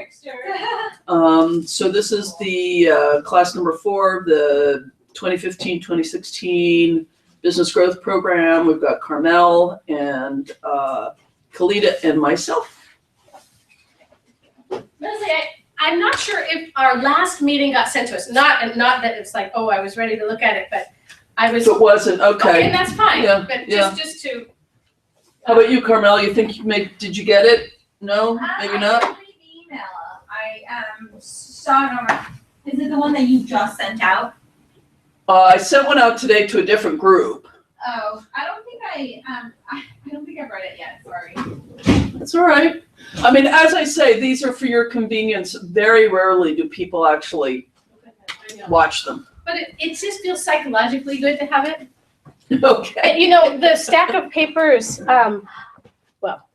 Trickster. So this is the class number 4 of the 2015-2016 Business Growth Program. We've got Carmel and Kalita and myself. Leslie, I'm not sure if our last meeting got sent to us. Not that it's like, oh, I was ready to look at it, but I was. If it wasn't, okay. Okay, that's fine. Yeah, But yeah. just to. How about you, Carmel? You think did you get it? No, maybe I not. didn't read the email. I saw it on my. Is it the one that you just sent out? I sent one out today to a different group. Oh, I don't think I don't think I've read it yet. Sorry. That's all right. I mean, as I say, these are for your convenience. Very rarely do people actually watch them. But it just feels psychologically good to have it. Okay. And, you know, the stack of papers, well,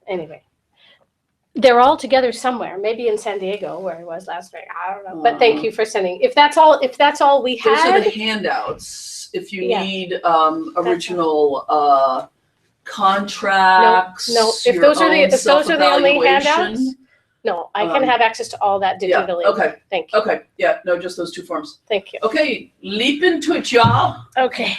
anyway. They're all together somewhere, maybe in San Diego where I was last night. I don't know. But thank you for sending. If that's all we Those are had. the handouts. If you Yeah. need original contracts. No, if your those are own the only handouts, self-evaluation. no, I can have access to all that Yeah, digitally. okay, Thank you. okay, yeah, no, just those 2 forms. Thank you. Okay, leap into it, y'all. Okay.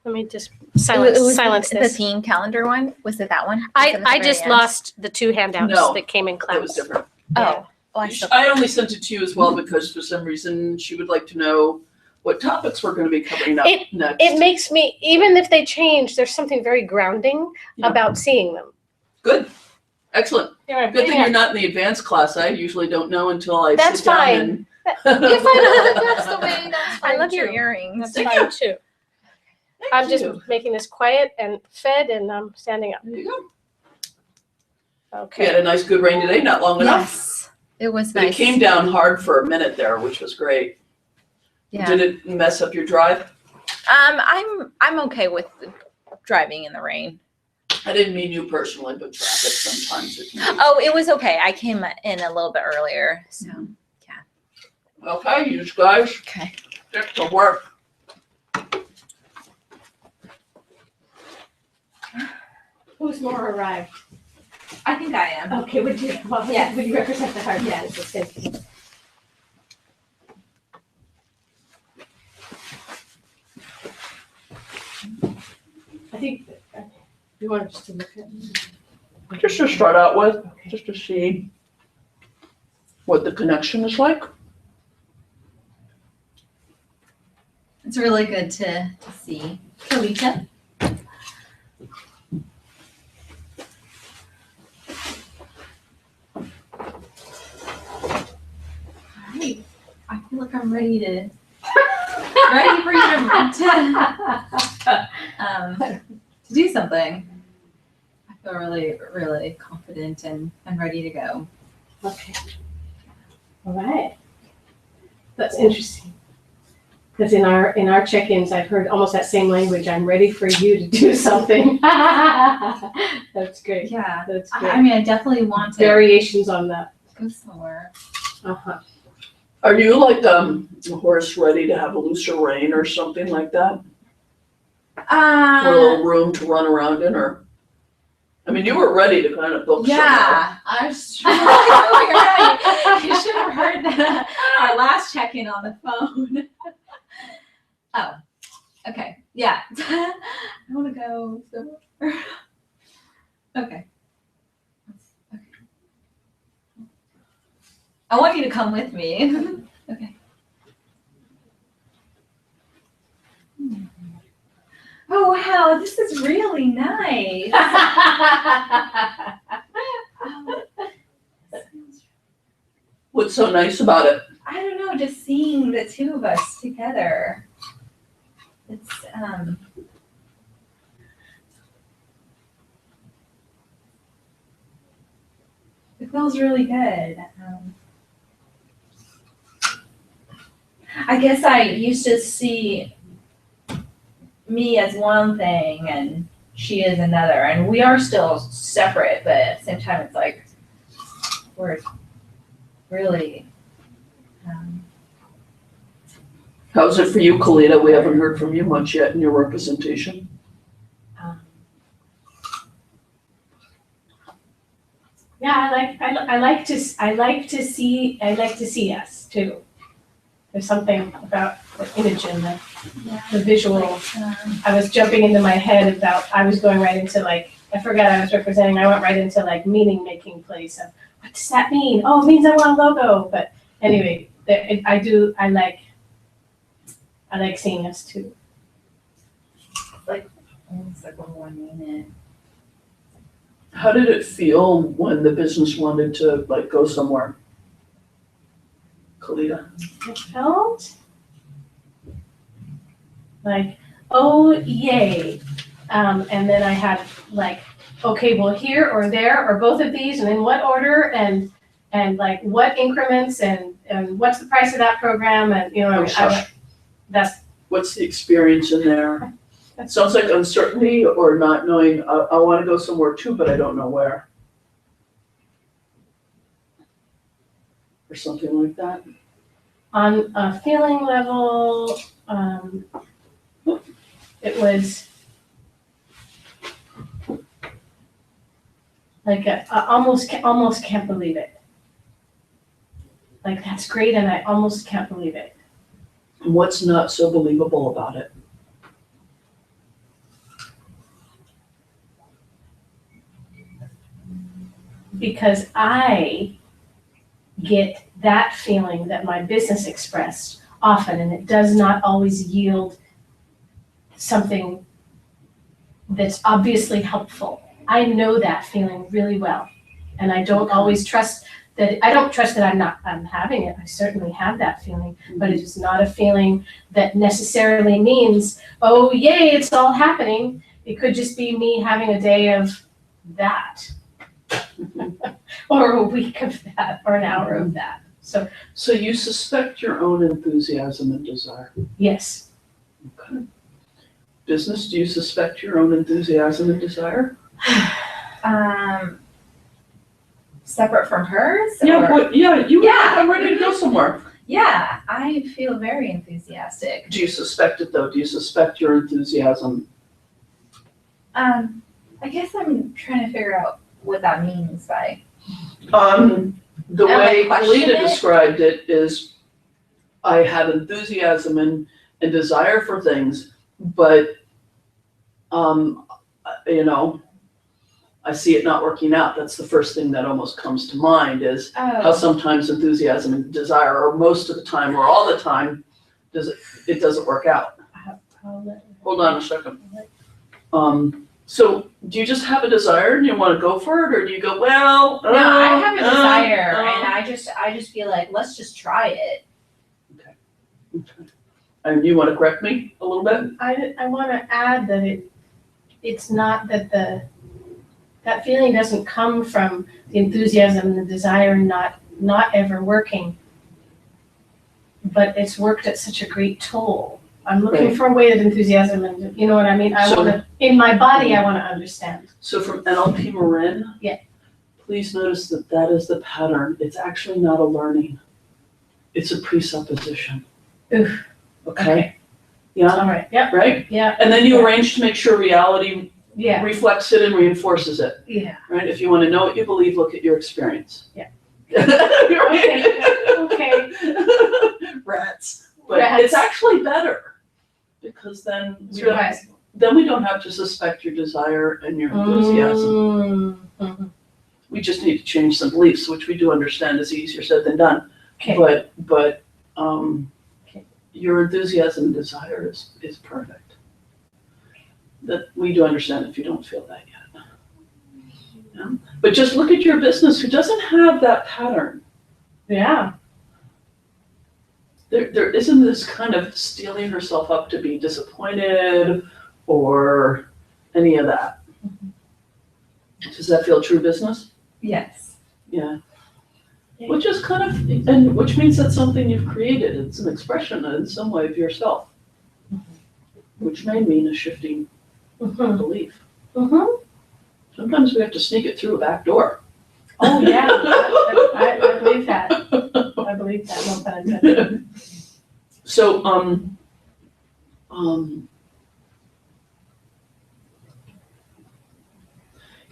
Let me just It was silence the this. theme calendar one. Was it that one? Was it at the I very just end? lost the 2 handouts No, that came in class. That was different. Oh, I still. I only sent it to you as well because for some reason she would like to know what topics we're going to be covering up next. It makes me, even if they change, there's something very grounding Yeah. about seeing them. Good, excellent. Yeah, Good thing you're not in the advanced class. I usually don't know until I That's sit down fine. and. If I know that that's the way, that's fine I love your too. earrings. That's fine too. I'm just making this quiet and fed and I'm standing up. There you go. We Okay. had a nice good rain today, not long enough. Yes, it was But nice. it came down hard for a minute there, which was great. Yeah. Did it mess up your drive? I'm okay with driving in the rain. I didn't mean you personally, but traffic sometimes it can be. Oh, it was okay. I came in a little bit earlier, so Okay, you guys, okay. get to work. Who's more arrived? I think I am. Okay, would you represent the hard yes. Thank you. I think you want just to look at it. Just to start out with, just to see what the connection is like. It's really good to see. Kalita? Alright, I feel like I'm ready for you to do something. I feel really, really confident and ready to go. Okay. All right. That's interesting. Because in our check-ins, I've heard almost that same language. I'm ready for you to do something. That's great. Yeah. That's I great. mean, I definitely want to Variations on that. go somewhere. Uh-huh. Are you like a horse ready to have a looser rein or something like that? Or a little room to run around in, or? I mean, you were ready to kind of book Yeah, I was You should have heard our last check-in on the phone. Oh, okay. Yeah. I want to go somewhere. Okay. I want you to come with me. Okay. Oh, wow, this is really nice. What's so nice about it? I don't know, just seeing the 2 of us together. It's it feels really good. I guess I used to see me as one thing and she is another, and we are still separate, but at the same time, it's like we're really. How's it for you, Kalita? We haven't heard from you much yet in your representation. Yeah, I like to see us too. There's something about the image and the visual. I was jumping into my head about, I was going right into like, I forgot I was representing, I went right into like meaning making place of, what does that mean? Oh, it means I want a logo, but anyway, I like seeing us too. It's like one more minute. How did it feel when the business wanted to like go somewhere? Kalita? It felt like, oh, yay. And then I had like, okay, well, here or there, or both of these, and in what order, and like what increments, and what's the price of that program, and that's. What's the experience in there? It sounds like uncertainty or not knowing, I want to go somewhere too, but I don't know where. Or something like that. On a feeling level, it was like I almost can't believe it. Like, that's great, and I almost can't believe it. And what's not so believable about it? Because I get that feeling that my business expressed often, and it does not always yield something that's obviously helpful. I know that feeling really well, and I don't always trust that. I don't trust that I'm having it. I certainly have that feeling, but it is not a feeling that necessarily means, oh, yay, it's all happening. It could just be me having a day of that. Or a week of that, or an hour of that. So you suspect your own enthusiasm and desire. yes, Okay. Business, do you suspect your own enthusiasm and desire? Separate from hers? Yeah, or- I'm ready to go somewhere. Yeah, I feel very enthusiastic. Do you suspect it though? Do you suspect your enthusiasm? I guess I'm trying to figure out what that means by. The I way question Kalita it. described it is, I have enthusiasm and desire for things, but, I see it not working out. That's the first thing that almost comes to mind is how sometimes enthusiasm and desire, or most of the time, or all the time, it doesn't work out. Hold on a second. So do you just have a desire and you want to go for it, or do you go, well? No, I have a desire, and I just feel like, let's just try it. Okay. And you want to correct me a little bit? I want to add that it's not that that feeling doesn't come from the enthusiasm and the desire not ever working, but it's worked at such a great toll. I'm looking Right. for a way of enthusiasm, and you know what I mean? I So- want to, in my body, I want to understand. So from NLP Marin? Yeah. Please notice that is the pattern. It's actually not a learning. It's a presupposition. Oof. Okay? Yeah, All right, yep, right? yeah, And then you arrange to make sure reality yeah, reflects it and reinforces it, yeah. right? If you want to know what you believe, look at your experience. Yeah. Right? Okay. Rats. But Rats. it's actually better, because then That's right. we don't have to suspect your desire and your enthusiasm. Mhm. We just need to change some beliefs, which we do understand is easier said than done. Okay. But Okay. your enthusiasm and desire is perfect. That we do understand if you don't feel that yet. Yeah? But just look at your business who doesn't have that pattern. Yeah, There isn't this kind of steeling herself up to be disappointed or any of that. Does that feel true business? Yes. Yeah. Which is kind of, and which means that's something you've created. It's an expression in some way of yourself, which may mean a shifting mhm, belief. mhm. Sometimes we have to sneak it through a back door. Oh, yeah, I believe that. I believe that, no pun intended. So,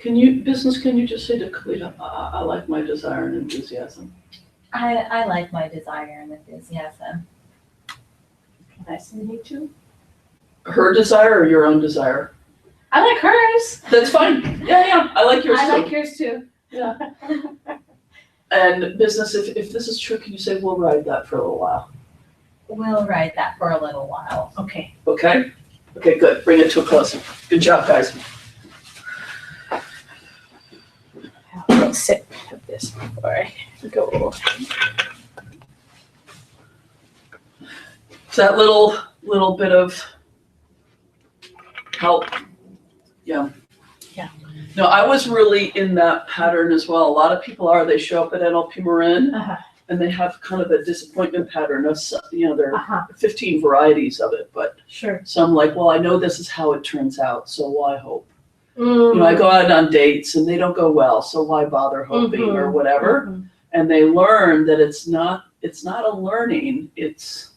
Can you just say to Kalita, I like my desire and enthusiasm? I like my desire and enthusiasm. Nice to meet you. Her desire or your own desire? I like hers. That's fine. Yeah, I like yours too. I like yours too. Yeah. And business, if this is true, can you say, we'll ride that for a little while? We'll ride that for a little while. Okay. Okay? Okay, good. Bring it to a close. Good job, guys. I'll sip of this before I go. So that little bit of help. Yeah. Yeah. No, I was really in that pattern as well. A lot of people they show up at NLP Marin Uh-huh. and they have kind of a disappointment pattern of, there are Uh-huh. 15 varieties of it, but Sure. some like, well, I know this is how it turns out, so why hope? Mm. I go out on dates and they don't go well, so why bother hoping or whatever? Mhm. And they learn that it's not a learning, it's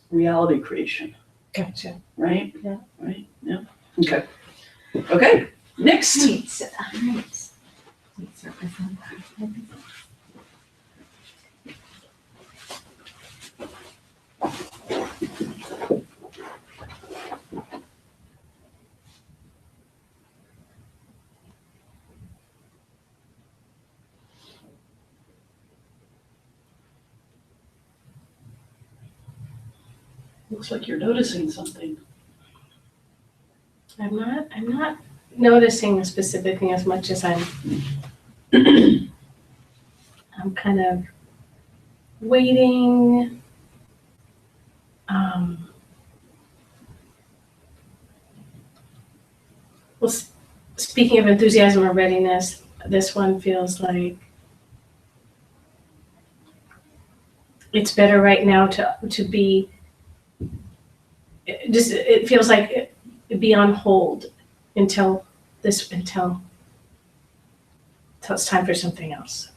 reality creation, Gotcha. right? Yeah. Right, yeah, okay. Okay, next. Right. Looks like you're noticing something. I'm not noticing a specific thing as much as I'm kind of waiting. Well, speaking of enthusiasm or readiness, this one feels like it's better right now to be. It feels like it be on hold until it's time for something else.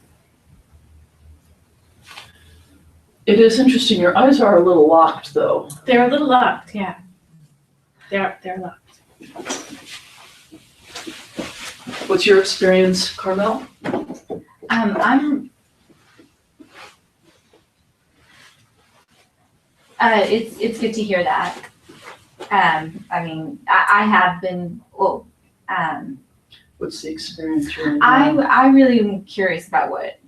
It is interesting, your eyes are a little locked though. They're a little locked, yeah. They're locked. What's your experience, Carmel? It's good to hear that. I mean, I have been, What's the experience you're in now? I really am curious about what,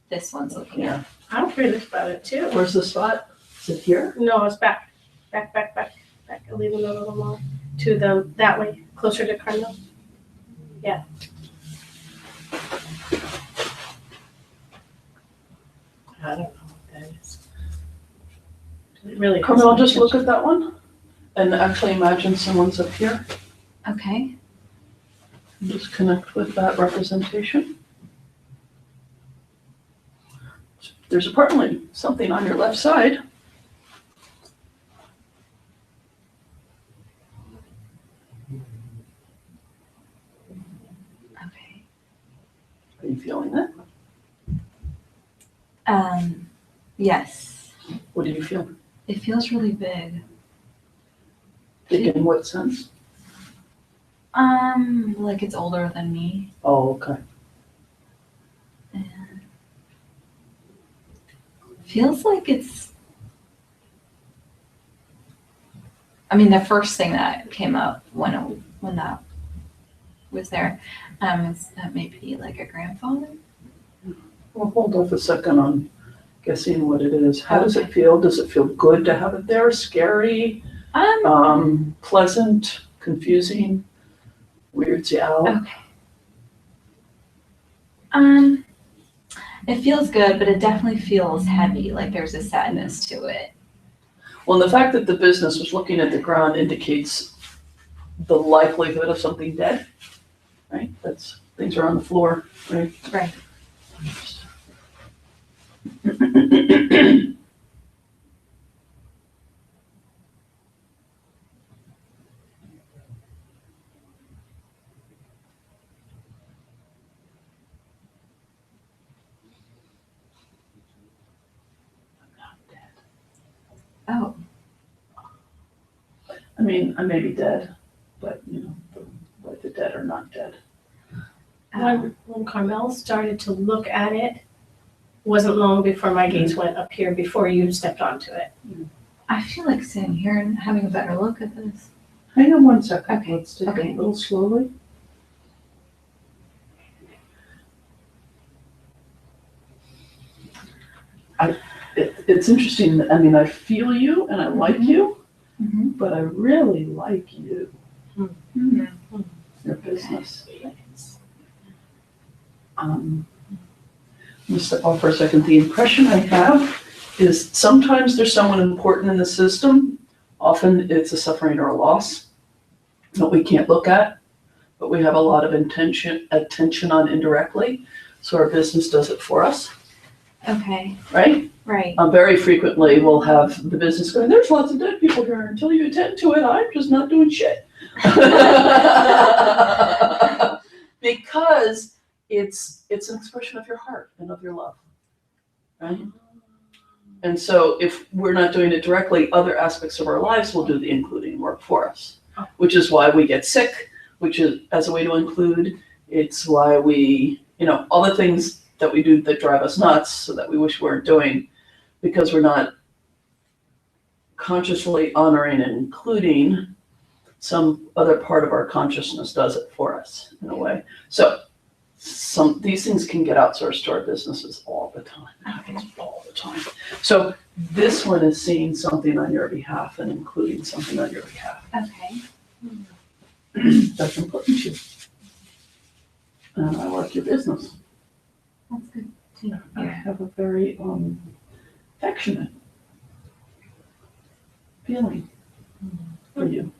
this one's looking at. Yeah. I'm curious about it too. Where's the spot? Is it here? No, it's back. I'll leave it a little more to that way, closer to Cardinal. Yeah. I don't know what that is. It really. Carmel, just look at that one and actually imagine someone's up here. Okay. Just connect with that representation. There's apparently something on your left side. Okay. Are you feeling it? Yes. What do you feel? It feels really big. Big in what sense? Like it's older than me. Oh, okay. And feels like it's, I mean, the first thing that came up when that was there, is that maybe like a grandfather. Well, hold off a second on guessing what it is. How does it feel? Does it feel good to have it there? Scary? Pleasant? Confusing? Weirds you out? Okay. It feels good, but it definitely feels heavy, like there's a sadness to it. Well, and the fact that the business was looking at the ground indicates the likelihood of something dead, right? Things are on the floor, right? Right. Oh, I mean, I may be dead, but dead or not dead. When Carmel started to look at it, wasn't long before my gaze went up here, before you stepped onto it. I feel like sitting here and having a better look at this. Hang on one second. Okay, Let's take okay. it a little slowly. It's interesting. I mean, I feel you and I like you, Mhm. but I really like you, Mhm. your business. I'm gonna step off for a second. The impression I have is sometimes there's someone important in the system. Often it's a suffering or a loss that we can't look at, but we have a lot of attention on indirectly. So our business does it for us, Okay, right? right. Very frequently we'll have the business going, there's lots of dead people here. Until you attend to it, I'm just not doing shit. Because it's an expression of your heart and of your love, right? And so if we're not doing it directly, other aspects of our lives will do the including work for us, which is why we get sick, which is as a way to include. It's why we, all the things that we do that drive us nuts so that we wish we weren't doing, because we're not consciously honoring and including, some other part of our consciousness does it for us in a way. So these things can get outsourced to our businesses all the time. It happens all the time. So this one is seeing something on your behalf and including something on your behalf. Okay. That's important to you. And I like your business. That's good to I hear. have a very affectionate feeling for you.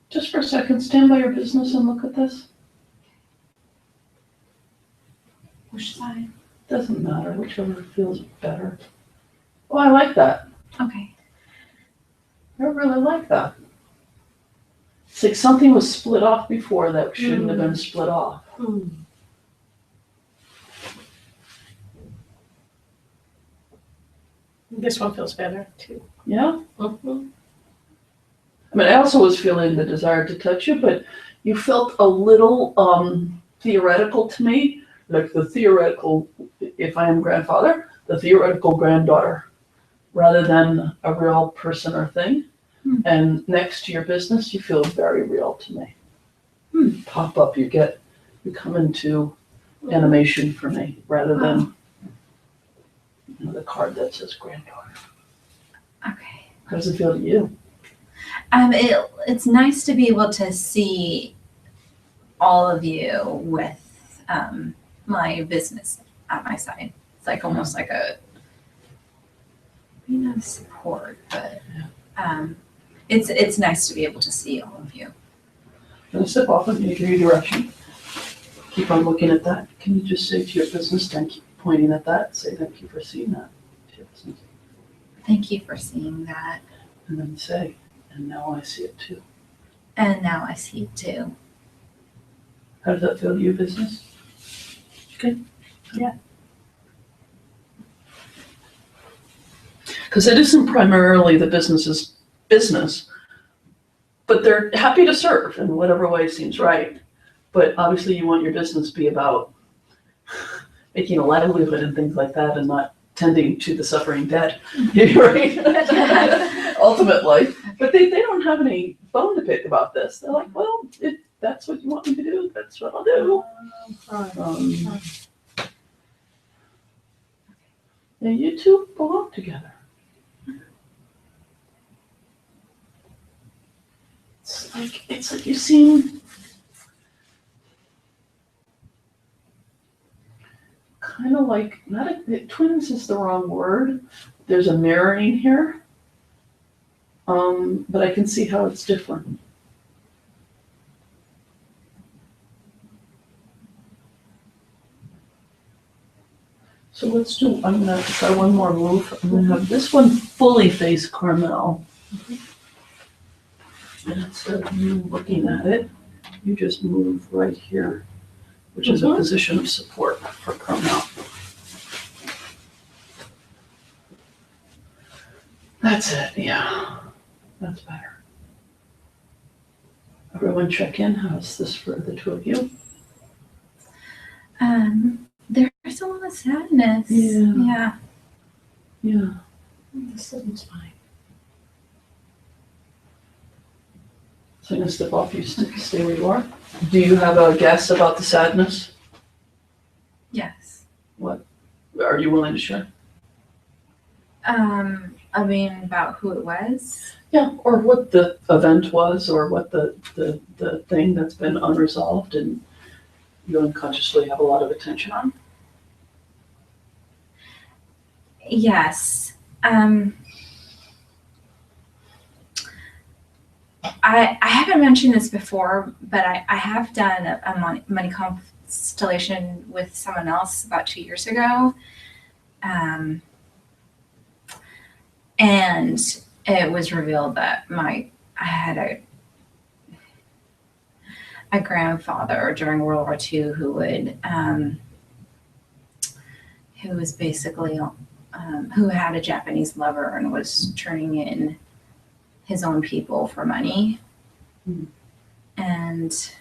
Just for a second, stand by your business and look at this. Which side? Doesn't matter, whichever feels better. Oh, I like that. Okay. I really like that. It's like something was split off before that shouldn't have been split off. This one feels better too. Yeah? Mhm. I mean, I also was feeling the desire to touch you, but you felt a little theoretical to me, like the theoretical, if I am grandfather, the theoretical granddaughter, rather than a real person or thing. And next to your business, you feel very real to me. Pop up, you come into animation for me, rather than the card that says granddaughter. Okay. How does it feel to you? It's nice to be able to see all of you with my business at my side. It's like almost like a support, but it's nice to be able to see all of you. I'm gonna step off and give you direction. Keep on looking at that. Can you just say to your business, thank you, pointing at that, say thank you for seeing that to your business. Thank you for seeing that. And then say, and now I see it too. And now I see it too. How does that feel to you, business? Good? Yeah. Because it isn't primarily the business's business, but they're happy to serve in whatever way seems right. But obviously you want your business to be about making a livelihood and things like that and not tending to the suffering dead, right? Ultimately. But they don't have any bone to pick about this. They're like, well, that's what you want me to do, that's what I'll do. And you two belong together. It's like you seem kind of like, twins is the wrong word. There's a mirroring here. But I can see how it's different. So I'm gonna try one more move. I'm gonna have this one fully face Carmel. And instead of you looking at it, you just move right here, which is a Mhm. position of support for Carmel. That's it, yeah. That's better. Everyone check in. How's this for the two of you? There's a lot of sadness. Yeah. Yeah. This seems fine. So I'm gonna step off, you stay where you are. Do you have a guess about the sadness? Yes. Are you willing to share? I mean, about who it was. Yeah, or what the event was, or what the thing that's been unresolved and you unconsciously have a lot of attention on. Yes. I haven't mentioned this before, but I have done a money constellation with someone else about 2 years ago. And it was revealed that I had a grandfather during World War II who was basically who had a Japanese lover and was turning in his own people for money. Mhm. And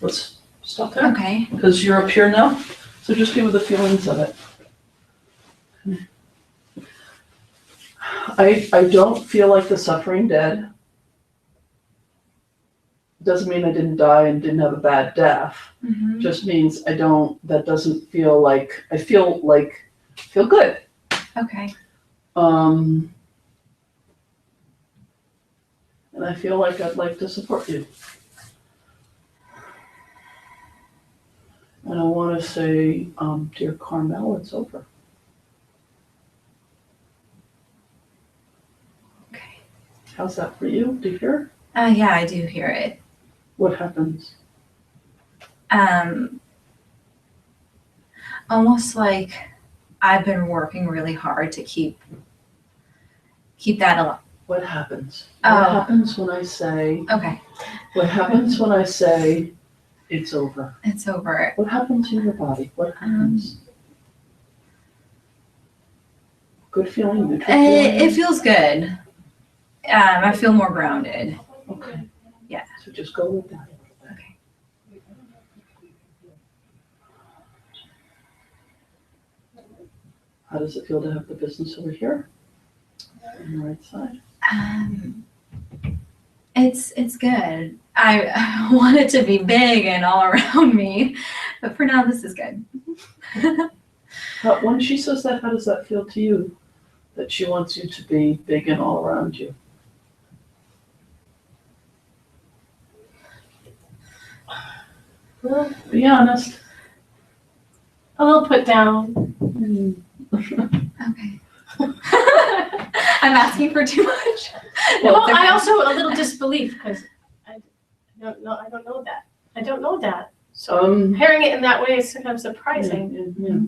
Let's stop there, okay. because you're up here now, so just be with the feelings of it. I don't feel like the suffering dead. Doesn't mean I didn't die and didn't have a bad death. Mhm. Just means that doesn't feel like, I feel good. Okay. And I feel like I'd like to support you. And I want to say, dear Carmel, it's over. Okay. How's that for you to hear? Yeah, I do hear it. What happens? Almost like I've been working really hard to keep that alive. What happens? Oh. What happens when I say, Okay. what happens when I say it's over? It's over. What happens in your body? What happens? Good feeling, neutral feeling? It feels good. I feel more grounded. Okay. Yeah. So just go with that. Okay. How does it feel to have the business over here on the right side? It's good. I want it to be big and all around me, but for now, this is good. When she says that, how does that feel to you? That she wants you to be big and all around you? Well, Be honest. a little put down. Okay. I'm asking for too much. Well, it's okay. I also a little disbelief because I don't know that. I don't know that. So hearing it in that way is kind of surprising. Yeah.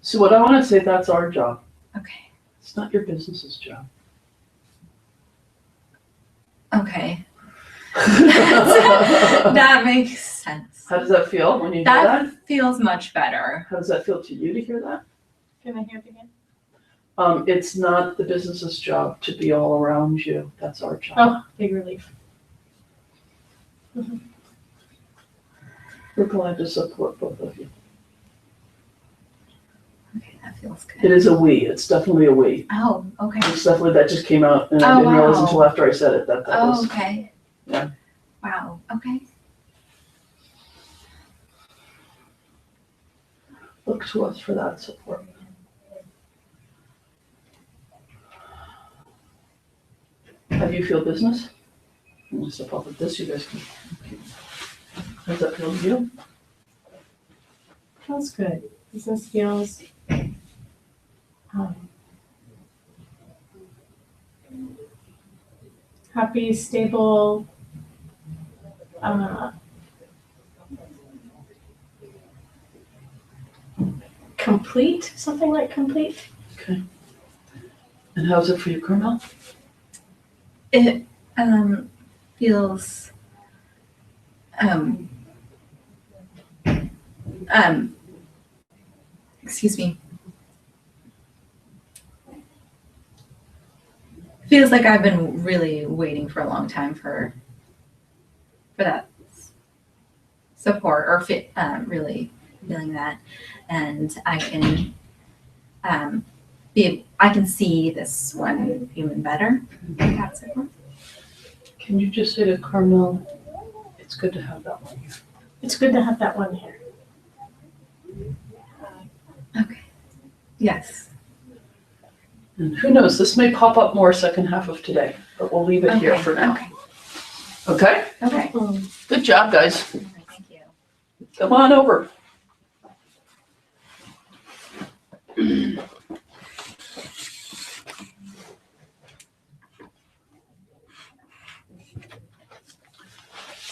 So what I want to say, that's our job. Okay. It's not your business's job. Okay. That makes sense. How does that feel when you hear That that? feels much better. How does that feel to you to hear that? Can I hear it again? It's not the business's job to be all around you. That's our job. Oh, big relief. We're glad to support both of you. Okay, that feels It good. is a we. It's definitely a we. Oh, okay. It's definitely, that just came out and I Oh, didn't realize wow. until after I said it that Oh, was. okay. Yeah. Wow. Okay. Look to us for that support. How do you feel business? I'm gonna step off with this, you guys can. How does that feel to you? Feels good. Business feels happy, stable, complete, something like complete. Okay. And how's it for you, Carmel? it feels excuse me. Feels like I've been really waiting for a long time for that support or really feeling that, and I can I can see this one even better. That support. Can you just say to Carmel, it's good to have that one here. It's good to have that one here. Okay. Yes. And who knows, this may pop up more second half of today, but we'll leave it here Okay, for now. Okay. Okay? Okay. Good job, guys. Thank you. Come on over.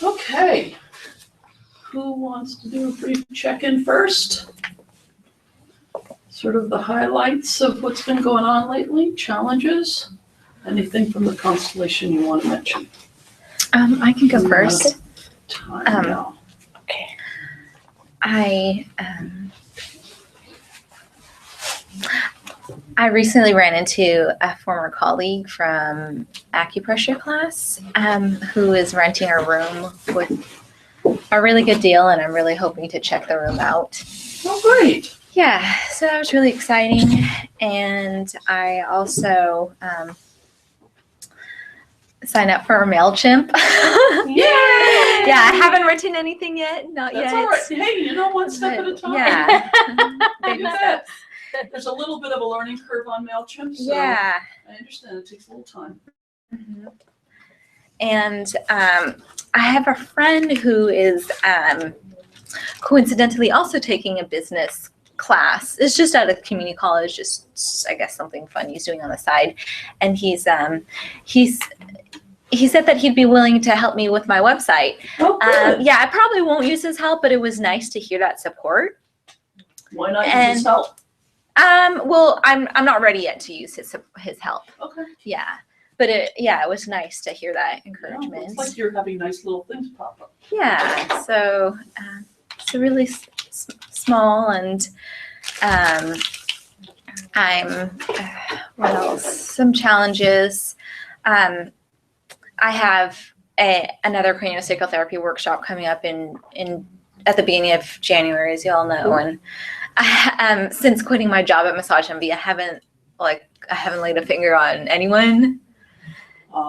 Okay. Who wants to do a brief check-in first? Sort of the highlights of what's been going on lately, challenges, anything from the constellation you want to mention? I can go first. Time Um, now. I recently ran into a former colleague from acupressure class who is renting a room with a really good deal, and I'm really hoping to check the room out. Oh, great. Yeah, so that was really exciting. And I also signed up for MailChimp. Yay! Yeah, I haven't written anything yet, not That's yet. all right. Hey, you know, one step at a time. Yeah. You bet. There's a little bit of a learning curve on MailChimp, so Yeah. I understand it takes a little time. Mhm. And I have a friend who is coincidentally also taking a business class. It's just at a community college, just I guess something fun he's doing on the side. And he said that he'd be willing to help me with my website. Oh, good. Yeah, I probably won't use his help, but it was nice to hear that support. Why not use and- his help? Well, I'm not ready yet to use his help. Okay. Yeah, but it was nice to hear that Yeah, encouragement. it's like you're having nice little things pop up. Yeah, so it's a really small, and I'm what else? Some challenges. I have another craniosacral therapy workshop coming up in at the beginning of January, as you all know, and since quitting my job at Massage Envy, I haven't laid a finger on anyone.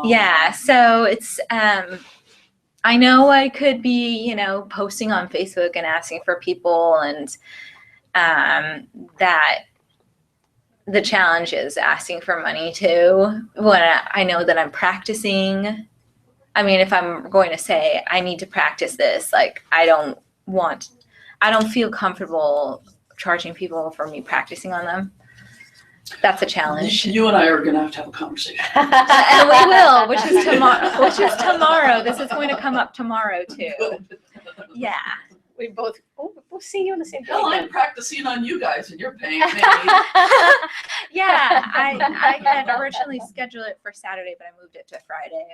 Yeah, so it's I know I could be, posting on Facebook and asking for people, and that the challenge is asking for money too. When I know that I'm practicing, I mean, if I'm going to say I need to practice this, I don't feel comfortable charging people for me practicing on them. That's a challenge. You and I are going to have a conversation. And we will, which is tomorrow. This is going to come up tomorrow too. Good. Yeah. We'll see you on the same Hell, I'm day. practicing on you guys and you're paying me. Yeah, I had originally scheduled it for Saturday, but I moved it to Friday.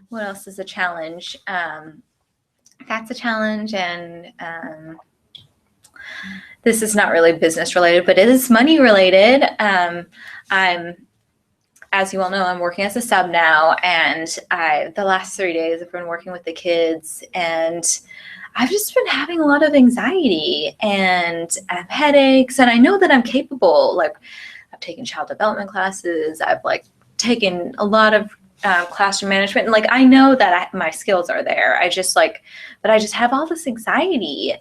What else is a challenge? That's a challenge, and this is not really business related, but it is money related. As you all know, I'm working as a sub now, and the last 3 days I've been working with the kids, and I've just been having a lot of anxiety and headaches, and I know that I'm capable. I've taken child development classes. I've taken a lot of classroom management, and I know that my skills are there. But I just have all this anxiety,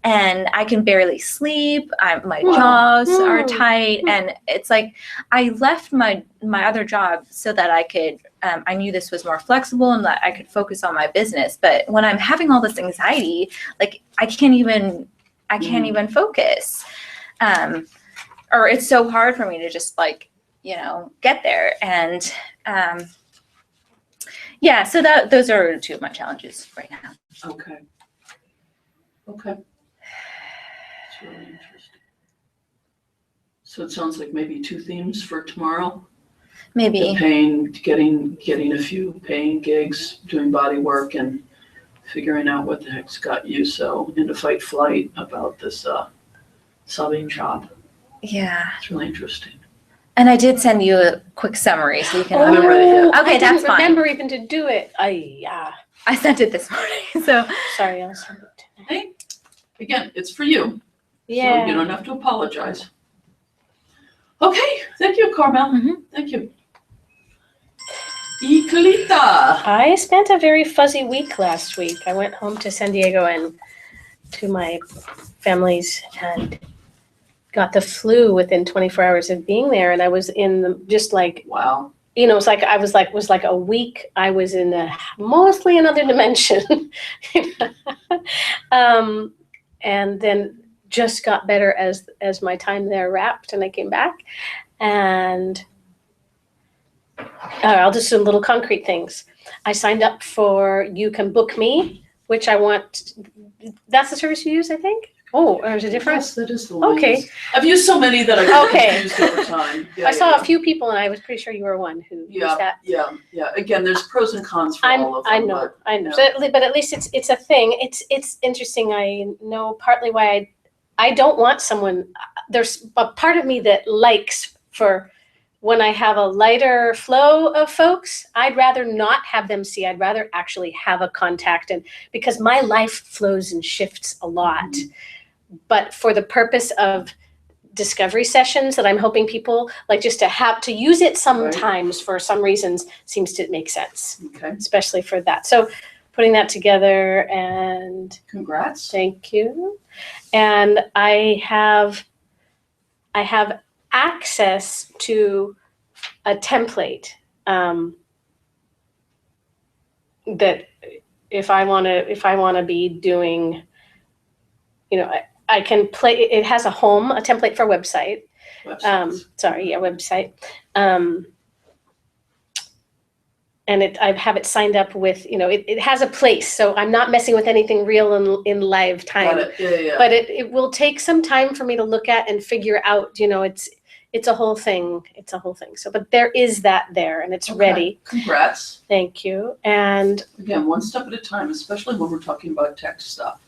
and I can barely sleep. My jaws are tight, and it's I left my other job so that I could. I knew this was more flexible and that I could focus on my business. But when I'm having all this anxiety, I can't even focus, or it's so hard for me to just get there. And yeah, so those are two of my challenges right now. Okay. It's really interesting. So it sounds like maybe two themes for tomorrow. Maybe. pain, getting a few paying gigs, doing body work, and figuring out what the heck's got you so into fight flight about this subbing job. Yeah. It's really interesting. And I did send you a quick summary so you can. haven't read it yet. Okay, I that's didn't fine. remember even to do it. I sent it this morning. So Sorry, I'll send it. Hey, again, it's for you, so Yeah. you don't have to apologize. Okay, thank you, Carmel. Mhm. Thank you. Ikalita. I spent a very fuzzy week last week. I went home to San Diego and to my family's and got the flu within 24 hours of being there. And I was in just like, Wow. you know, it was like a week. I was in mostly another dimension. And then just got better as my time there wrapped and I came back. And I'll just do little concrete things. I signed up for You Can Book Me, which I want. That's the service you use, I think. Oh, there's a difference. Yes, that is the one. Okay. I've used so many that I got Okay. confused over time. Yeah, I saw yeah. a few people, and I was pretty sure you were one who used that. Yeah. Again, there's pros and cons for all of them. I know. yeah. But at least it's a thing. It's interesting. I know partly why I don't want someone. There's a part of me that likes for when I have a lighter flow of folks. I'd rather not have them see. I'd rather actually have a contact, and because my life flows and shifts a lot. But for the purpose of discovery sessions that I'm hoping people like just to have to use it sometimes for some reasons seems to make sense, Okay. especially for that. So putting that together, and Congrats. thank you. And I have access to a template that if I want to be doing, you know, I can play. It has a template for a website. Website. And I have it signed up with, you know, it has a place, so I'm not messing with anything real in live time. Got it. Yeah. But it will take some time for me to look at and figure out, you know, it's a whole thing. It's a whole thing. So, but there is that there, and it's Okay. ready. Congrats. Thank you. And Again, one step at a time, especially when we're talking about tech stuff.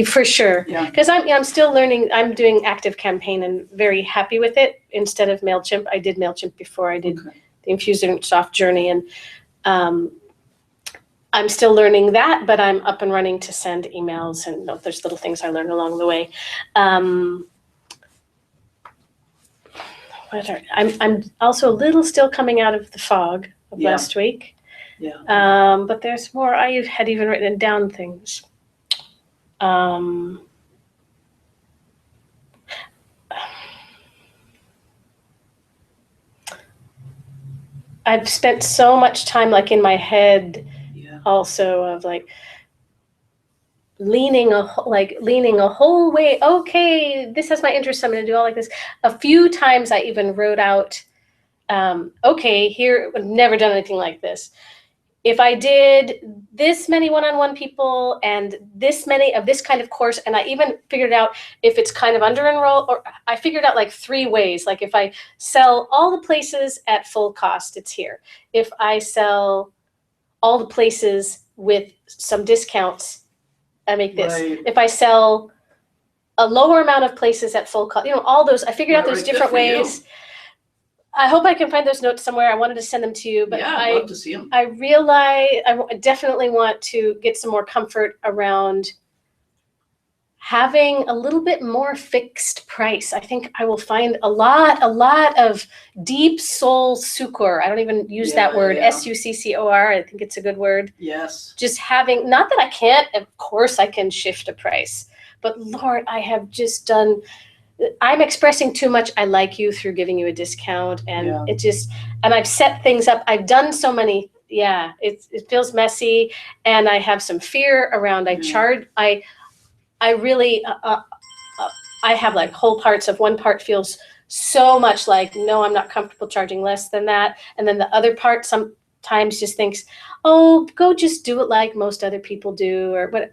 for sure. Yeah. Because I'm still learning. I'm doing ActiveCampaign and very happy with it instead of MailChimp. I did MailChimp before I did Okay. the Infusionsoft journey, and I'm still learning that, but I'm up and running to send emails, and there's little things I learned along the way. I'm also a little still coming out of the fog of Yeah. last week. Yeah. But there's more. I had even written down things. I've spent so much time like in my head Yeah. also of like leaning a whole way. Okay, this has my interest. I'm going to do all like this. A few times I even wrote out, okay, here, I've never done anything like this. If I did this many one-on-one people and this many of this kind of course, and I even figured out if it's kind of under enroll, or I figured out like 3 ways. Like if I sell all the places at full cost, it's here. If I sell all the places with some discounts, I make this. Right. If I sell a lower amount of places at full cost, all those, I figured out there's Right, good different for you. ways. I hope I can find those notes somewhere. I wanted to send them to you, but Yeah, I'd love to see them. I realize I definitely want to get some more comfort around having a little bit more fixed price. I think I will find a lot of deep soul succor. I don't even use that word, Yeah. SUCCOR. I think it's a good word. Yes. Just having, not that I can't, of course I can shift a price, but Lord, I have just done, I'm expressing too much I like you through giving you a discount, and Yeah. it just, and I've set things up. I've done so many, it feels messy, and I have some fear around, I really, I have like whole parts of one part feels so much like, no, I'm not comfortable charging less than that. And then the other part sometimes just thinks, oh, go just do it like most other people do, or but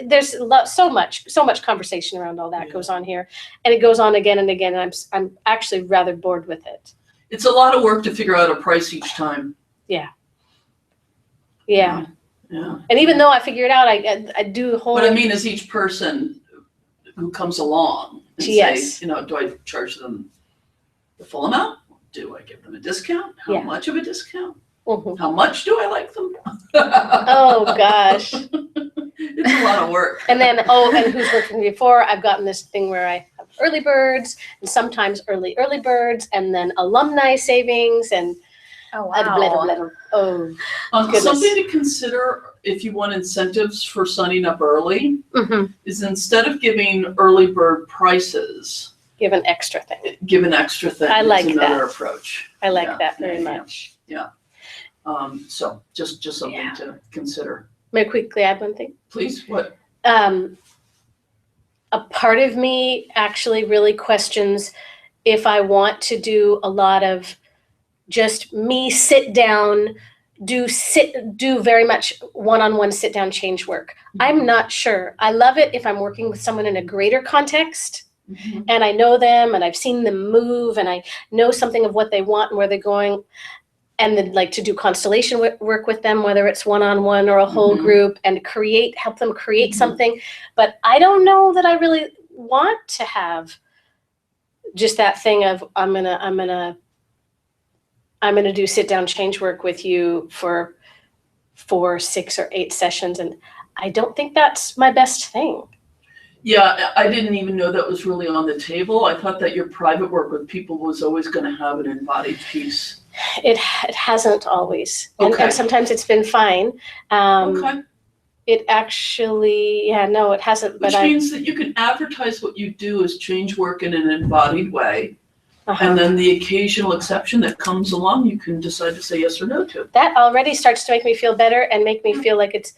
there's so much conversation around all that Yeah. goes on here, and it goes on again and again. And I'm actually rather bored with it. It's a lot of work to figure out a price each time. Yeah. Yeah. And even though I figure it out, I do a whole. What I mean is each person who comes along and Yes. say, do I charge them the full amount? Do I give them a discount? How Yeah. much of a discount? Mhm. How much do I like them? Oh, gosh. It's a lot of work. And then, and who's worked for me before? I've gotten this thing where I have early birds and sometimes early birds and then alumni savings and Oh, oh. Goodness. Something to consider if you want incentives for signing up early Mhm. is instead of giving early bird prices, Give an extra thing. give an extra thing. I like It's another that. approach. I like Yeah, that very yeah, yeah. much. So just something Yeah. to consider. May I quickly add one thing? Please, what? A part of me actually really questions if I want to do a lot of just me sit down, do very much one-on-one sit down change work. I'm not sure. I love it if I'm working with someone in a greater context Mhm. and I know them and I've seen them move and I know something of what they want and where they're going. And then like to do constellation work with them, whether it's one-on-one or a whole Mhm. group, and help them create Mhm. something. But I don't know that I really want to have just that thing of I'm gonna do sit down change work with you for 4, 6, or 8 sessions, and I don't think that's my best thing. Yeah, I didn't even know that was really on the table. I thought that your private work with people was always going to have an embodied piece. It hasn't always, Okay. and sometimes it's been fine. Okay. It actually, no, it hasn't. Which But means that you can advertise what you do as change work in an embodied way. uh-huh. And then the occasional exception that comes along, you can decide to say yes or no to. That already starts to make me feel better and make me feel like it's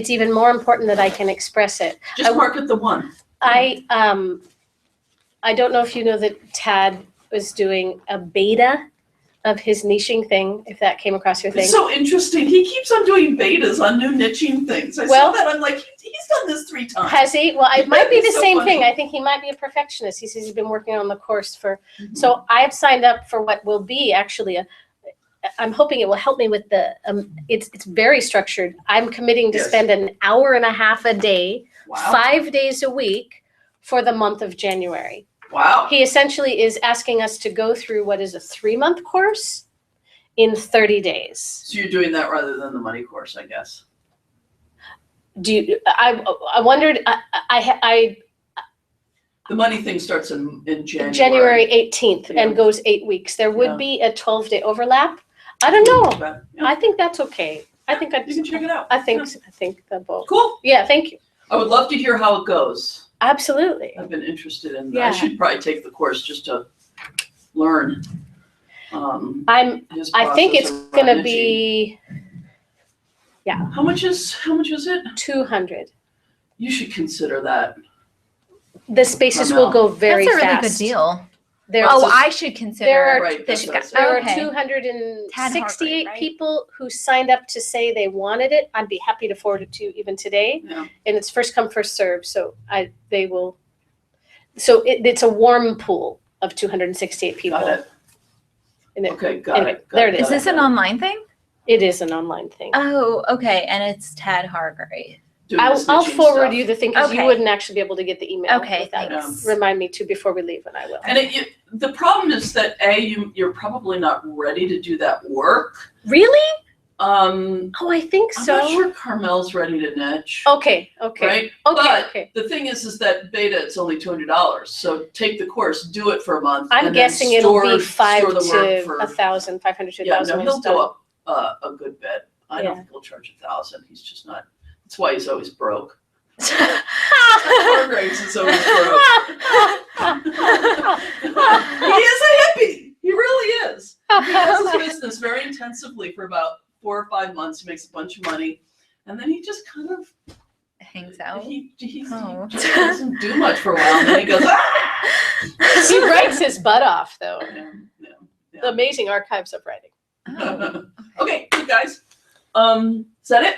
even more important that I can express it. Just market the one. I don't know if you know that Tad was doing a beta of his niching thing, if that came across your thing. It's so interesting. He keeps on doing betas on new niching things. I Well- saw that. I'm like, he's done this 3 times. Has he? Well, it might be the It's so same funny. thing. I think he might be a perfectionist. He says he's been working on the course for, so I've signed up for what will be actually I'm hoping it will help me with the, it's very structured. I'm committing to Yes. spend an hour and a half a day, Wow. 5 days a week for the month of January. Wow. He essentially is asking us to go through what is a 3-month course in 30 days. So you're doing that rather than the money course, I guess. I wondered, The money thing starts in January. January 18th Yeah. and goes 8 weeks. There would Yeah. be a 12-day overlap. I don't know. But, yeah, I think that's okay. I think you can check it out. I think that both. Cool. Yeah, thank you. I would love to hear how it goes. Absolutely. I've been interested in. Yeah. I should probably take the course just to learn. His I think process it's of gonna niching. be How much is it? 200. You should consider that. The spaces will go very That's a really fast. good deal. There, Well, Oh, it's I should consider there are- Right, this that's guy. what I there said. are Okay. 268 Tad Hargrave, right? people who signed up to say they wanted it. I'd be happy to forward it to you even today. Yeah. And it's first come, first serve. So they will. So it's a warm pool of 268 people. Got it. And Okay, got anyway, it. got there it, it got Is this got an it. online thing? it is an online thing. Oh, okay. And it's Tad Hargrave. Doing I'll this niching forward stuff. you the thing because you Okay. wouldn't actually be able to get the email. Okay, without it. thanks. Remind me to before we leave, and I will. And the problem is that you're probably not ready to do that work. Really? I'm Oh, I think not so. sure Carmel's ready to niche. Okay. Right? Okay. But the thing is that beta, it's only $200. So take the course, do it for a month. I'm and then guessing it'll be store the work 500 for- to 1,000, 500 to Yeah, 1,000. no, when he'll it's done. go up a good bit. I don't think he'll charge 1,000. He's just not. That's why he's always broke. Hargraves is always broke. He is a hippie. He really is. He does his business very intensively for about 4 or 5 months. He makes a bunch of money, and then he just kind of Hangs out. he Oh. just doesn't do much for a while, and then he goes. He writes his butt off, though. Yeah. The amazing archives of writing. Oh, Okay, you guys. Is that it?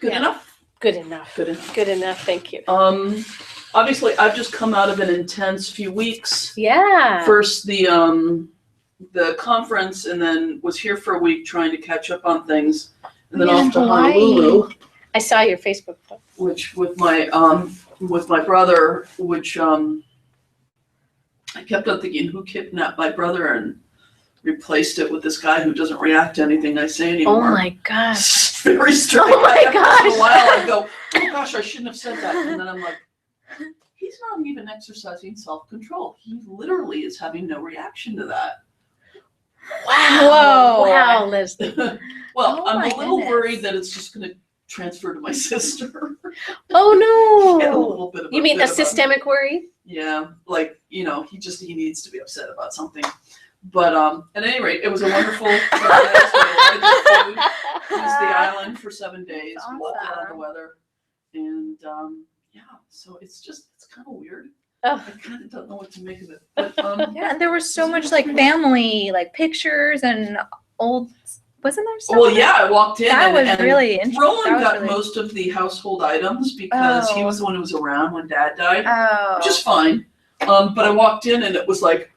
Good Yeah. enough? Good enough. Good enough. Good enough. Thank you. Obviously, I've just come out of an intense few weeks. Yeah. First, the the conference and then was here for a week trying to catch up on things. And then Yeah, off to Hawaii. Honolulu, I saw your Facebook post. which with my brother, which I kept on thinking, who kidnapped my brother and replaced it with this guy who doesn't react to anything I say anymore. Oh my gosh. It's very strange. Oh my Every once in gosh. a while I go, oh gosh, I shouldn't have said that. And then I'm like, he's not even exercising self-control. He literally is having no reaction to that. Wow. Whoa. Wow, Leslie. Well, Oh I'm my a little goodness. worried that it's just going to transfer to my sister. Oh Get a no. little bit of You mean bit a of systemic worry? Yeah, like, he needs to be upset about something. But at any rate, it was a wonderful 7 days. We enjoyed the food, used the island for 7 days, That's walked out of awesome. the weather. And yeah, so it's kind of weird. Oh. I kind of don't know what to make of it. But Yeah, and there was so much like family, like pictures and old. Wasn't there? Stuff well, yeah, I walked in That was and really interesting. Roland That was got really- most of the household items because he Oh. was the one who was around when Dad died, Oh. which is fine. But I walked in and it was like,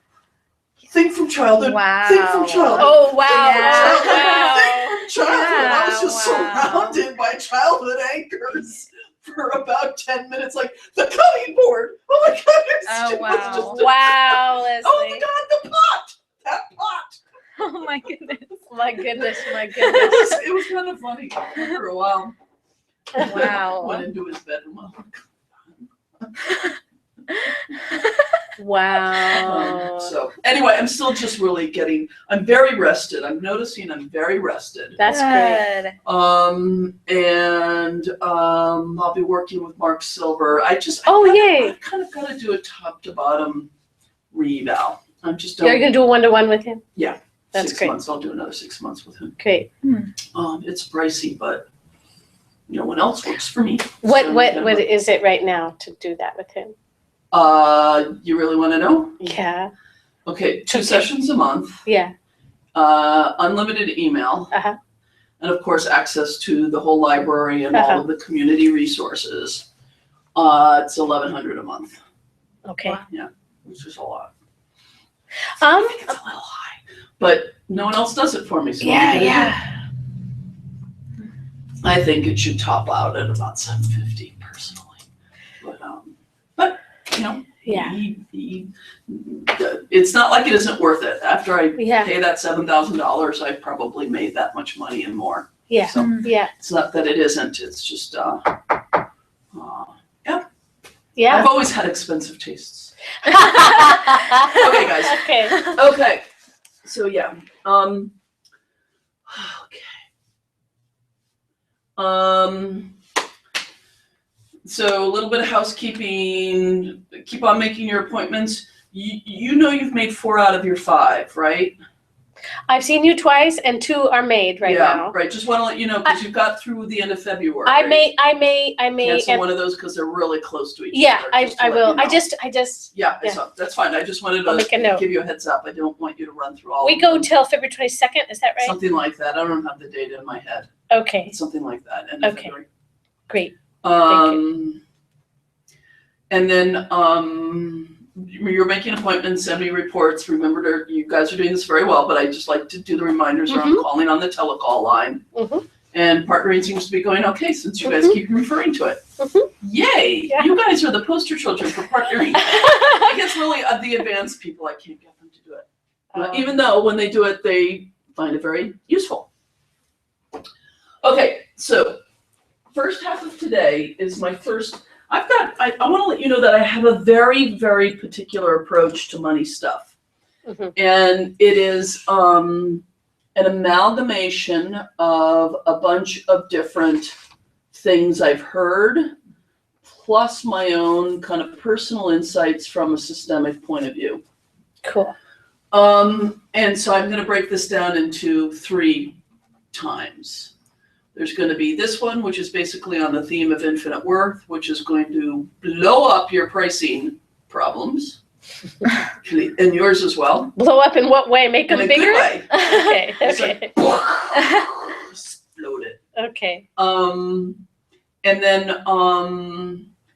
think from childhood, Wow. think from childhood. Oh wow. Yeah. Childhood, and I was just Yeah, wow. surrounded by childhood anchors for about 10 minutes, like the cutting board. Oh my goodness! Oh, it was wow. just- Wow, Leslie. Oh my God, the pot! That pot! Oh my goodness. My goodness, my It goodness. was, it was kind of funny for a while. Wow. Went into his bedroom. Wow. So anyway, I'm still just really I'm very rested. I'm noticing I'm very rested. That's great. Good. And I'll be working with Mark Silver. Oh, yay. I've kind of got to do a top to bottom reeval. I'm just You're gonna do a one-to-one with him? Yeah. That's 6 great. months. I'll do another 6 months with him. Great. It's pricey, but no one else works for me. What So, what yeah. what is it right now to do that with him? You really want to know? Yeah. Okay, 2 Okay. sessions a month. Yeah. Unlimited email. Uh-huh. And of course, access to the whole library and all Uh-huh. of the community resources. It's $1,100 a month, Okay. which is a lot. Um. I think it's a little high, but no one else does it for me. So Yeah. I'm gonna- Yeah. I think it should top out at about $750 personally. But Yeah. it's not like it isn't worth it. After I Yeah. pay that $7,000, I probably made that much money and more. Yeah. So Yeah. it's not that it isn't. It's just Yeah. I've always had expensive tastes. Okay, guys. Okay. Okay, so yeah. So a little bit of housekeeping. Keep on making your appointments. You know you've made 4 out of your 5, right? I've seen you twice, and 2 are made right Yeah, now. right. Just want to let you know because you've got through the end of February. I may, cancel and one of those because they're really close to each yeah, other. I just to let will. you know. I just, Yeah, yeah. So that's fine. I just wanted I'll make a to note. give you a heads up. I don't want you to run through all we of go them. till February 22nd, is that right? Something like that. I don't have the date in my head. Okay, It's something like that. End of Okay. February. great. And then you're making appointments, send me reports. Remember, you guys are doing this very well, but I just like to do the reminders around calling on the telecall line. Mhm. And partnering seems to be going okay since you guys keep referring to it. Mhm. Yay! Yeah. You guys are the poster children for partnering. I guess really the advanced people, I can't get them to do it. Even though when they do it, they find it very useful. Okay, so first half of today is my first. I want to let you know that I have a very, very particular approach to money stuff. Mhm. And it is an amalgamation of a bunch of different things I've heard, plus my own kind of personal insights from a systemic point of view. Cool. And so I'm going to break this down into 3 times. There's going to be this one, which is basically on the theme of infinite worth, which is going to blow up your pricing problems, and yours as well. Blow up in what way? Make In them a good bigger? way. Okay, It's okay, like, explode it. okay. And then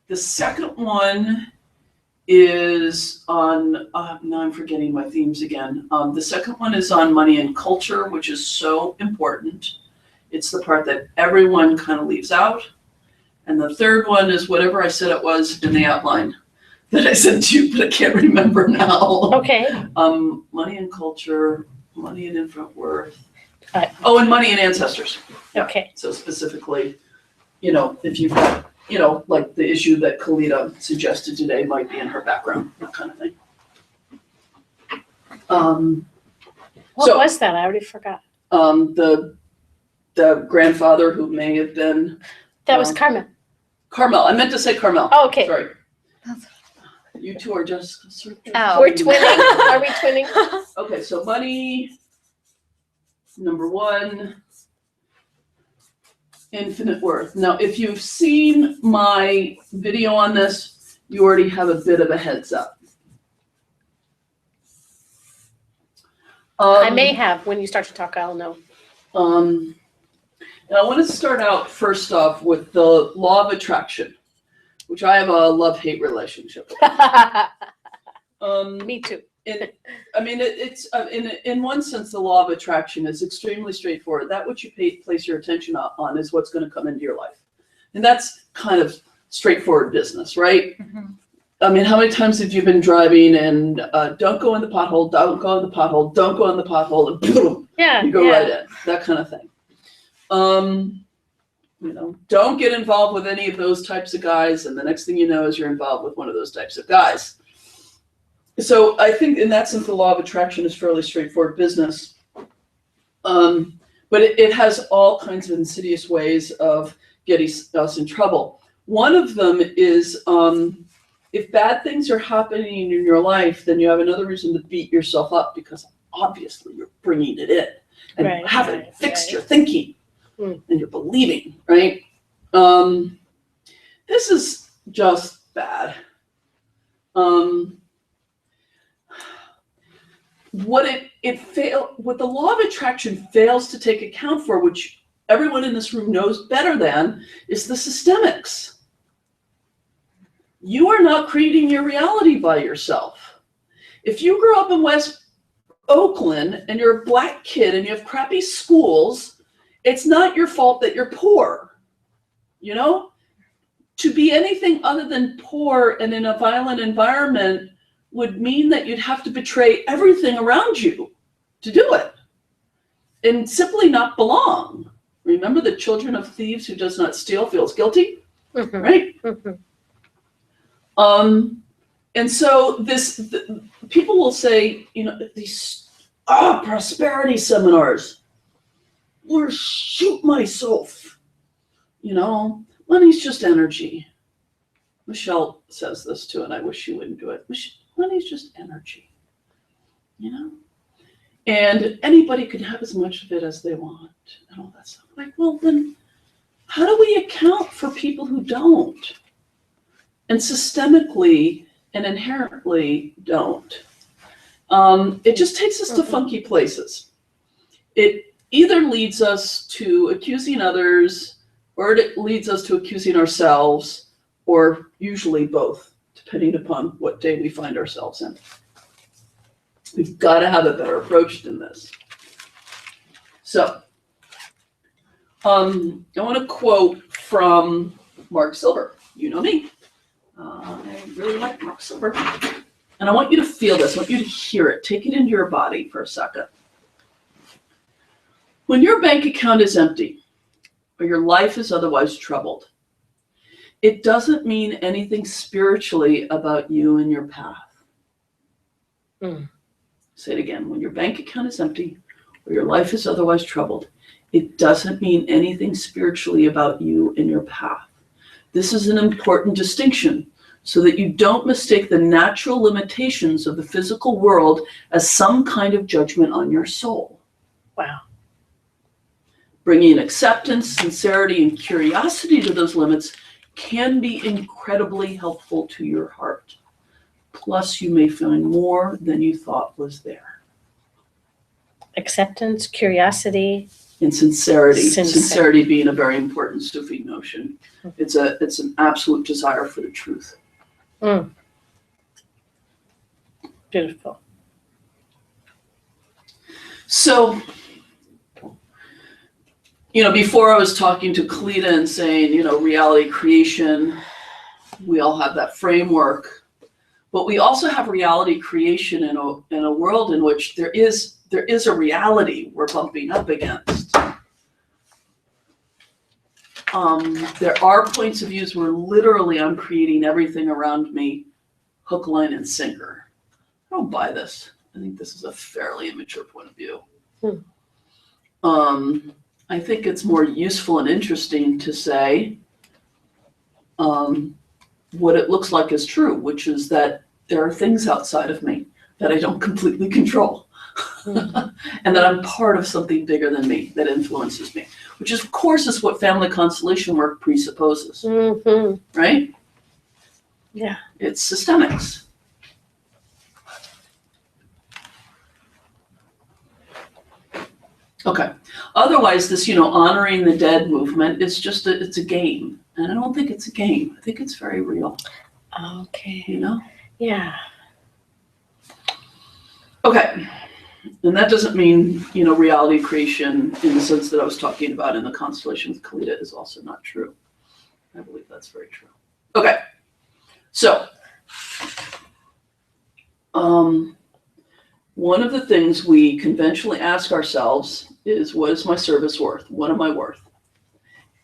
the second one is on, now I'm forgetting my themes again. The second one is on money and culture, which is so important. It's the part that everyone kind of leaves out. And the third one is whatever I said it was in the outline that I sent you, but I can't remember now. Okay. Money and culture, money and infant worth. Right. Oh, and money and ancestors. Yeah. Okay. So specifically, if you've got, like the issue that Kalita suggested today might be in her background, that kind of thing. What was that? I already forgot. The grandfather who may have been That was Carmen. Carmel. I meant to say Carmel. Oh, okay. Sorry. You two are just sort of. Oh. We're twinning. Are we twinning? Okay, so money, number one, infinite worth. Now, if you've seen my video on this, you already have a bit of a heads up. I may have. When you start to talk, I'll know. Now I want to start out first off with the law of attraction, which I have a love-hate relationship with. Me too. It's in one sense, the law of attraction is extremely straightforward. That which you place your attention on is what's going to come into your life. And that's kind of straightforward business, right? Mm-hmm. I mean, how many times have you been driving and don't go in the pothole, don't go in the pothole, don't go in the pothole, and boom, Yeah. you go right in, that kind of thing. Don't get involved with any of those types of guys, and the next thing you know is you're involved with one of those types of guys. So I think in that sense, the law of attraction is fairly straightforward business. But it has all kinds of insidious ways of getting us in trouble. One of them is if bad things are happening in your life, then you have another reason to beat yourself up because obviously you're bringing it in and Right, haven't fixed right. your thinking and you're believing, right? This is just bad. What the law of attraction fails to take account for, which everyone in this room knows better than, is the systemics. You are not creating your reality by yourself. If you grew up in West Oakland and you're a black kid and you have crappy schools, it's not your fault that you're poor. To be anything other than poor and in a violent environment would mean that you'd have to betray everything around you to do it and simply not belong. Remember, the children of thieves who does not steal feels guilty, right? And so people will say, these prosperity seminars, or shoot myself, money's just energy. Michelle says this too, and I wish she wouldn't do it. Money's just energy, and anybody can have as much of it as they want and all that stuff. Like, well, then how do we account for people who don't? And systemically and inherently don't. It just takes us to funky places. It either leads us to accusing others, or it leads us to accusing ourselves, or usually both, depending upon what day we find ourselves in. We've got to have a better approach than this. So, I want to quote from Mark Silver. You know me. I really like Mark Silver. And I want you to feel this. I want you to hear it. Take it into your body for a second. When your bank account is empty, or your life is otherwise troubled, it doesn't mean anything spiritually about you and your path. Say it again. When your bank account is empty, or your life is otherwise troubled, it doesn't mean anything spiritually about you and your path. This is an important distinction so that you don't mistake the natural limitations of the physical world as some kind of judgment on your soul. Wow. Bringing acceptance, sincerity, and curiosity to those limits can be incredibly helpful to your heart. Plus, you may find more than you thought was there. Acceptance, curiosity. And sincerity. Sincerity being a very important Sufi notion. It's an absolute desire for the truth. Beautiful. So, before I was talking to Kalita and saying, reality creation, we all have that framework, but we also have reality creation in a world in which there is a reality we're bumping up against. There are points of views where literally I'm creating everything around me, hook, line, and sinker. I don't buy this. I think this is a fairly immature point of view. I think it's more useful and interesting to say what it looks like is true, which is that there are things outside of me that I don't completely control. And that I'm part of something bigger than me that influences me, which of course is what family constellation work presupposes, right? Yeah. It's systemics. Okay. Otherwise, this, honoring the dead movement is just it's a game. And I don't think it's a game. I think it's very real. Okay. Yeah. Okay. And that doesn't mean, reality creation in the sense that I was talking about in the constellation with Kalita is also not true. I believe that's very true. Okay. So, one of the things we conventionally ask ourselves is, what is my service worth? What am I worth?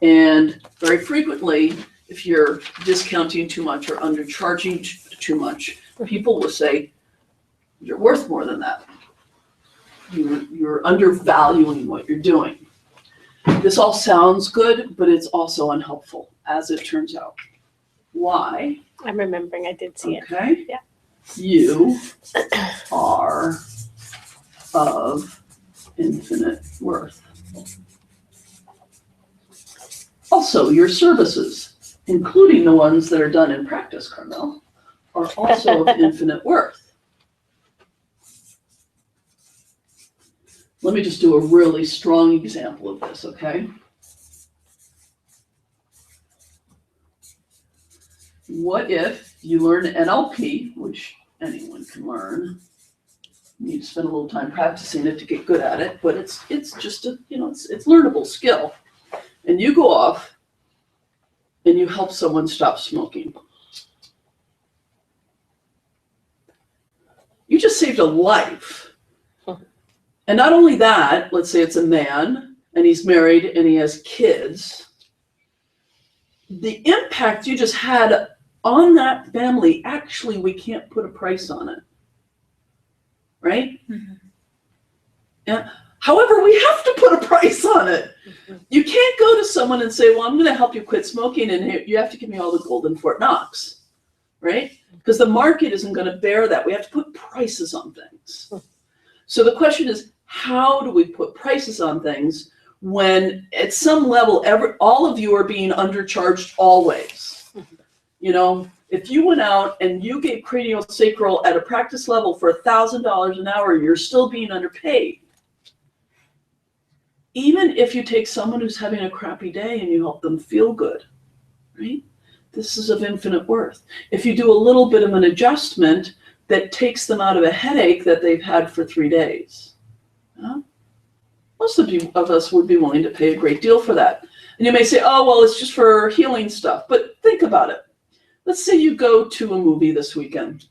And very frequently, if you're discounting too much or undercharging too much, people will say, you're worth more than that. You're undervaluing what you're doing. This all sounds good, but it's also unhelpful, as it turns out. Why? I'm remembering, I did see it. Okay. Yeah. You are of infinite worth. Also, your services, including the ones that are done in practice, Carmel, are also of infinite worth. Let me just do a really strong example of this, okay? What if you learn NLP, which anyone can learn? You need to spend a little time practicing it to get good at it, but it's just a, it's learnable skill. And you go off and you help someone stop smoking. You just saved a life. And not only that, let's say it's a man and he's married and he has kids. The impact you just had on that family, actually, we can't put a price on it. Right? Mm-hmm. Yeah. However, we have to put a price on it. You can't go to someone and say, well, I'm going to help you quit smoking and you have to give me all the gold in Fort Knox. Right? Because the market isn't going to bear that. We have to put prices on things. So the question is, how do we put prices on things when at some level, all of you are being undercharged always? If you went out and you gave craniosacral at a practice level for $1,000 an hour, you're still being underpaid. Even if you take someone who's having a crappy day and you help them feel good, right? This is of infinite worth. If you do a little bit of an adjustment that takes them out of a headache that they've had for 3 days. Most of us would be willing to pay a great deal for that. And you may say, oh, well, it's just for healing stuff. But think about it. Let's say you go to a movie this weekend.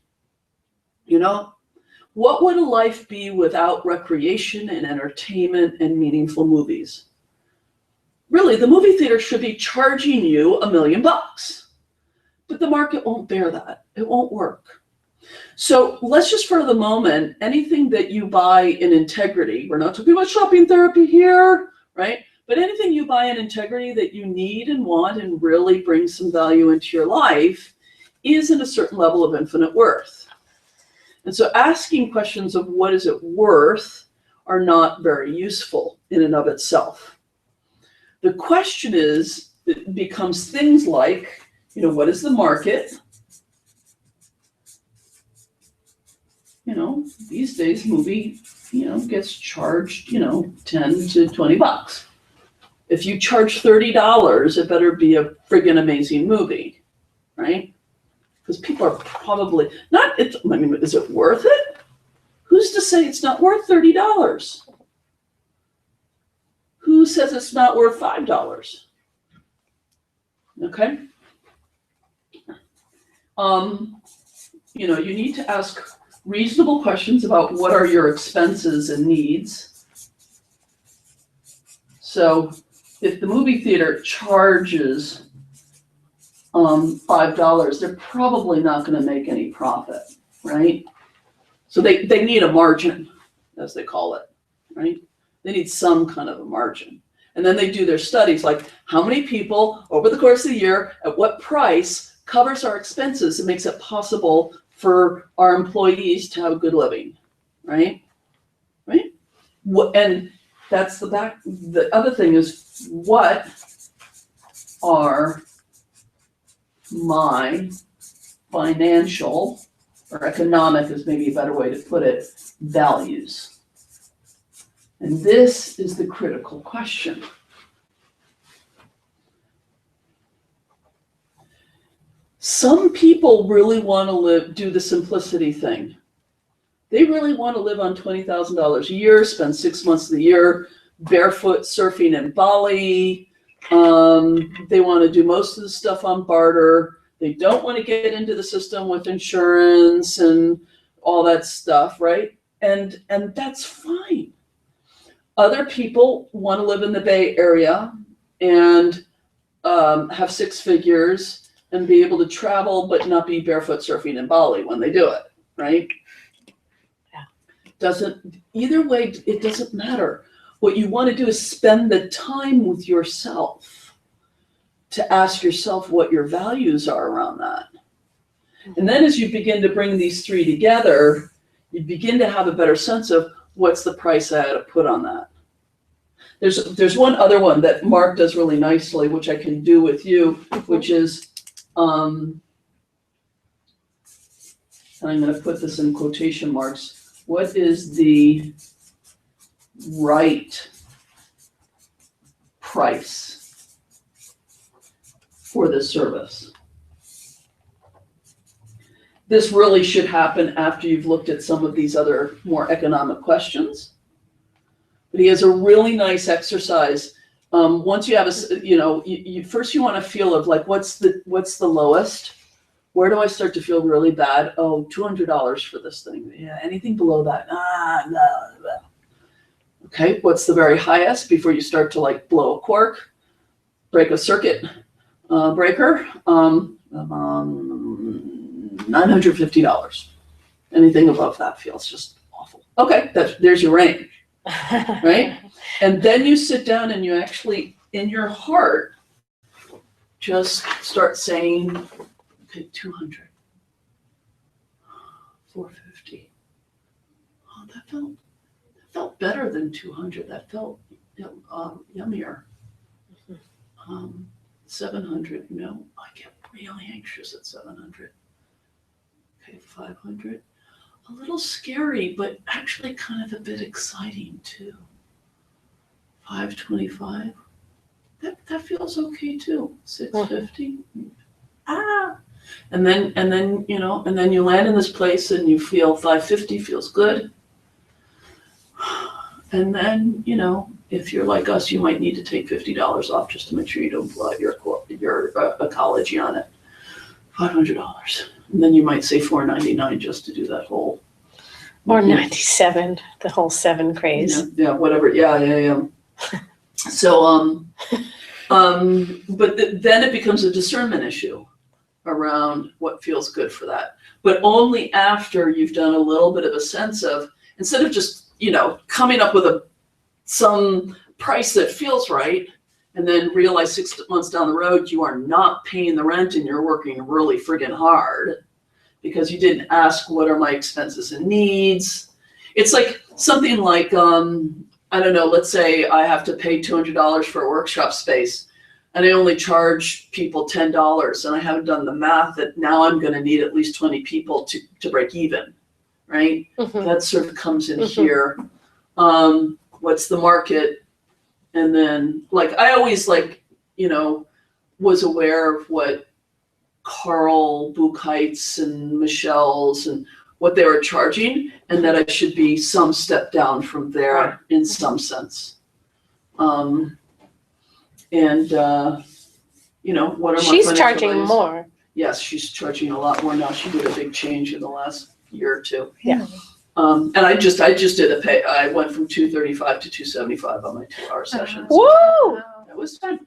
What would a life be without recreation and entertainment and meaningful movies? Really, the movie theater should be charging you $1 million. But the market won't bear that. It won't work. So let's just for the moment, anything that you buy in integrity, we're not talking about shopping therapy here, right? But anything you buy in integrity that you need and want and really brings some value into your life is at a certain level of infinite worth. And so asking questions of what is it worth are not very useful in and of itself. The question it becomes things like, what is the market? These days movie, gets charged, $10 to $20. If you charge $30, it better be a friggin' amazing movie, right? Because people are probably is it worth it? to say it's not worth $30? Who says it's not worth $5? Okay. You know, you need to ask reasonable questions about what are your expenses and needs. So if the movie theater charges $5, they're probably not going to make any profit, right? So they need a margin, as they call it, right? They need some kind of a margin. And then they do their studies, like how many people over the course of the year, at what price covers our expenses and makes it possible for our employees to have a good living, right? Right? And that's the other thing is, what are my financial, or economic is maybe a better way to put it, values? And this is the critical question. Some people really want to do the simplicity thing. They really want to live on $20,000 a year, spend 6 months of the year barefoot surfing in Bali. They want to do most of the stuff on barter. They don't want to get into the system with insurance and all that stuff, right? And that's fine. Other people want to live in the Bay Area and have 6 figures and be able to travel but not be barefoot surfing in Bali when they do it, right? Yeah. Either way, it doesn't matter. What you want to do is spend the time with yourself to ask yourself what your values are around that. And then as you begin to bring these 3 together, you begin to have a better sense of what's the price I had to put on that. There's one other one that Mark does really nicely, which I can do with you, which is, and I'm going to put this in quotation marks, what is the right price for this service? This really should happen after you've looked at some of these other more economic questions. But he has a really nice exercise. Once you have first you want to feel of like, what's the lowest? Where do I start to feel really bad? Oh, $200 for this thing. Yeah, anything below that? No. Okay, what's the very highest before you start to like blow a cork, break a circuit breaker? $950. Anything above that feels just awful. Okay, there's your range, right? And then you sit down and you actually, in your heart, just start saying, okay, 200, 450. Oh, that felt better than 200. That felt yummier. 700, I get really anxious at 700. Okay, 500. A little scary, but actually kind of a bit exciting too. 525. That feels okay too. 650. And then you land in this place and you feel 550 feels good. And then, if you're like us, you might need to take $50 off just to make sure you don't blow out your ecology on it. $500. And then you might say $499 just to do that whole. Or 97, the whole 7 craze. Yeah, whatever. Yeah. So, but then it becomes a discernment issue around what feels good for that. But only after you've done a little bit of a sense of, instead of just, coming up with some price that feels right, and then realize 6 months down the road, you are not paying the rent and you're working really friggin' hard because you didn't ask what are my expenses and needs. It's like something like, I don't know, let's say I have to pay $200 for a workshop space and I only charge people $10 and I haven't done the math that now I'm gonna need at least 20 people to break even, right? Mm-hmm. That sort of comes in here. What's the market? And then, I always was aware of what Carl Buchheitz and Michelle's and what they were charging, and that I should be some step down from Right. there in some sense. What are my She's financial charging values? more. Yes, she's charging a lot more now. She did a big change in the last year or two. Yeah. And I just did I went from 235 to 275 on my 2-hour sessions. Woo! It was fun.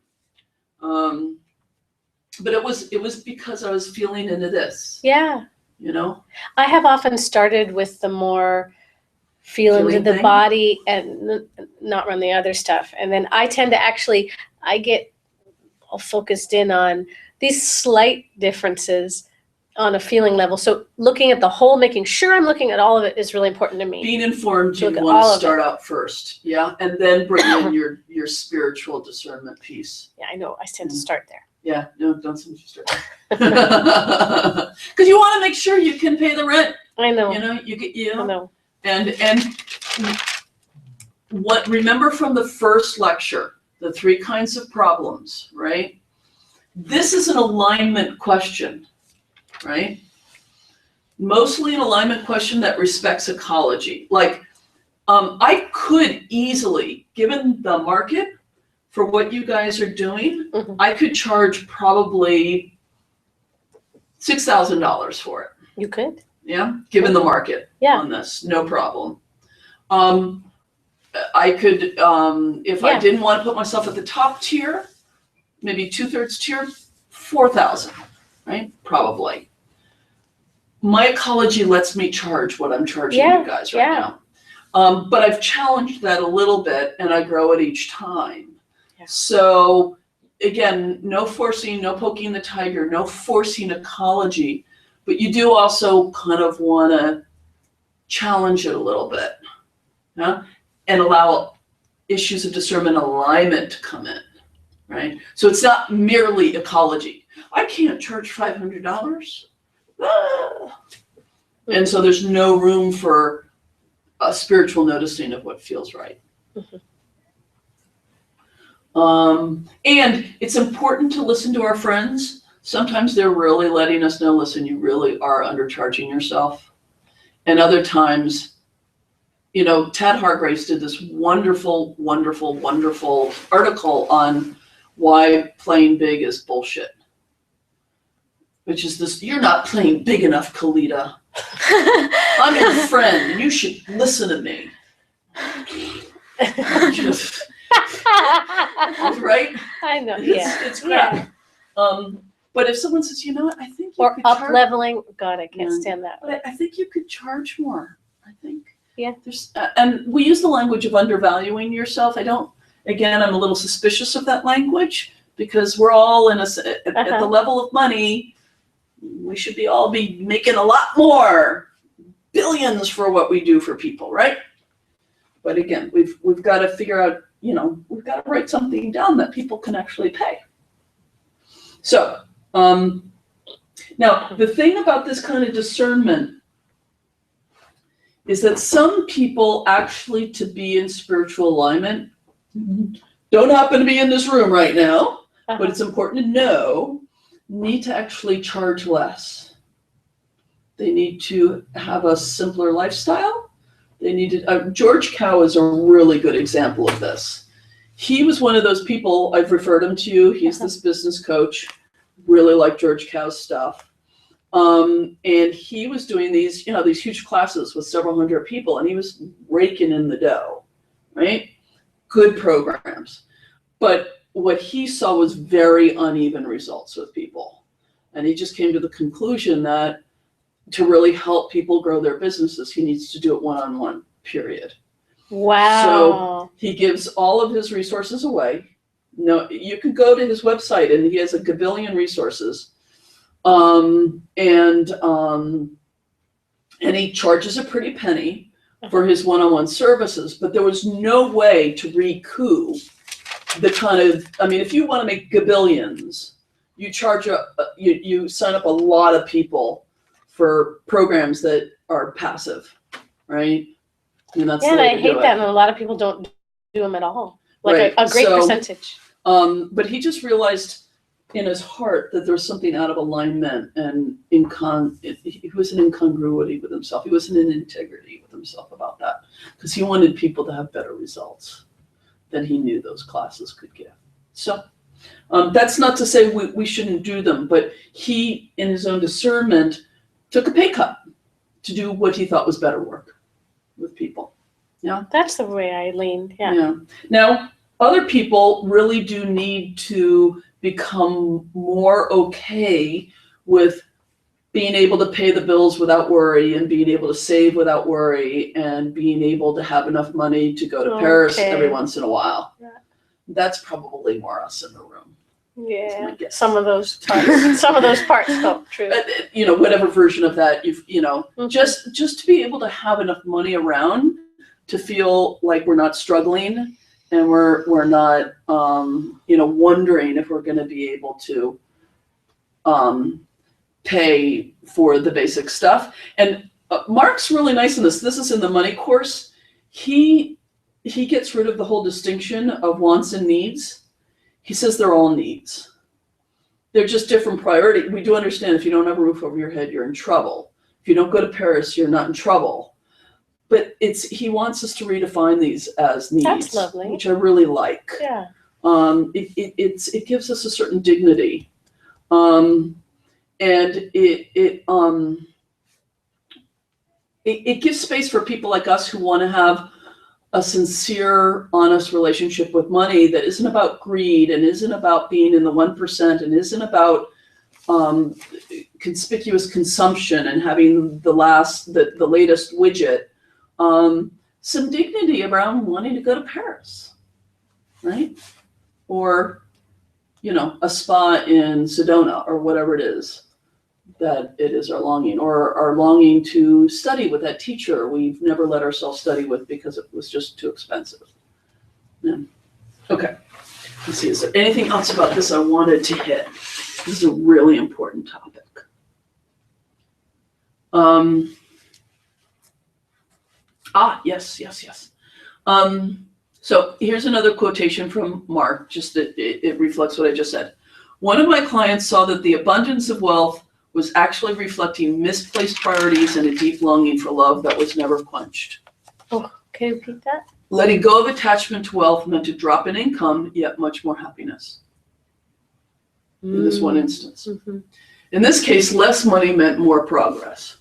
But it was because I was feeling into this, Yeah. you know? I have often started with the more feelings Feeling of the thing? body and not run the other stuff. And then I tend to I get all focused in on these slight differences on a feeling level. So looking at the whole, making sure I'm looking at all of it is really important to me. Being informed, you Look at want all to of start out first, yeah? And then bring in your spiritual discernment piece. Yeah, I know. I tend to start there. Yeah, no, don't say you start there. Because you want to make sure you can pay the rent, I know. you know, I know. And what, remember from the first lecture, the 3 kinds of problems, right? This is an alignment question, right? Mostly an alignment question that respects ecology. Like, I could easily, given the market for what you guys are doing, Mhm. I could charge probably $6,000 for it. You could. Yeah, given the market Yeah. on this, no problem. I could, if I Yeah. didn't want to put myself at the top tier, maybe 2/3 tier, 4,000, right? Probably. My ecology lets me charge what I'm charging Yeah, you guys right yeah. now. But I've challenged that a little bit, and I grow it each time. Yeah. So again, no forcing, no poking the tiger, no forcing ecology, but you do also kind of want to challenge it a little bit, yeah? And allow issues of discernment alignment to come in, right? So it's not merely ecology. I can't charge $500. Ah. And so there's no room for a spiritual noticing of what feels right. And it's important to listen to our friends. Sometimes they're really letting us know, listen, you really are undercharging yourself. And other times, you know, Tad Hargraves did this wonderful, wonderful, wonderful article on why playing big is bullshit. Which is this, you're not playing big enough, Kalita. I'm your friend, and you should listen to me. Just, right? I know. Yeah. It's crap. But if someone says, you know what, I think you Or could up charge, leveling. God, I can't Yeah. stand that. but I think you could charge more. I think. Yeah. There's, and we use the language of undervaluing yourself. Again, I'm a little suspicious of that language because we're all at the level of money. We should all be making a lot more, billions for what we do for people, right? But again, we've got to figure out, you know, we've got to write something down that people can actually pay. So, now the thing about this kind of discernment is that some people actually, to be in spiritual alignment, don't happen to be in this room right now, but it's important to know, need to actually charge less. They need to have a simpler lifestyle. They need to, George Kao is a really good example of this. He was one of those people, I've referred him to you, he's this business coach, really like George Kao's stuff. And he was doing these, you know, these huge classes with several hundred people, and he was raking in the dough, right? Good programs. But what he saw was very uneven results with people. And he just came to the conclusion that to really help people grow their businesses, he needs to do it one-on-one, period. Wow. So he gives all of his resources away. No, you can go to his website and he has a gabillion resources. And he charges a pretty penny for his one-on-one services, but there was no way to recoup the kind of, I mean, if you want to make gabillions, you charge you sign up a lot of people for programs that are passive, right? And that's Yeah, the and way I to hate do that, it. and a lot of people don't do them at all. Like Right, a great so- percentage. But he just realized in his heart that there was something out of alignment and he was an incongruity with himself. He wasn't in integrity with himself about that because he wanted people to have better results than he knew those classes could give. So that's not to say we shouldn't do them, but he, in his own discernment, took a pay cut to do what he thought was better work with people. Yeah. That's the way I lean. Yeah. Yeah. Now, other people really do need to become more okay with being able to pay the bills without worry and being able to save without worry and being able to have enough money to go to Paris Okay. every once in a while. Yeah. That's probably more us in the room. Yeah. my guess. Some of those parts felt true. Whatever version of that Mhm. just to be able to have enough money around to feel like we're not struggling and we're not wondering if we're going to be able to pay for the basic stuff. And Mark's really nice in this. This is in the money course. He gets rid of the whole distinction of wants and needs. He says they're all needs. They're just different priority. We do understand if you don't have a roof over your head, you're in trouble. If you don't go to Paris, you're not in trouble. But he wants us to redefine these as needs. That's lovely. Which I really like. Yeah. It gives us a certain dignity. And it gives space for people like us who want to have a sincere, honest relationship with money that isn't about greed and isn't about being in the 1% and isn't about conspicuous consumption and having the latest widget. Some dignity around wanting to go to Paris, right? Or, a spa in Sedona or whatever it is that it is our longing, or our longing to study with that teacher we've never let ourselves study with because it was just too expensive. Yeah. Okay. Let's see, is there anything else about this I wanted to hit? This is a really important topic. Yes. So here's another quotation from Mark, just that it reflects what I just said. One of my clients saw that the abundance of wealth was actually reflecting misplaced priorities and a deep longing for love that was never quenched. Oh, can you repeat that? Letting go of attachment to wealth meant a drop in income, yet much more happiness. In this one instance. Mm-hmm. In this case, less money meant more progress.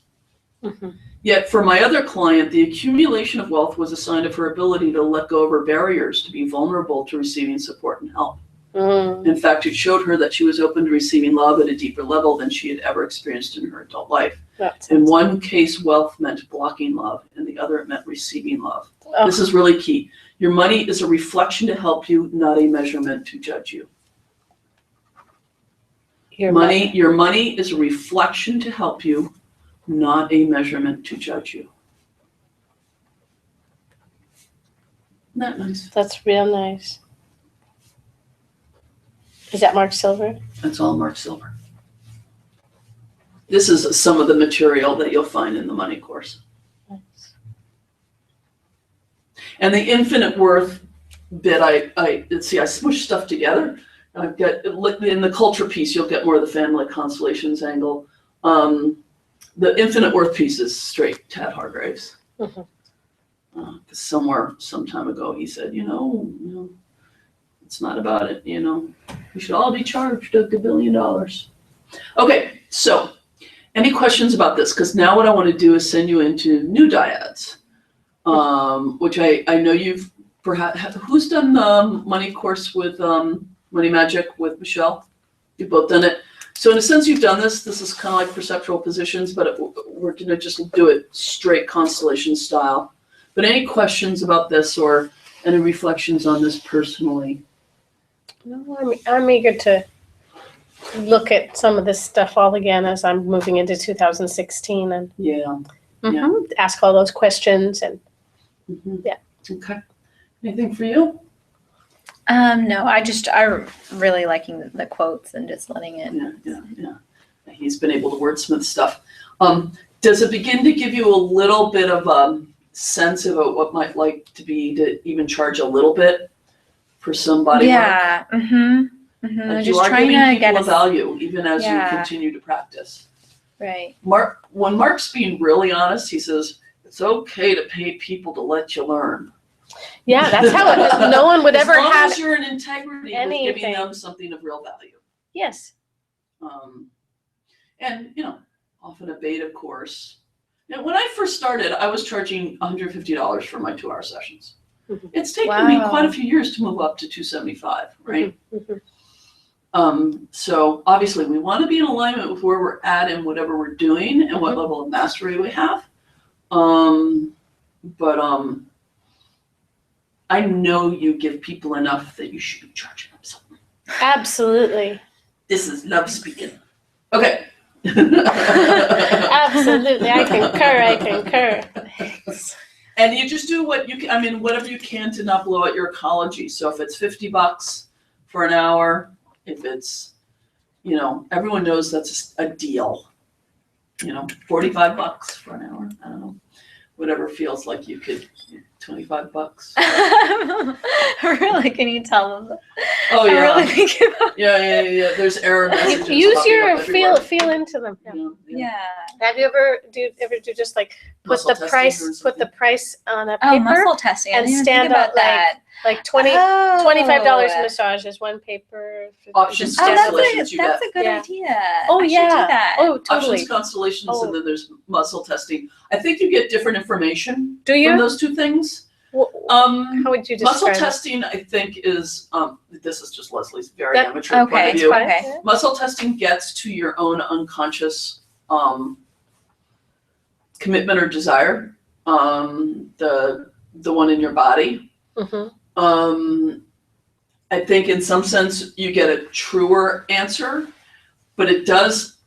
Mm-hmm. Yet for my other client, the accumulation of wealth was a sign of her ability to let go of her barriers, to be vulnerable to receiving support and help. Mm. In fact, it showed her that she was open to receiving love at a deeper level than she had ever experienced in her adult life. In one case, wealth meant blocking love. In the other, it meant receiving love. Oh. This is really key. Your money is a reflection to help you, not a measurement to judge you. Your money is a reflection to help you, not a measurement to judge you. Isn't that nice? That's real nice. Is that Mark Silver? That's all Mark Silver. This is some of the material that you'll find in the money course. Nice. And the infinite worth bit, I smush stuff together. I've got, in the culture piece, you'll get more of the family constellations angle. The infinite worth piece is straight Tad Hargraves. Mm-hmm. Somewhere, some time ago, he said, it's not about it, we should all be charged $1 billion. Okay, so any questions about this? Because now what I want to do is send you into new dyads, which I know you've perhaps, who's done the money course with Money Magic with Michelle? You've both done it. So in a sense, you've done this. This is kind of like perceptual positions, but we're going to just do it straight constellation style. But any questions about this or any reflections on this personally? No, I'm eager to look at some of this stuff all again as I'm moving into 2016 and Yeah. ask all those questions and Yeah. Okay. Anything for you? No, I'm really liking the quotes and just letting it. Yeah. He's been able to wordsmith stuff. Does it begin to give you a little bit of sense of what might like to be to even charge a little bit for somebody? Yeah. Mm-hmm. Like Just you are trying giving to people get a value even as you Yeah. continue to practice. Right. When Mark's being really honest, he says, it's okay to pay people to let you learn. Yeah, that's how it, no one would ever As long have. as you're in integrity with giving anything. them something of real value. Yes. And, often a beta course. Now, when I first started, I was charging $150 for my 2-hour sessions. Mhm. It's taken me Wow. quite a few years to move up to $275, right? Mhm. So obviously we want to be in alignment with where we're at and whatever we're doing and what Mhm. level of mastery we have. But I know you give people enough that you should be charging them something. Absolutely. This is love speaking. Okay. Absolutely. I concur. And you just do what you can, whatever you can to not blow out your ecology. So if it's $50 for an hour, if it's, everyone knows that's a deal. $45 for an hour. I don't know. Whatever feels like you could, $25. Really, can you tell them? Oh I'm yeah. really thinking about Yeah. There's error messages. Use popping your up everywhere. feel into them. Yeah. Yeah. Have you ever do just like put Muscle the testing price or put the something? price on a Oh, paper muscle testing. I and didn't even stand think about up, like, that. like $25 massage is one paper. Options Just Oh, stand that's up. constellations a you that's get. a good Yeah. idea. Oh, I should yeah. do that. Oh, totally. Options constellations, Oh. and then there's muscle testing. I think you get different information Do from you? those two things. How would you Muscle describe it? testing, I think, is this is just Leslie's very That- amateur point Okay. of view. Okay. Muscle testing gets to your own unconscious commitment or desire, the one in your body. Mhm. I think in some sense you get a truer answer, but it does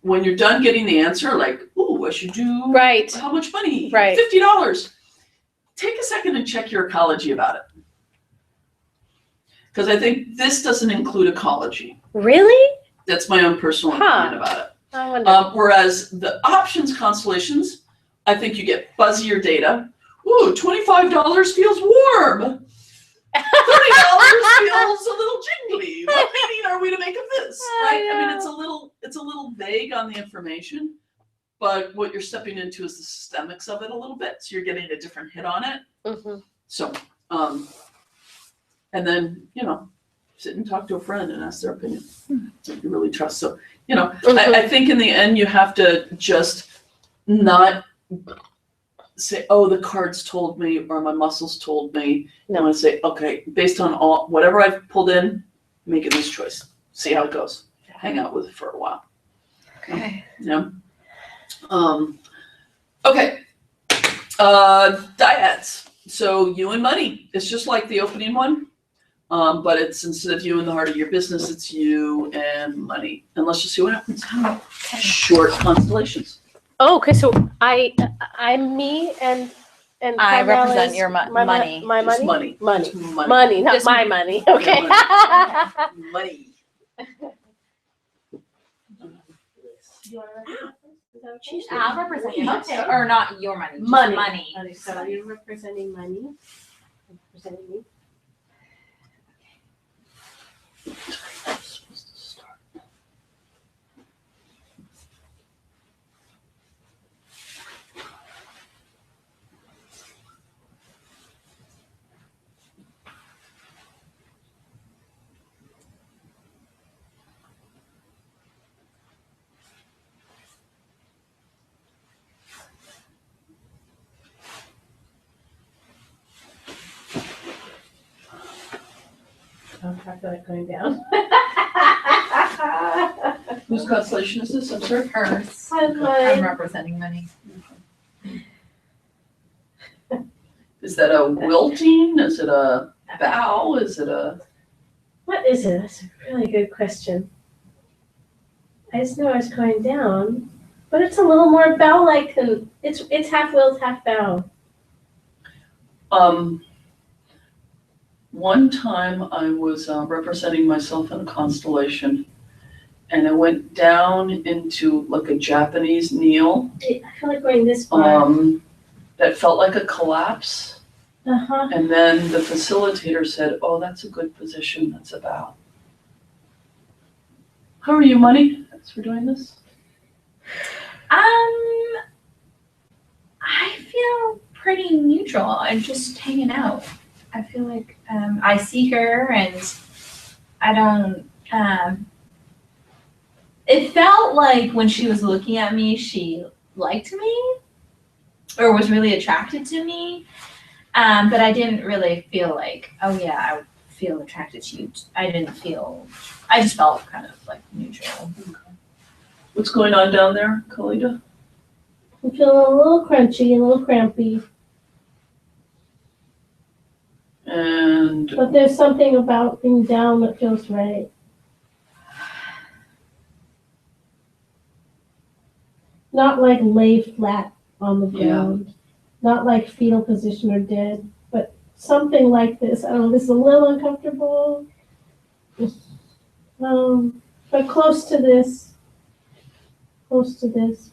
when you're done getting the answer, like, ooh, I should do Right. how much money? Right. $50. Take a second and check your ecology about it. Because I think this doesn't include ecology. Really? That's my own personal opinion about it. I wonder. Whereas the options constellations, I think you get fuzzier data. Ooh, $25 feels warm. $30 feels a little jingly. What meaning are we to make of this? Right? I mean, it's a little vague on the information, but what you're stepping into is the systemics of it a little bit. So you're getting a different hit on it. Mhm. So, and then, sit and talk to a friend and ask their opinion that you really trust. So, I think in the end you have to just not say, oh, the cards told me or my muscles told me. No. You want to say, okay, based on whatever I've pulled in, making this choice. See how it goes. Hang out with it for a while. Okay. Yeah. Okay. Dyads. So you and money. It's just like the opening one. But it's instead of you and the heart of your business, it's you and money. And let's just see what happens. Short constellations. Oh, okay. So I'm me and I Carmel represent is your my money. My Just money. money. Money. Just money. Money, not Just my money. Okay. Money. I'll represent your Okay. or not your money. Just Money. money. So you're representing money. I'm representing me. I feel like going down. Whose constellation is this? I'm sorry. Hers. I'm I'm representing money. Is that a wilting? Is it a bow? Is it a? What is it? That's a really good question. I just know I was going down, but it's a little more bow-like than it's half willed, half bow. One time I was representing myself in a constellation, and I went down into like a Japanese kneel. I feel like going this far. That felt like a collapse. Uh-huh. And then the facilitator said, oh, that's a good position. That's a bow. How are you, money? Thanks for doing this. neutral and just hanging out. I feel like I see her and I don't. It felt like when she was looking at me, she liked me or was really attracted to me. But I didn't really feel like, oh yeah, I feel attracted to you. I just felt kind of like neutral. What's going on down there, Kalita? I'm feeling a little crunchy, a little crampy, And but there's something about being down that feels right. Not like lay flat on the Yeah. ground, not like fetal position or dead, but something like this. I don't know, this is a little uncomfortable. But close to this. Close to this.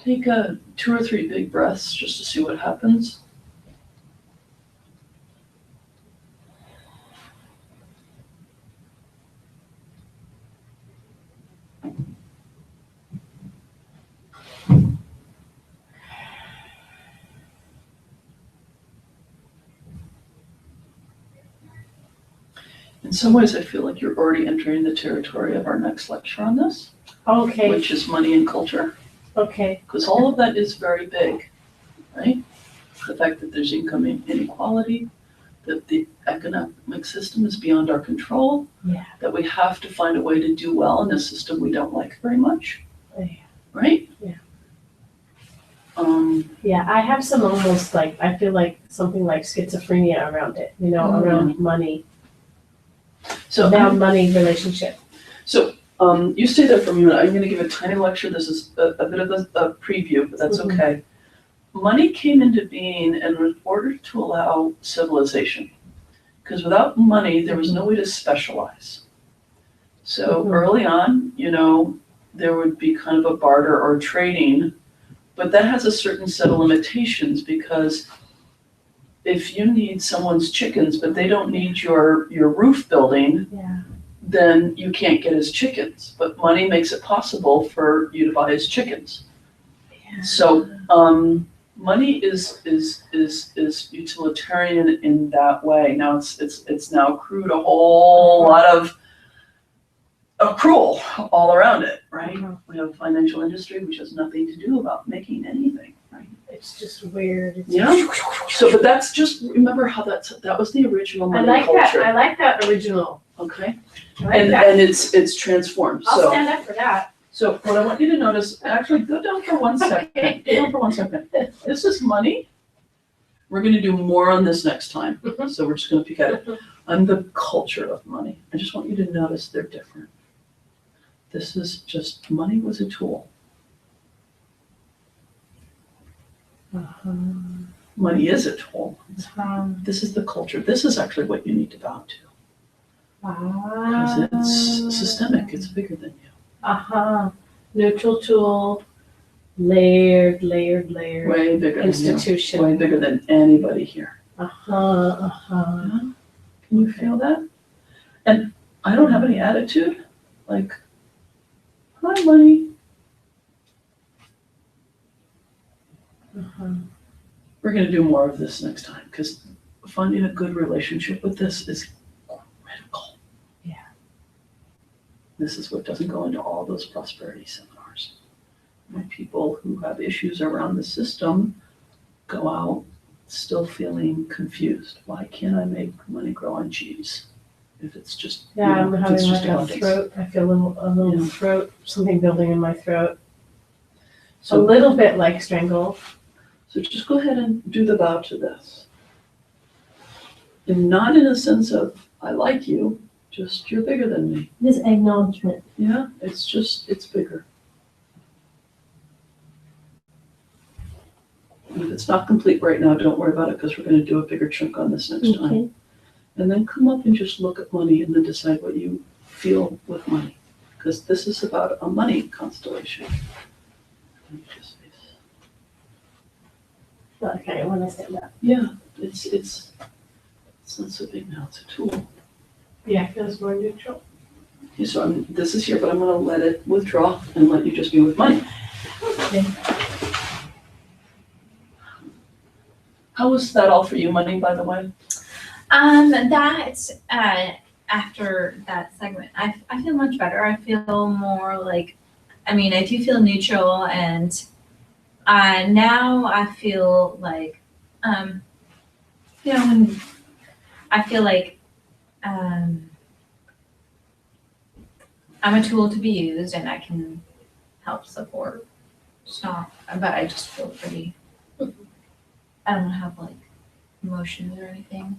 take 2 or 3 big breaths just to see what happens. In some ways, I feel like you're already entering the territory of our next lecture on this, Okay, which is money and culture, okay. because all of that is very big, right? The fact that there's income inequality, that the economic system is beyond our control, Yeah. that we have to find a way to do well in a system we don't like very much, Yeah. right? Yeah. Yeah, I have some almost like, I feel like something like schizophrenia around it, you know, around money, around money relationship. You stay there for a minute. I'm gonna give a tiny lecture. This is a bit of a preview, but that's Mhm. okay. Money came into being in order to allow civilization. Because without money, there was no way to specialize. So Mhm. early on, there would be kind of a barter or trading, but that has a certain set of limitations because if you need someone's chickens, but they don't need your roof building, Yeah. then you can't get his chickens. But money makes it possible for you to buy his chickens. Yeah. So money is utilitarian in that way. Now it's now accrued a whole lot of accrual all around it, right? Mhm. We have a financial industry which has nothing to do about making anything, right? It's just weird. It's Yeah. So, but that's just, remember how that was the original I money like that, culture, I like that original. okay? I like And that. it's transformed, I'll so. stand up for that. So what I want you to notice, actually go down for 1 second, Okay. go down for 1 second. This is money. We're gonna do more on this next time, Mhm. so we're just gonna peek at it. On the culture of money, I just want you to notice they're different. This is just, money was a tool. Money is a tool. This is the culture. This is actually what you need to bow to. Because it's systemic, it's bigger than you. Neutral tool, layered. Way bigger than you. Institution. Way bigger than anybody here. Uh-huh. Can you feel that? And I don't have any attitude, like, hi, money. We're gonna do more of this next time, because finding a good relationship with this is critical. Yeah. This is what doesn't go into all those prosperity seminars. When people who have issues around the system go out still feeling confused. Why can't I make money grow on cheese? If it's just, Yeah, I'm if having it's just like a abundance. throat, I feel a little Yeah. throat, something building in my throat. A So, little bit like strangle. so just go ahead and do the bow to this. And not in a sense of, I like you, just you're bigger than me. This acknowledgement. Yeah, it's bigger. And if it's not complete right now, don't worry about it, because we're gonna do a bigger chunk on this next time. Okay. And then come up and just look at money and then decide what you feel with money. Because this is about a money constellation. Okay, when I stand up. Yeah, it's not so big now, it's a tool. Yeah, it feels more neutral. Okay, so this is here, but I'm gonna let it withdraw and let you just be with money. Okay. How was that all for you, money, by the way? After that segment, I feel much better. I feel more like, I mean, I do feel neutral, and now I feel like, when I feel like, I'm a tool to be used and I can help support stuff, but I just feel pretty, I don't have like emotions or anything.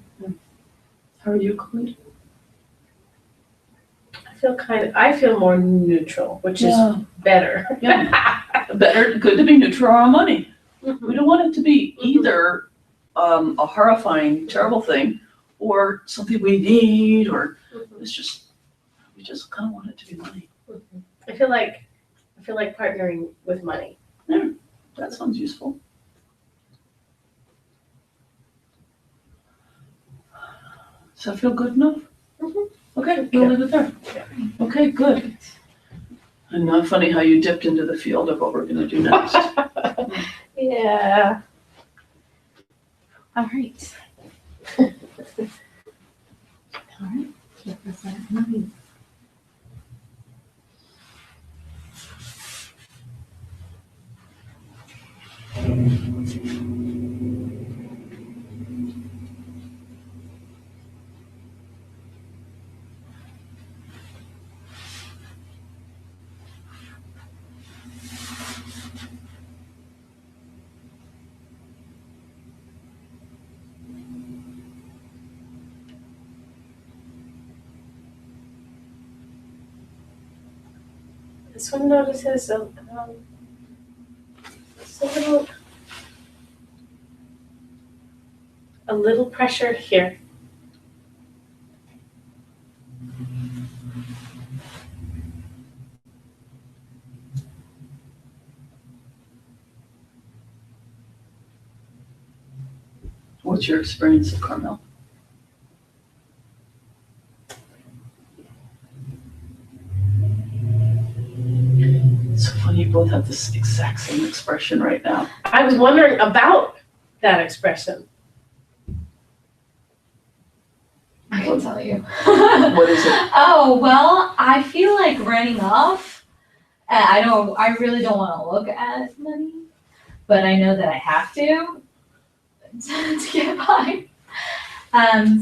How are you, Clint? I feel more neutral, which is better. Better, good to be neutral on money. Mhm. We don't want it to be either a horrifying, terrible thing or something we need, or it's just, we just kind of want it to be money. I feel like partnering with money. That sounds useful. Does that feel good enough? Mhm. Okay, we'll leave it there. Okay, good. And not funny how you dipped into the field of what we're gonna do next. Yeah. All right. All right. Represent money. This one notices it's a little pressure here. What's your experience of Carmel? It's so funny, you both have this exact same expression right now. I was wondering about that expression. I can tell you. What is it? Oh, well, I feel like running off. I really don't want to look at money, but I know that I have to get by.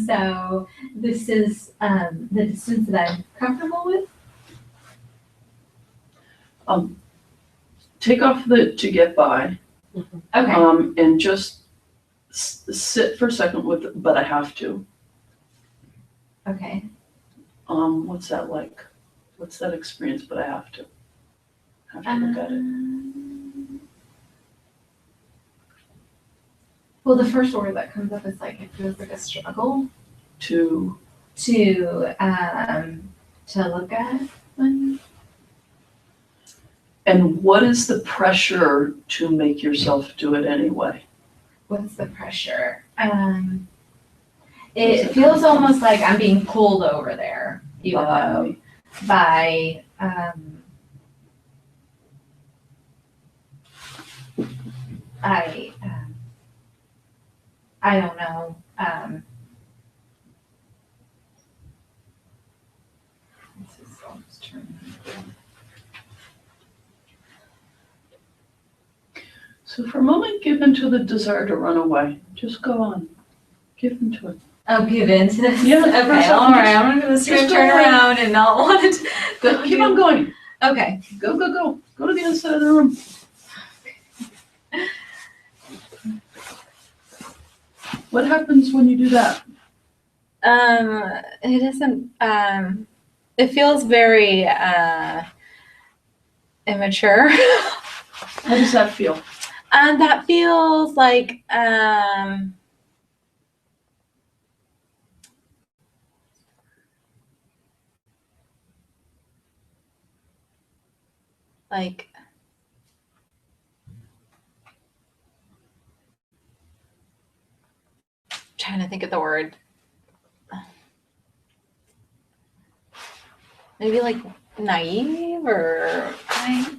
So this is the distance that I'm comfortable with. Take off the to get by, Okay. and just sit for a second with, but I have to. Okay. What's that like? What's that experience, but I have to? Have to look at it. Well, the first word that comes up is like, it feels like a struggle To, to look at money. and what is the pressure to make yourself do it anyway? What's the pressure? It feels almost like I'm being pulled over there, even though by I don't know. This is almost turning. So for a moment, give into the desire to run away. Just go on. Give into it. Oh, give in to this? Yeah, Okay, for a second. all right, I'm gonna Just turn go around and not want it. Go, keep on going. Okay. Go, go, go. Go to the other side of the room. What happens when you do that? It isn't, it feels very, immature. How does that feel? That feels like, like, trying to think of the word. Maybe like naive, or I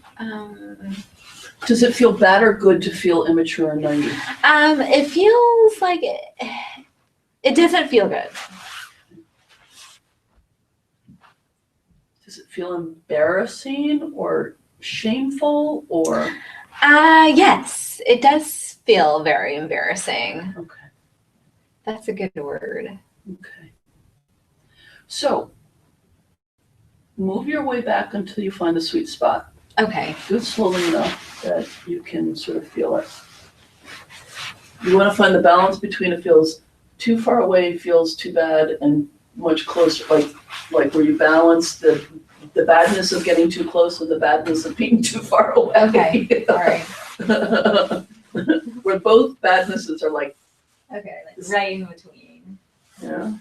Does it feel bad or good to feel immature and naive? It feels like it doesn't feel good. Does it feel embarrassing or shameful or? Yes, it does feel very embarrassing. Okay, That's a good word. okay. So, move your way back until you find the sweet spot. Okay. Do it slowly enough that you can sort of feel it. You want to find the balance between it feels too far away, feels too bad, and much closer, like where you balance the badness of getting too close and the badness of being too far away. Okay. All right. Where both badnesses are like, Okay. Like right in between. yeah.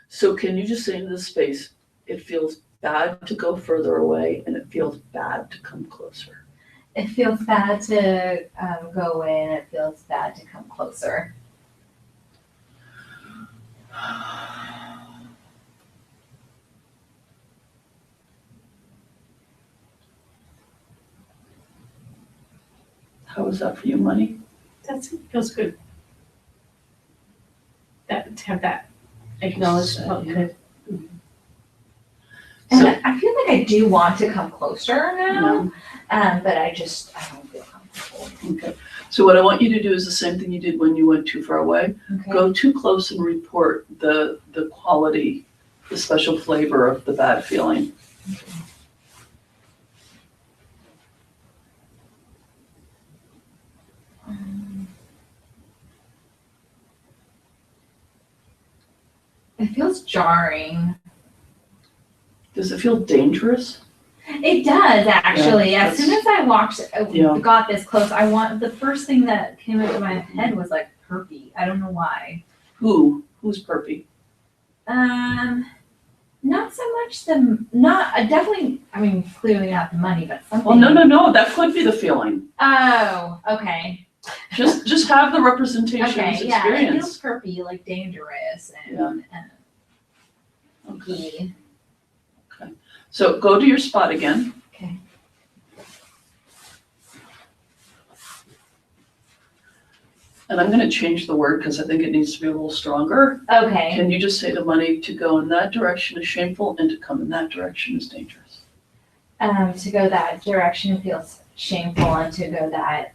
So can you just say into the space, it feels bad to go further away and it feels bad to come closer. It feels bad to go away and it feels bad to come closer. How was that for you, Money? Feels good. That, to have that acknowledged felt good. And So- I feel like I do want to come closer now, but I don't feel comfortable. Okay. So what I want you to do is the same thing you did when you went too far away. Okay. Go too close and report the quality, the special flavor of the bad feeling. It feels jarring. Does it feel dangerous? It does actually. Yeah, As soon as I Yeah. got this close, the first thing that came into my head was like herpy. I don't know why. Who's perpy? Not so much definitely. I mean, clearly not the money, but something. Well, no, that could be the feeling. Oh, okay. Just have the representation as Okay, yeah. It experience. feels herpy, like dangerous Yeah. and Okay. icky. So go to your spot again. Okay. And I'm gonna change the word because I think it needs to be a little stronger. Okay. Can you just say to Money, to go in that direction is shameful and to come in that direction is dangerous? To go that direction feels shameful, and to go that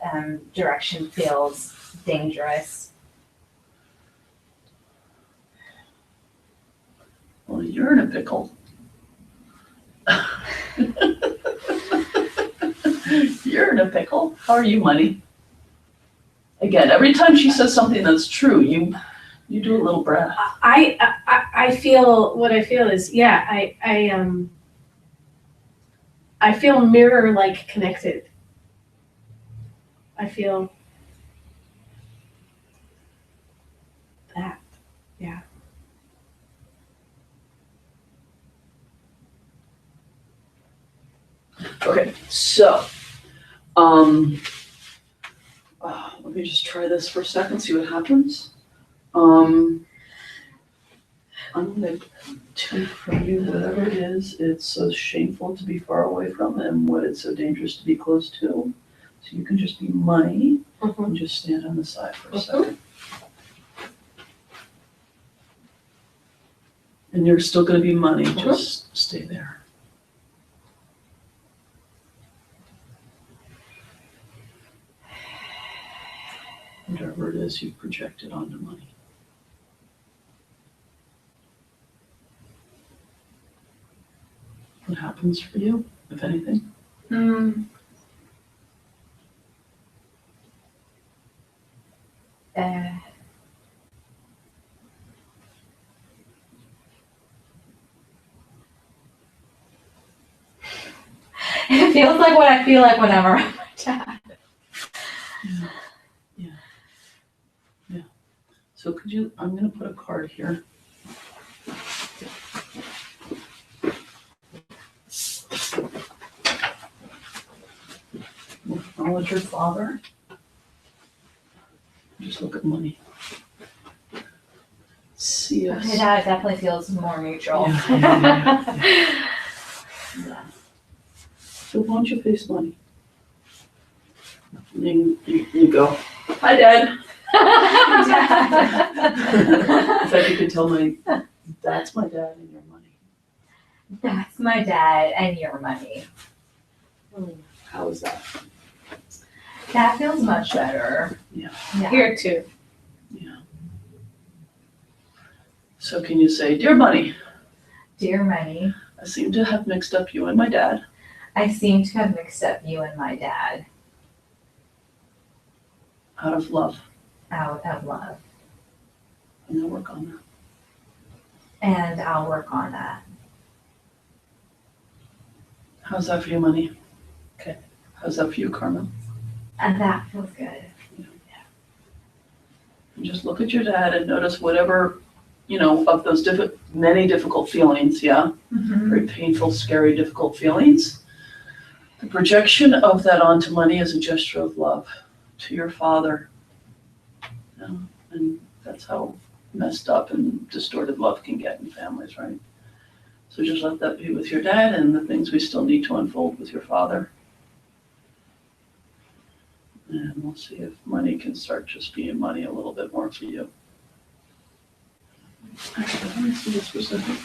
direction feels dangerous. Well, you're in a pickle. You're in a pickle. How are you, Money? Again, every time she says something that's true, you do a little breath. I feel, what I feel is, yeah, I feel mirror-like connected. I feel that, yeah. Okay, so, let me just try this for a second, see what happens. I'm gonna take from you whatever it is, it's so shameful to be far away from and what it's so dangerous to be close to. So you can just be Money and just stand on the side for a second. And you're still gonna be Money, just stay there. Whatever it is you've projected onto Money. What happens for you, if anything? It feels like what I feel like when I'm around my dad. Yeah. So could you, I'm gonna put a card here. Acknowledge your father. Just look at Money. see us. Okay, that definitely feels more neutral. So why don't you face money? And you go, hi, Dad. In fact, you could tell that's my dad and your money. That's my dad and your money. How is that? That feels much better. Yeah. Yeah. Here too. Yeah. So can you say, dear money, Dear money, I seem to have mixed up you and my dad. I seem to have mixed up you and my dad Out of love. out of love. I'm gonna work on that. And I'll work on that. How's that for you, money? Okay. How's that for you, Carmen? And that feels good. And just look at your dad and notice whatever, of those many difficult feelings, yeah? Mm-hmm. Very painful, scary, difficult feelings. The projection of that onto money is a gesture of love to your father. And that's how messed up and distorted love can get in families, right? So just let that be with your dad and the things we still need to unfold with your father. And we'll see if money can start just being money a little bit more for you. Actually, let me see this for a second.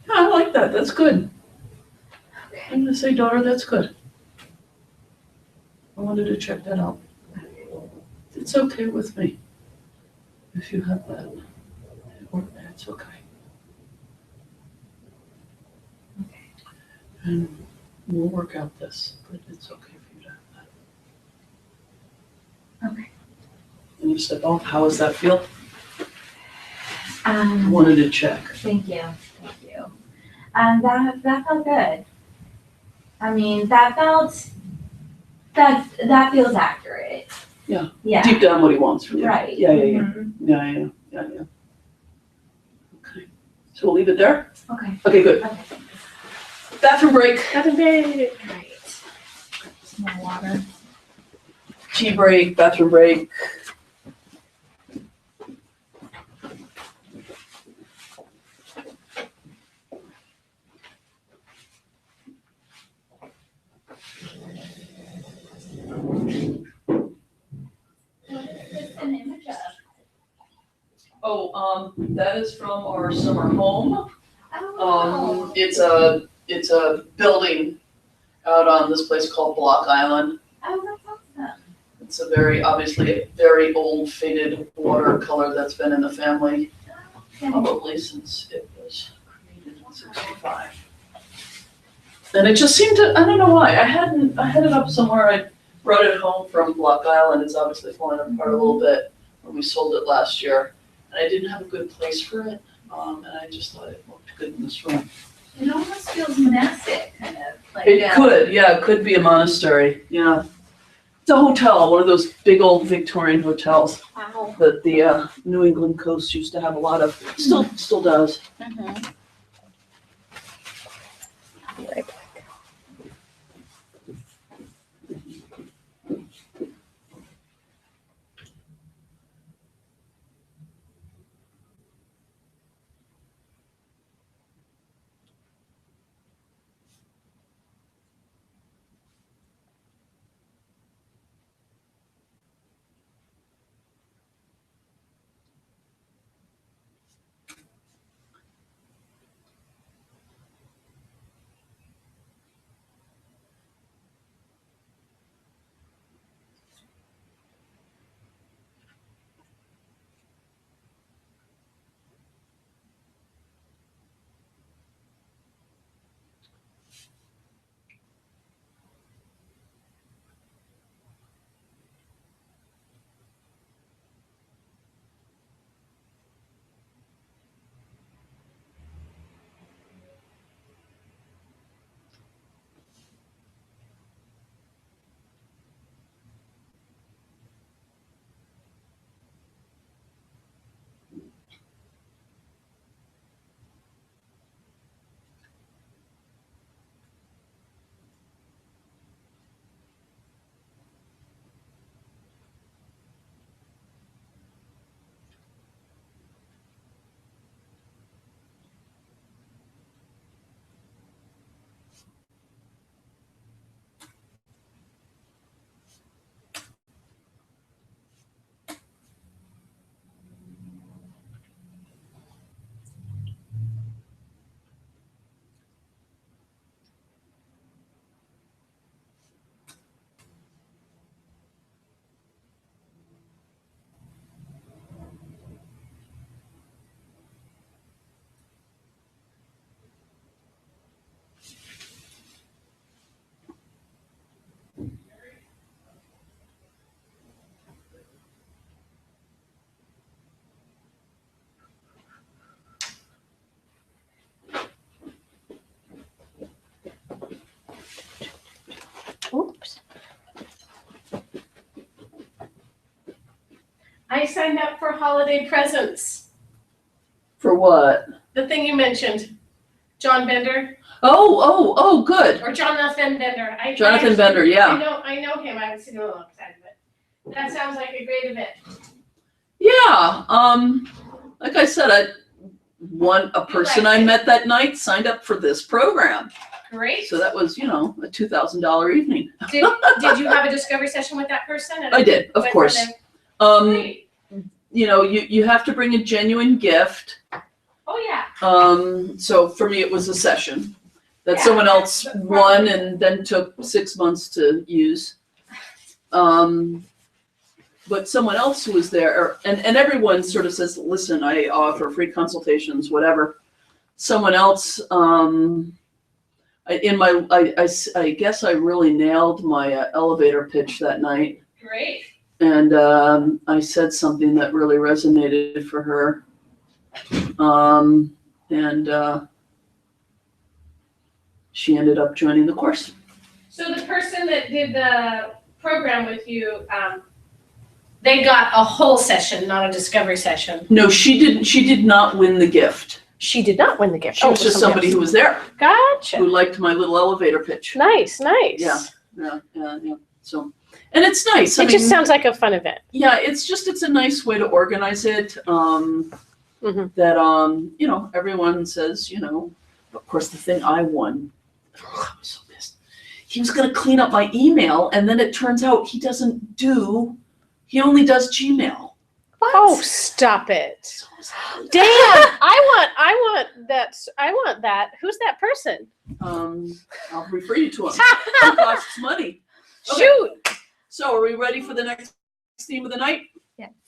Yeah, I like that. That's good. I'm gonna say, daughter, that's good. I wanted to check that out. It's okay with me if you have that. Or it's okay. And we'll work out this, but it's okay for you to have that. Okay. And you step off, how does that feel? I Um, wanted to check. Thank you. That felt good. I mean, that feels accurate. Yeah. Yeah. Deep down what he wants from you. Right. Yeah. Mhm. Yeah. Okay. So we'll leave it there? Okay. Okay, good. Okay. Bathroom break. Nothing big. Great. Some more water. Tea break, bathroom break. An image of. Oh, that is from our summer home. Oh. It's a building out on this place called Block Island. Oh, that's awesome. It's obviously a very old faded watercolor that's been in the family Okay. probably since it was created in '65. And it just seemed to, I don't know why, I had it up somewhere, I brought it home from Block Island, it's obviously falling apart a little bit when we sold it last year. And I didn't have a good place for it, and I just thought it looked good in this room. It almost feels monastic, kind of. Like, It could be a monastery, yeah. It's a hotel, one of those big old Victorian hotels Wow. that the New England coast used to have a lot of, still does. Mm-hmm. I'll be right back. I signed up for holiday presents. For what? The thing you mentioned, John Bender Oh, good. or Jonathan Bender. Jonathan Bender, yeah. I know him. I haven't seen him in a long time, but that sounds like a great event. Yeah, like I said, a person I met that night signed up for this program. Great. So that was, a $2,000 evening. Did you have a discovery session with that person? I did, of Went course. from there? Great. You have to bring a genuine gift. Oh, yeah. So for me, it was a session that Yeah, someone else but won and then took 6 months to use. But someone else who was there, and everyone sort of says, listen, I offer free consultations, whatever. Someone else, I guess I really nailed my elevator pitch that night. Great. And I said something that really resonated for her. And she ended up joining the course. So the person that did the program with you, they got a whole session, not a discovery session. No, she did not win the gift. She did not win the gift. She was just somebody who was there, Gotcha. who liked my little elevator pitch. Nice. Yeah. So, and it's nice. It just sounds like a fun event. Yeah, it's a nice way to organize it. That everyone says, of course the thing I won, I was so pissed. He was gonna clean up my email, and then it turns out he only does Gmail. What? Oh, stop it. Damn, I want that. Who's that person? I'll refer you to him. It costs money. Okay. Shoot. So are we ready for the next theme of the night?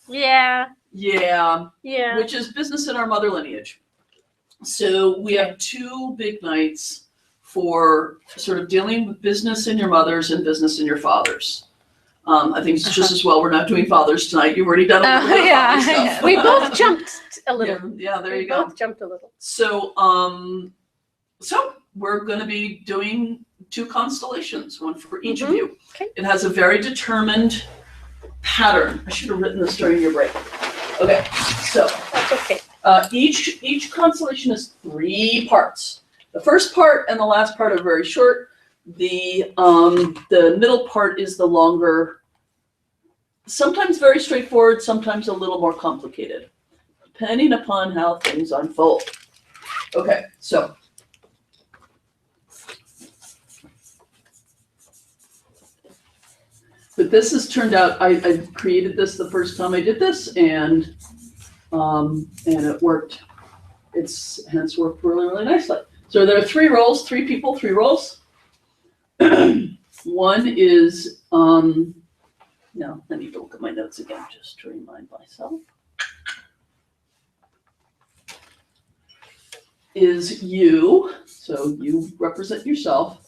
Yeah. Yeah. Which is business in our mother lineage. So we have 2 big nights for sort of dealing with business in your mothers and business in your fathers. I think it's just as well we're not doing fathers tonight. You've already done a little bit of father stuff. We both jumped a little. Yeah, there you We go. both jumped a little. So, so we're going to be doing 2 constellations, one for each of you. Okay. It has a very determined pattern. I should have written this during your break. Okay, so That's okay. each constellation is 3 parts. The first part and the last part are very short. The middle part is the longer, sometimes very straightforward, sometimes a little more complicated, depending upon how things unfold. Okay, so but this has turned out, I created this the first time I did this, and it worked. It's hence worked really, really nicely. So there are 3 roles, 3 people, 3 roles. One is, now I need to look at my notes again just to remind myself. Is you, so you represent yourself.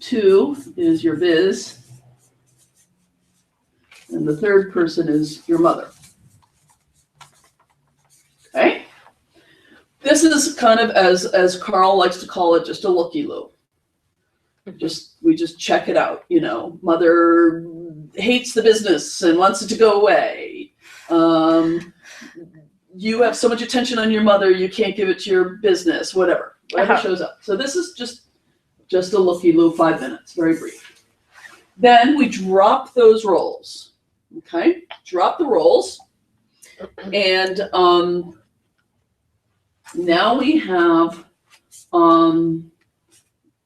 2 is your biz. And the 3rd person is your mother. Okay? This is kind of, as Carl likes to call it, just a looky-loo. We just check it out, mother hates the business and wants it to go away. You have so much attention on your mother, you can't give it to your business, whatever shows up. So this is just a looky-loo, 5 minutes, very brief. Then we drop those roles, okay? Drop the roles. And now we have,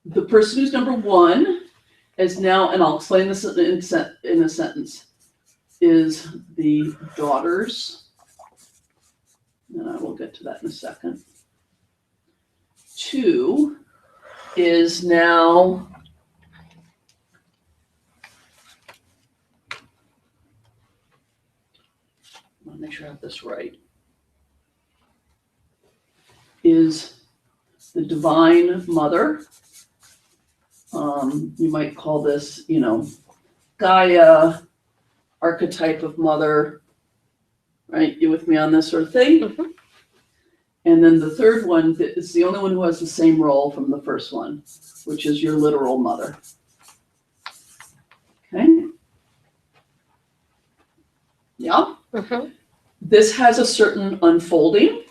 the person who's number 1 is now, and I'll explain this in a sentence, is the daughters, and I will get to that in a second. 2 is now I want to make sure I have this right, is the divine mother. You might call this, Gaia, archetype of mother, right? You with me on this sort of thing? Mm-hmm. And then the 3rd one is the only one who has the same role from the first one, which is your literal mother. Okay? Yeah? Mm-hmm. This has a certain unfolding,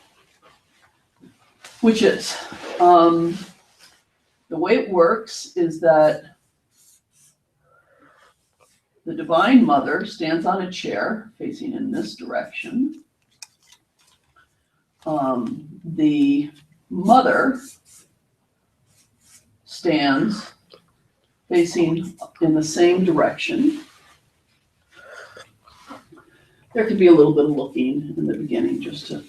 which is, the way it works is that the Divine Mother stands on a chair facing in this direction. The mother stands facing in the same direction. There could be a little bit of looking in the beginning just to,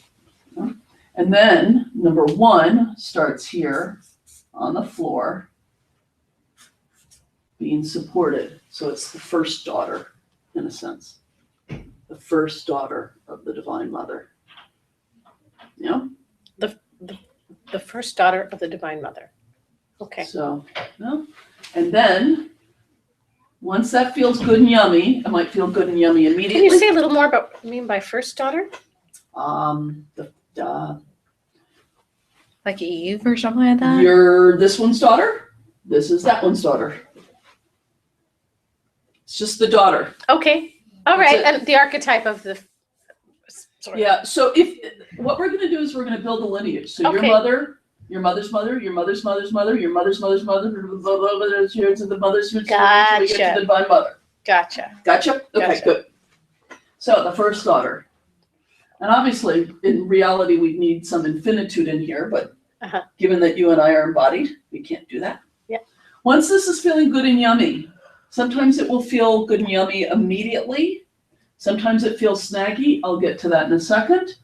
and then number 1 starts here on the floor being supported. So it's the first daughter, in a sense. The first daughter of the Divine Mother. Yeah? The first daughter of the Divine Mother. Okay. So, yeah. And then, once that feels good and yummy, it might feel good and yummy Can immediately. you say a little more about what you mean by first daughter? Like Eve or something like that? You're this one's daughter. This is that one's daughter. It's just the daughter. Okay. All That's right. it. And the archetype of the. Sorry. Yeah. So if what we're going to do is we're going to build a lineage. So your Okay. mother, your mother's mother, your mother's mother's mother, your mother's mother's mother, blah, blah, blah, blah, here to the mother's until we get Gotcha. to the Divine Mother. Gotcha. Gotcha? Okay, Gotcha. good. So the first daughter. And obviously, in reality, we need some infinitude in here, but Uh-huh. given that you and I are embodied, we can't do that. Yeah. Once this is feeling good and yummy, sometimes it will feel good and yummy immediately. Sometimes it feels snaggy. I'll get to that in a second.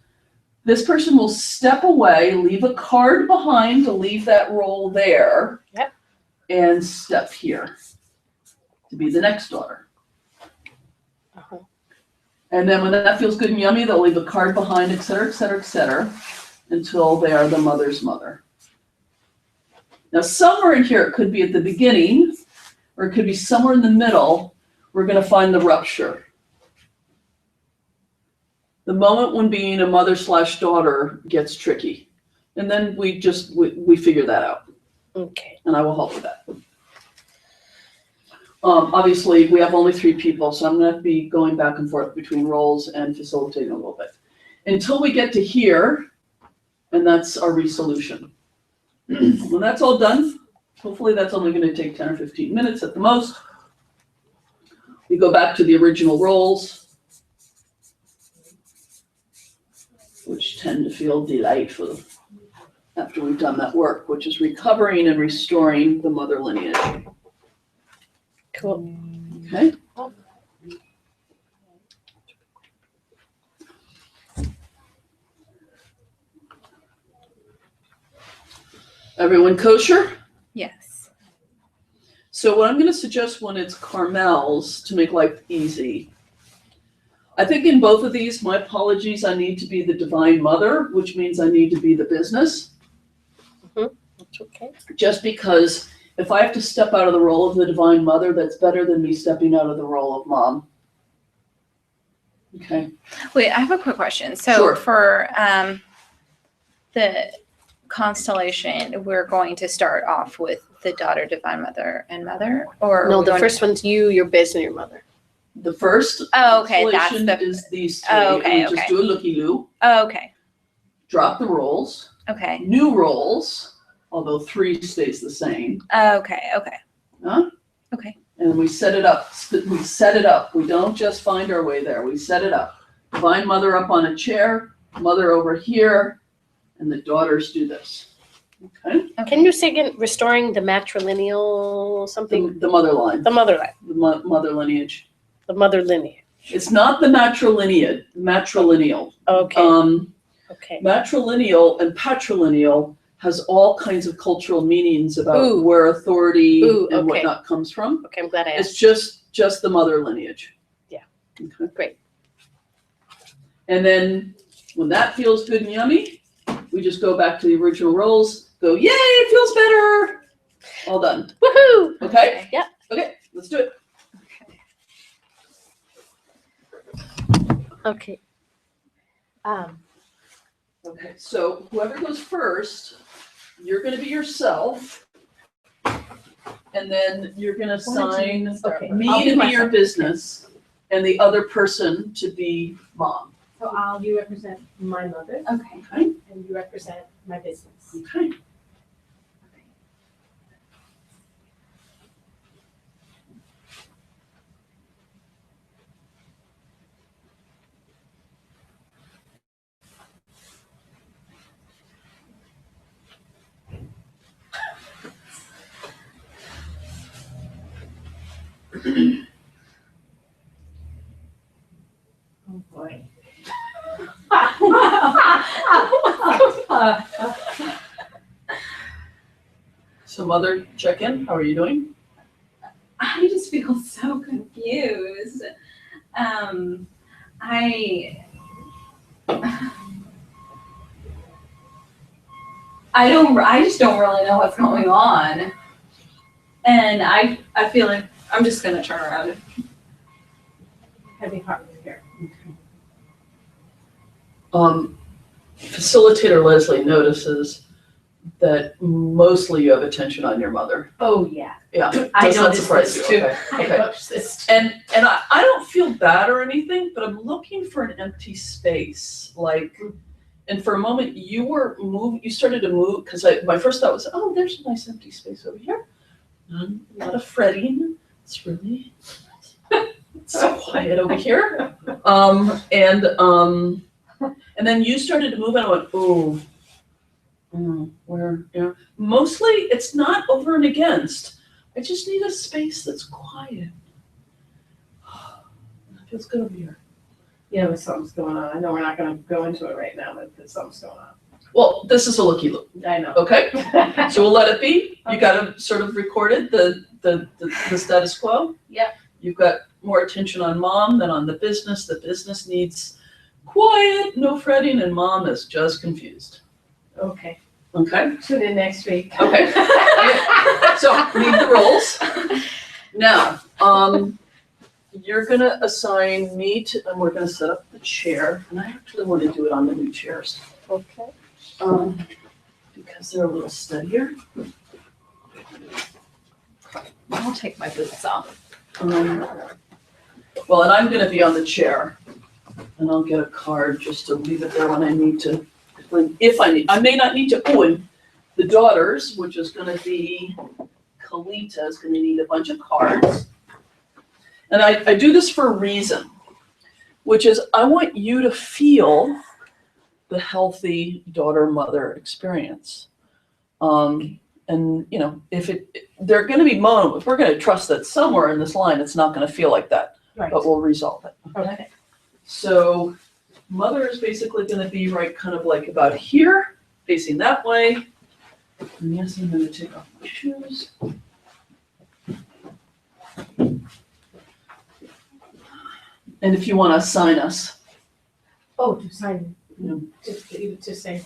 This person will step away, leave a card behind to leave that role there. Yep. And step here to be the next daughter. Uh-huh. And then when that feels good and yummy, they'll leave a card behind, et cetera, et cetera, et cetera, until they are the mother's mother. Now, somewhere in here, it could be at the beginning, or it could be somewhere in the middle, we're going to find the rupture. The moment when being a mother/daughter gets tricky. And then we figure that out, Okay. and I will help with that. Obviously, we have only 3 people, so I'm going to be going back and forth between roles and facilitating a little bit. Until we get to here, and that's our resolution. When that's all done, hopefully that's only going to take 10 or 15 minutes at the most. We go back to the original roles, which tend to feel delightful after we've done that work, which is recovering and restoring the mother lineage. Cool. Okay? Everyone kosher? Yes. So what I'm going to suggest when it's Carmel's, to make life easy, I think in both of these, my apologies, I need to be the Divine Mother, which means I need to be the business. That's okay. Just because if I have to step out of the role of the Divine Mother, that's better than me stepping out of the role of mom. Okay. Wait, I have a quick question. So Sure. for the constellation, we're going to start off with the daughter, Divine Mother, and Mother, or are No, we the going first one's you, your biz, and your mother. The first Oh, okay, that's constellation the- is these 3. Oh, okay, and we just okay. do a looky-loo, Oh, okay, drop the roles, okay, new roles, although 3 stays the same. okay, okay. Huh? Okay. And we set it up. We set it up. We don't just find our way there. We set it up. Divine Mother up on a chair, Mother over here, and the daughters do this. Okay? Can you say again, restoring the matrilineal something? The mother line, The mother line, the mother lineage. the mother lineage. It's not the matrilineal. Okay. Okay. Matrilineal and patrilineal has all kinds of cultural meanings about Ooh. where authority Ooh, and okay. whatnot comes from. Okay, I'm glad I It's asked. just the mother lineage. Yeah. Okay. Great. And then when that feels good and yummy, we just go back to the original roles, go, yay, it feels better. All done. Woohoo! Okay? Yeah. Okay, let's do it. Okay. Okay, so whoever goes first, you're gonna be yourself. And then you're gonna sign Okay. me I'll to do be your myself. business and the other person to be mom. So you represent my mother Okay. and you represent my business. Okay. Oh, boy. So mother, check in. How are you doing? I just feel so confused. I I just don't really know what's going on. And I feel like I'm just gonna turn around. Heavy heart here. Facilitator Leslie notices that mostly you have attention on your mother. Oh, yeah. Yeah, I does not noticed surprise this you. too. Okay, I okay. noticed this too. And I don't feel bad or anything, but I'm looking for an empty space. Like, and for a moment you started to move, because my first thought was, oh, there's a nice empty space over here. A lot of fretting. It's really so quiet over here. And then you started to move and I went, oh, where, yeah. Mostly it's not over and against. I just need a space that's quiet. It feels good over here. Yeah, but something's going on. I know we're not gonna go into it right now, but something's going on. Well, this is a looky look, I know. okay? So we'll let it be. You got it sort of recorded, the status quo. Yep. You've got more attention on mom than on the business. The business needs quiet, no fretting, and mom is just confused. Okay, Okay? tune in next week. Okay. So leave the roles. Now, you're gonna assign me to, and we're gonna set up the chair, and I actually want to do it on the new chairs. Okay. Because they're a little steadier. I'll take my boots off. Well, and I'm gonna be on the chair, and I'll get a card just to leave it there when I need to, if I need, I may not need to, oh, and the daughters, which is gonna be, Kalita is gonna need a bunch of cards. And I do this for a reason, which is I want you to feel the healthy daughter-mother experience. And you know, there are gonna be moments, we're gonna trust that somewhere in this line, it's not gonna feel like that, Right. but we'll resolve it. Okay. So mother is basically gonna be right kind of like about here, facing that way. And yes, I'm gonna take off my shoes. And if you wanna assign us, Oh, to sign, Yeah. to say,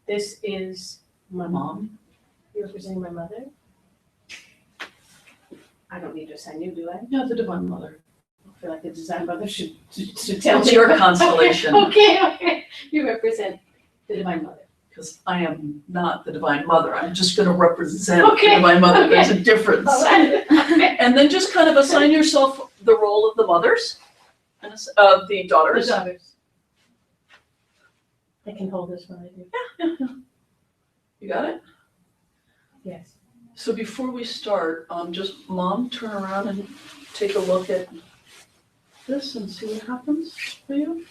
this is my mom, you're representing my mother. I don't need to sign you, do I? yeah, the Divine Mother. I feel like the design mother should tell me. It's your constellation, Okay, you represent the divine mother. because I am not the Divine Mother, I'm just gonna represent the Okay, Divine Mother, there's a okay. difference. All right. And then just kind of assign yourself the role of the mothers, and of the The daughters. daughters. I can hold this when I do. You got it? Yes. So before we start, just mom, turn around and take a look at this and see what happens for you.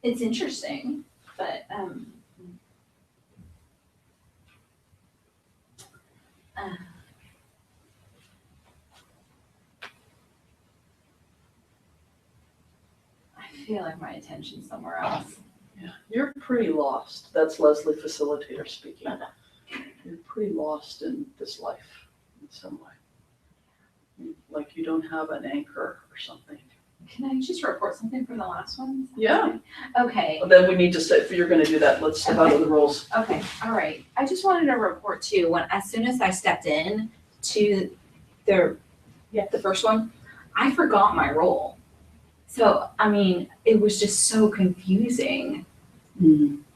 It's interesting, but I feel like my attention's somewhere else. Yeah, you're pretty lost. That's Leslie, facilitator speaking. You're pretty lost in this life in some way. Like you don't have an anchor or something. Can I just report something from the last one? Yeah. Okay. But then we need to say, if you're gonna do that, let's step out of the rules. Okay, all right. I just wanted to report too, as soon as I stepped in to the first one, I forgot my role. So, I mean, it was just so confusing.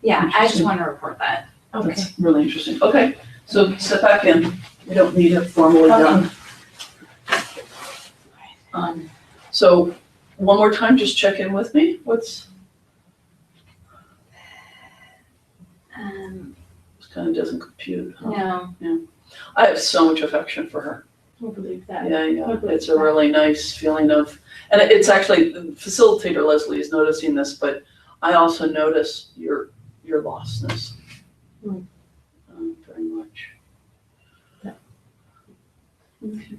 Yeah, I just want to report that. Okay. That's really interesting. Okay, so step back in. We don't need it formally done. So one more time, just check in with me. This kind of doesn't compute. Huh? No. I have so much affection for her. I believe that. Yeah. It's a really nice feeling of, and it's actually, facilitator Leslie is noticing this, but I also notice your lostness. Very much. Yeah. Okay.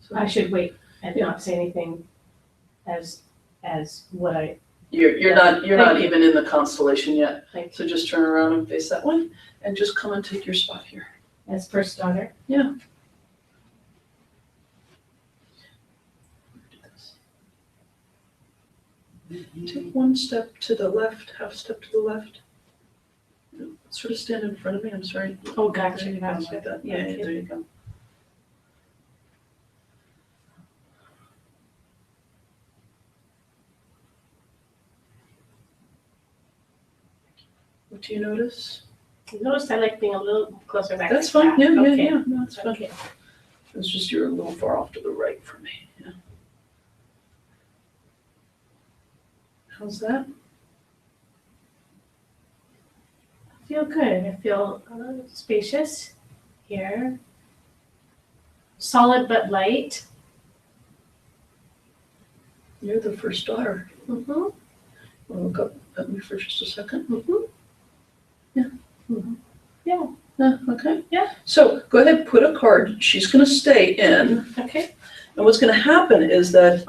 So I should wait and not say anything as what I, You're not Thank you. even in the constellation yet. Thank So just turn around and face that way and just come and take your spot here. as first daughter. Yeah. Take one step to the left, half step to the left. Sort of stand in front of me, I'm sorry. Oh, gotcha. Like that. Yeah, Thank you. there you go. What do you notice? Notice I like being a little closer back. That's to fine, that. yeah, Okay. no, that's fine. Okay. It's just you're a little far off to the right for me, yeah. How's that? I feel good. I feel spacious here. Solid but light. You're the first daughter. Mm-hmm. Want to look up at me for just a second? Mm-hmm. Yeah. Mm-hmm. Yeah. Okay. Yeah. So go ahead, put a card. She's gonna stay in. Okay. And what's gonna happen is that,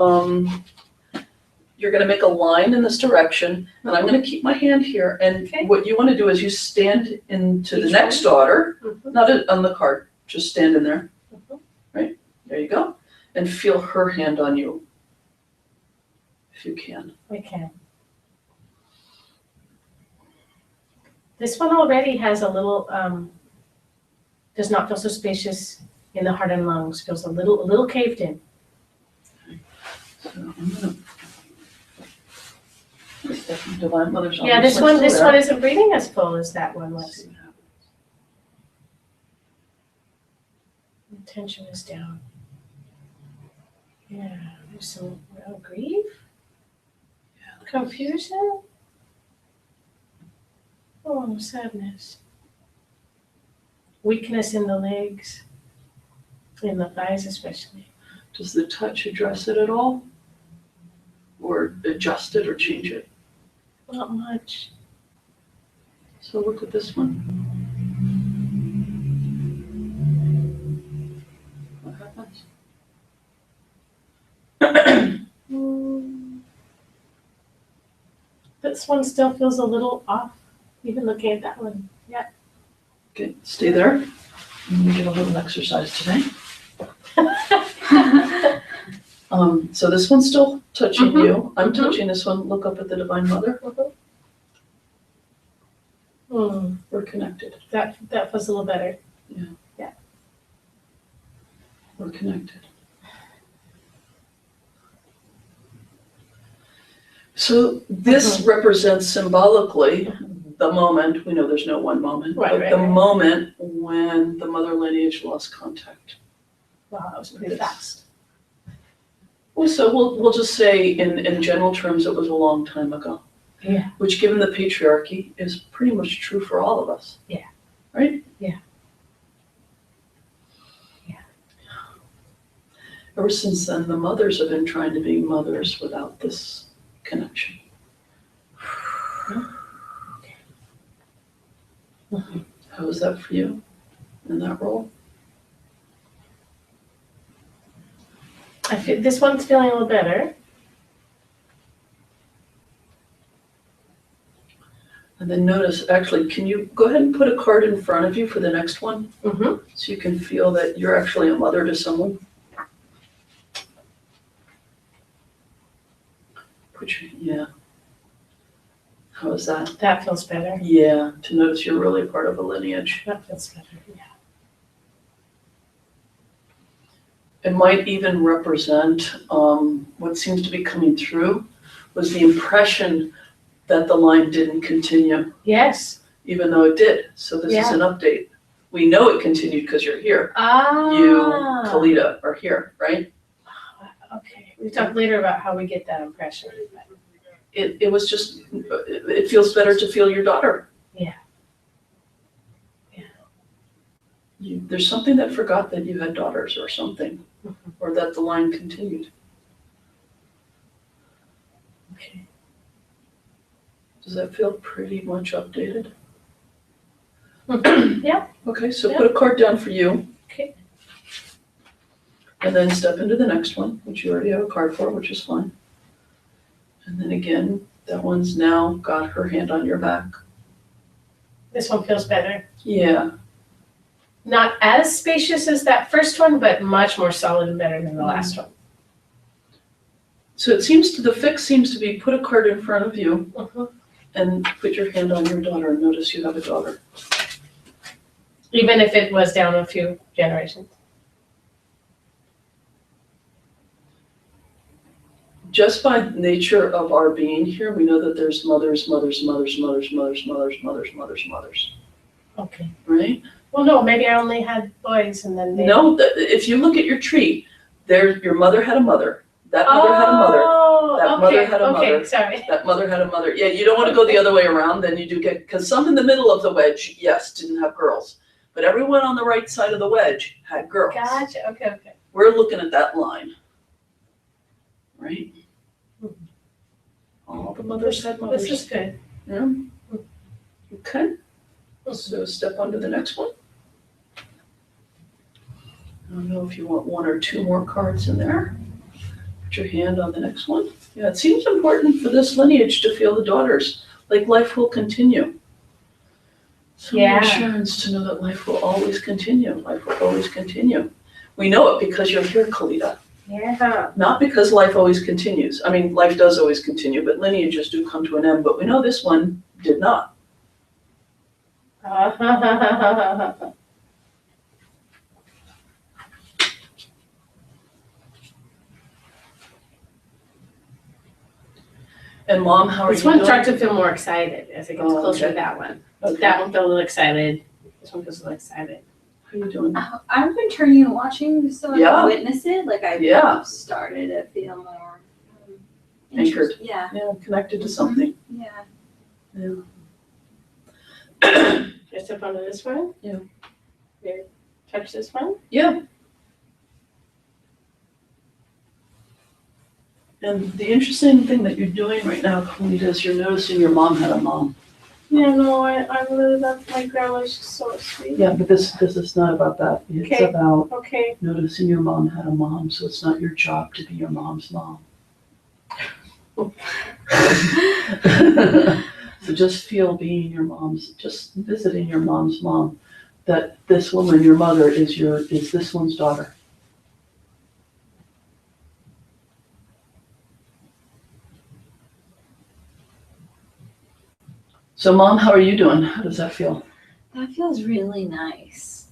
you're gonna make a line in this direction, and I'm gonna keep my hand here, and Okay. what you wanna do is you stand into the Each next daughter, Mm-hmm. not on the card, just stand in there. Mhm. Right, there you go, and feel her hand on you, if you can. We can. This one already has a little, does not feel so spacious in the heart and lungs, feels a little caved in. So I'm gonna. Divine Mother's on Yeah, this this one one still there. isn't breathing as full as that one Let's was. see what happens. The tension is down. Yeah, there's some grief, confusion. Oh, sadness. Weakness in the legs, in the thighs especially. Does the touch address it at all? Or adjust it or change it? Not much. So look at this one. What happens? This one still feels a little off, even looking at that one. Yeah. Okay, stay there. I'm gonna get a little exercise today. So this one's still touching Mhm. you. I'm Mhm. touching this one. Look up at the Divine Mother. We're connected. That feels a little better. We're connected. So this represents symbolically the moment, we know there's no one moment, Right, but right, the right. moment when the mother lineage lost contact. Wow, that was pretty fast. Well, so we'll just say in general terms, it was a long time ago. Yeah. Which, given the patriarchy, is pretty much true for all of us. Yeah. Right? Yeah. Yeah. Ever since then, the mothers have been trying to be mothers without this connection. How was that for you in that role? I feel this one's feeling a little better. And then notice, actually, can you go ahead and put a card in front of you for the next one? Mm-hmm. So you can feel that you're actually a mother to someone. Yeah. How is that? That feels better. Yeah, to notice you're really part of a lineage. That feels better. Yeah. It might even represent what seems to be coming through was the impression that the line didn't continue. Yes. even though it did. So this is an update. We know it continued because you're here. You, Kalita, are here, right? Okay, we talk later about how we get that impression. It was just, it feels better to feel your daughter. Yeah. There's something that forgot that you had daughters or something, or that the line continued. Okay. Does that feel pretty much updated? Yeah. Okay, so put a card down for you. Okay. And then step into the next one, which you already have a card for, which is fine. And then again, that one's now got her hand on your back. This one feels better. Yeah, Not as spacious as that first one, but much more solid and better than the last one. so it seems the fix seems to be put a card in front of you and put your hand on your daughter and notice you have a daughter. Even if it was down a few generations. Just by nature of our being here, we know that there's mothers, mothers, mothers, mothers, mothers, mothers, mothers, mothers, mothers, Okay. right? Well, no, maybe I only had boys and then they. No, if you look at your tree, your mother had a mother. That mother had a mother. Oh, That mother had a okay, mother. sorry. That mother had a mother. Yeah, you don't want to go the other way around, then you do get, because some in the middle of the wedge, yes, didn't have girls. But everyone on the right side of the wedge had girls. Gotcha, okay. We're looking at that line. Right? All the mothers had mothers. This is good. Yeah. Okay. So step on to the next one. I don't know if you want one or two more cards in there. Put your hand on the next one. Yeah, it seems important for this lineage to feel the daughters, like life will continue. Some reassurance to know that life will always continue. Life will always continue. We know it because you're here, Kalita. Yeah. Not because life always continues. I mean, life does always continue, but lineages do come to an end. But we know this one did not. And Mom, how are This you one doing? starts to feel more excited as it gets Oh, closer okay. to that one. Okay. That one felt a little excited. This one feels a little excited. How are you doing? I've been turning and watching so I Yeah. can witness it. Like I've Yeah. started to feel more Anchored. Yeah, Yeah, connected to something. yeah. Yeah. Just step onto this one? Yeah. Here, touch this one? Yeah. And the interesting thing that you're doing right now, Kalita, is you're noticing your mom had a mom. Yeah, no, I really love my grandma. She's so sweet. Yeah, but this is not about that. It's Okay. about Okay. noticing your mom had a mom, so it's not your job to be your mom's mom. So just feel being your mom's, just visiting your mom's mom, that this woman, your mother, is this one's daughter. So Mom, how are you doing? How does that feel? That feels really nice.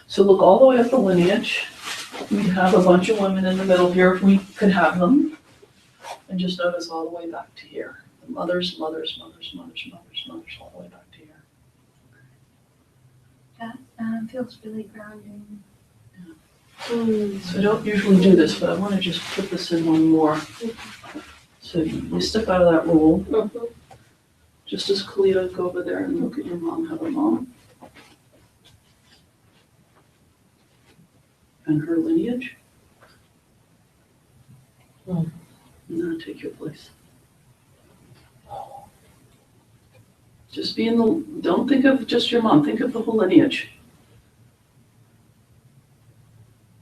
So look all the way up the lineage. We have a bunch of women in the middle here, if we could have them. And just notice all the way back to here. The mothers, mothers, mothers, mothers, mothers, mothers, all the way back to here. That feels really grounding. So I don't usually do this, but I want to just put this in one more. So you step out of that role. Just as Kalita, go over there and look at your mom, have a mom. And her lineage. And then take your place. Just be in the, don't think of just your mom, think of the whole lineage.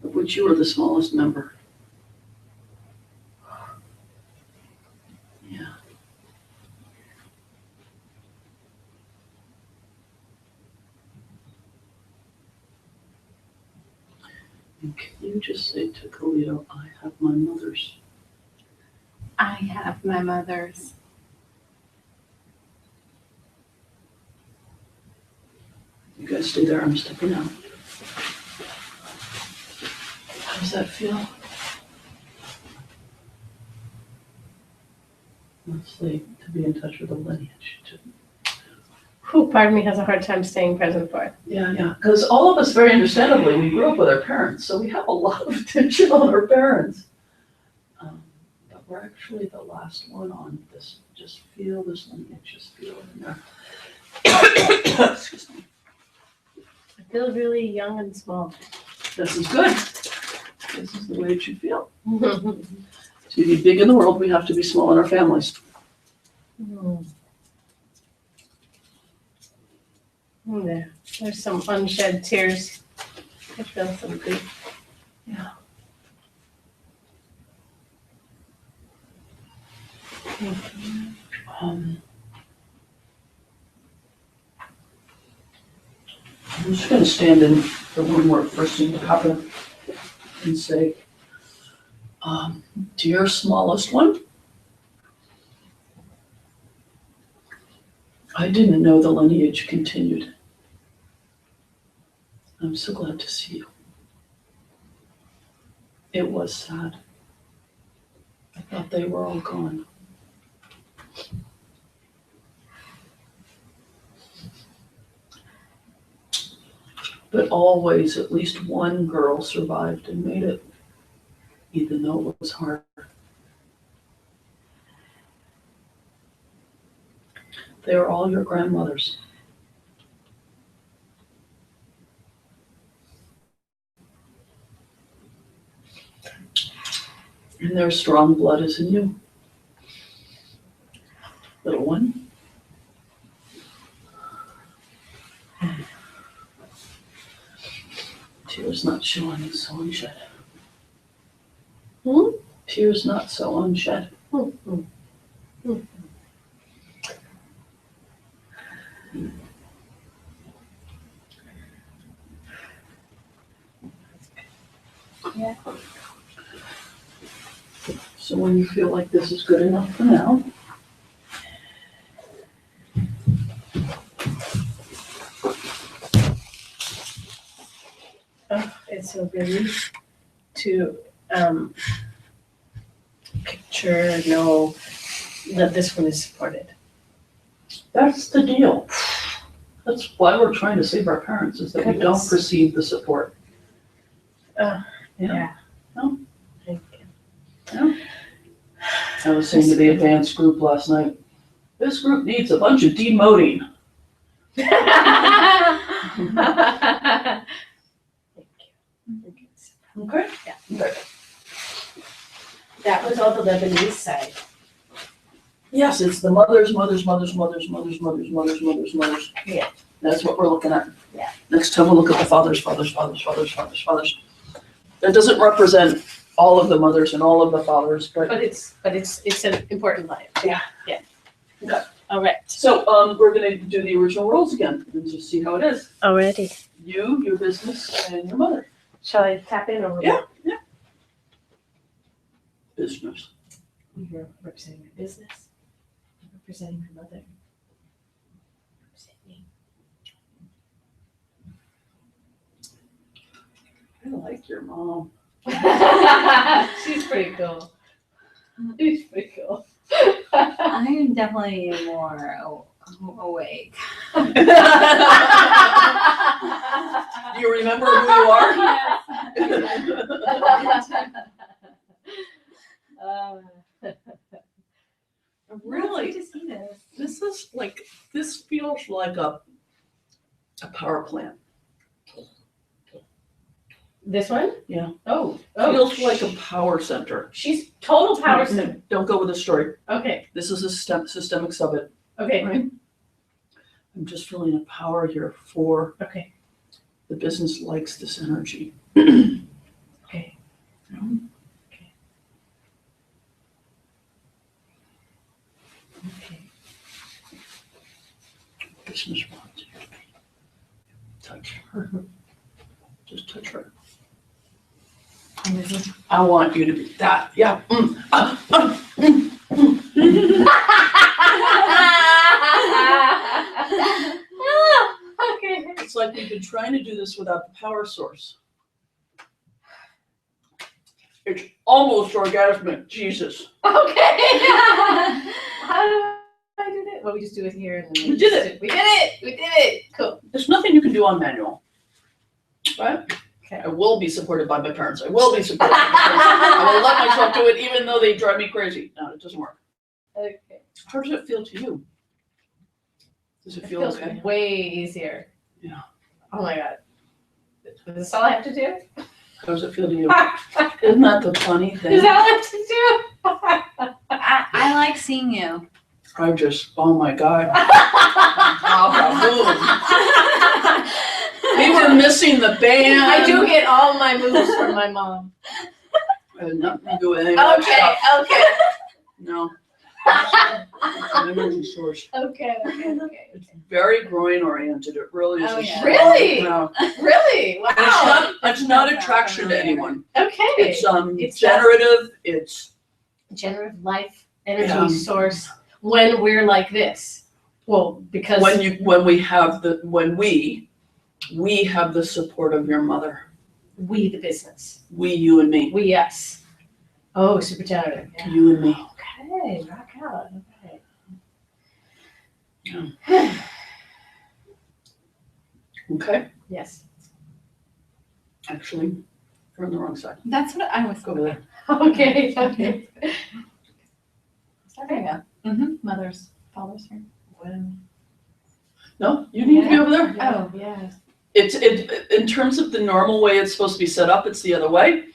Of which you are the smallest member. Yeah. And can you just say to Kalito, I have my mother's. I have my mother's. You guys stay there, I'm stepping out. How does that feel? Mostly to be in touch with the lineage. who part of me has a hard time staying present for. Yeah, because all of us, very understandably, we grew up with our parents, so we have a lot of attention on our parents. But we're actually the last one on this. Just feel this lineage, just feel it in there. Excuse me. I feel really young and small. This is good. This is the way it should feel. To be big in the world, we have to be small in our families. Yeah, there's some unshed tears. I feel some grief. I'm just going to stand in the room where it first seemed to happen and say, dear smallest one, I didn't know the lineage continued. I'm so glad to see you. It was sad. I thought they were all gone. But always at least one girl survived and made it, even though it was hard. They are all your grandmothers. And their strong blood is in you. Little one. Tears not showing, so unshed. Tears not so unshed. Yeah. So when you feel like this is good enough for now, It's so good to picture, know that this one is supported. that's the deal. That's why we're trying to save our parents, is that we don't Goodness. perceive the support. Yeah. No. Thank I was saying to the advanced group last night, this group needs a bunch of demoting. you. Okay? Yeah. Okay. That was all the Lebanese side. Yes, it's the mothers. Yeah. That's what we're looking at. Yeah. Next time we'll look at the fathers. That doesn't represent all of the mothers and all of the fathers, but But it's an important line. Yeah. Okay. All right. so we're gonna do the original rules again and just see how it is. Already. You, your business, and your mother. Shall I tap in or? Yeah. Business. You're representing my business. I'm representing my mother. Represent me. I like your mom. She's pretty cool. She's pretty cool. I am definitely more awake. Do you remember who you are? Really? To see this. This feels like a power plant. This one? Yeah. Oh. Feels like a power center. She's total power center. Don't go with the story. Okay. This is a systemic subbit, Okay. right? I'm just feeling a power here for Okay. the business likes this energy. Okay. Okay. Business wants you to touch her. Just touch her. I want you to be that. Yeah. Okay. It's like we've been trying to do this without the power source. It's almost orgasmic. Jesus. Okay. How do I do this? it? Well, we just do it here and then We did it. We did it. We did it. Cool. There's nothing you can do on manual. Right? Okay. I will be supported by my parents. I will be supported by my parents. I will let myself do it even though they drive me crazy. No, it doesn't work. Okay. How does it feel to you? Does it It feel feels okay? way easier. Yeah. Oh my God. Is this all I have to do? How does it feel to you? Isn't that the funny thing? Is that all I have to do? I like seeing you. I just, oh my God. We were missing the band. I do get all my moves from my mom. I had nothing to do with any of that Okay, stuff. okay, No. It's an energy source. okay. It's very groin oriented. It really is. Oh, a yeah. strong- Really? No. Really? And Wow. it's not attraction to anyone. Okay. It's It's generative. It's Generative life energy Yeah. source when we're like this. Well, because when we have the support of your mother. we the business. We, you and me. We us. Oh, super generative. Yeah. You and me. Okay, rock out. Okay. Okay? Yes. Actually, you're on the wrong side. That's what I was Go over there. Okay. Okay. There you go. Mm-hmm. Mothers, fathers here. No, you need to be over there. Oh, yeah. It's in terms of the normal way it's supposed to be set up, it's the other way.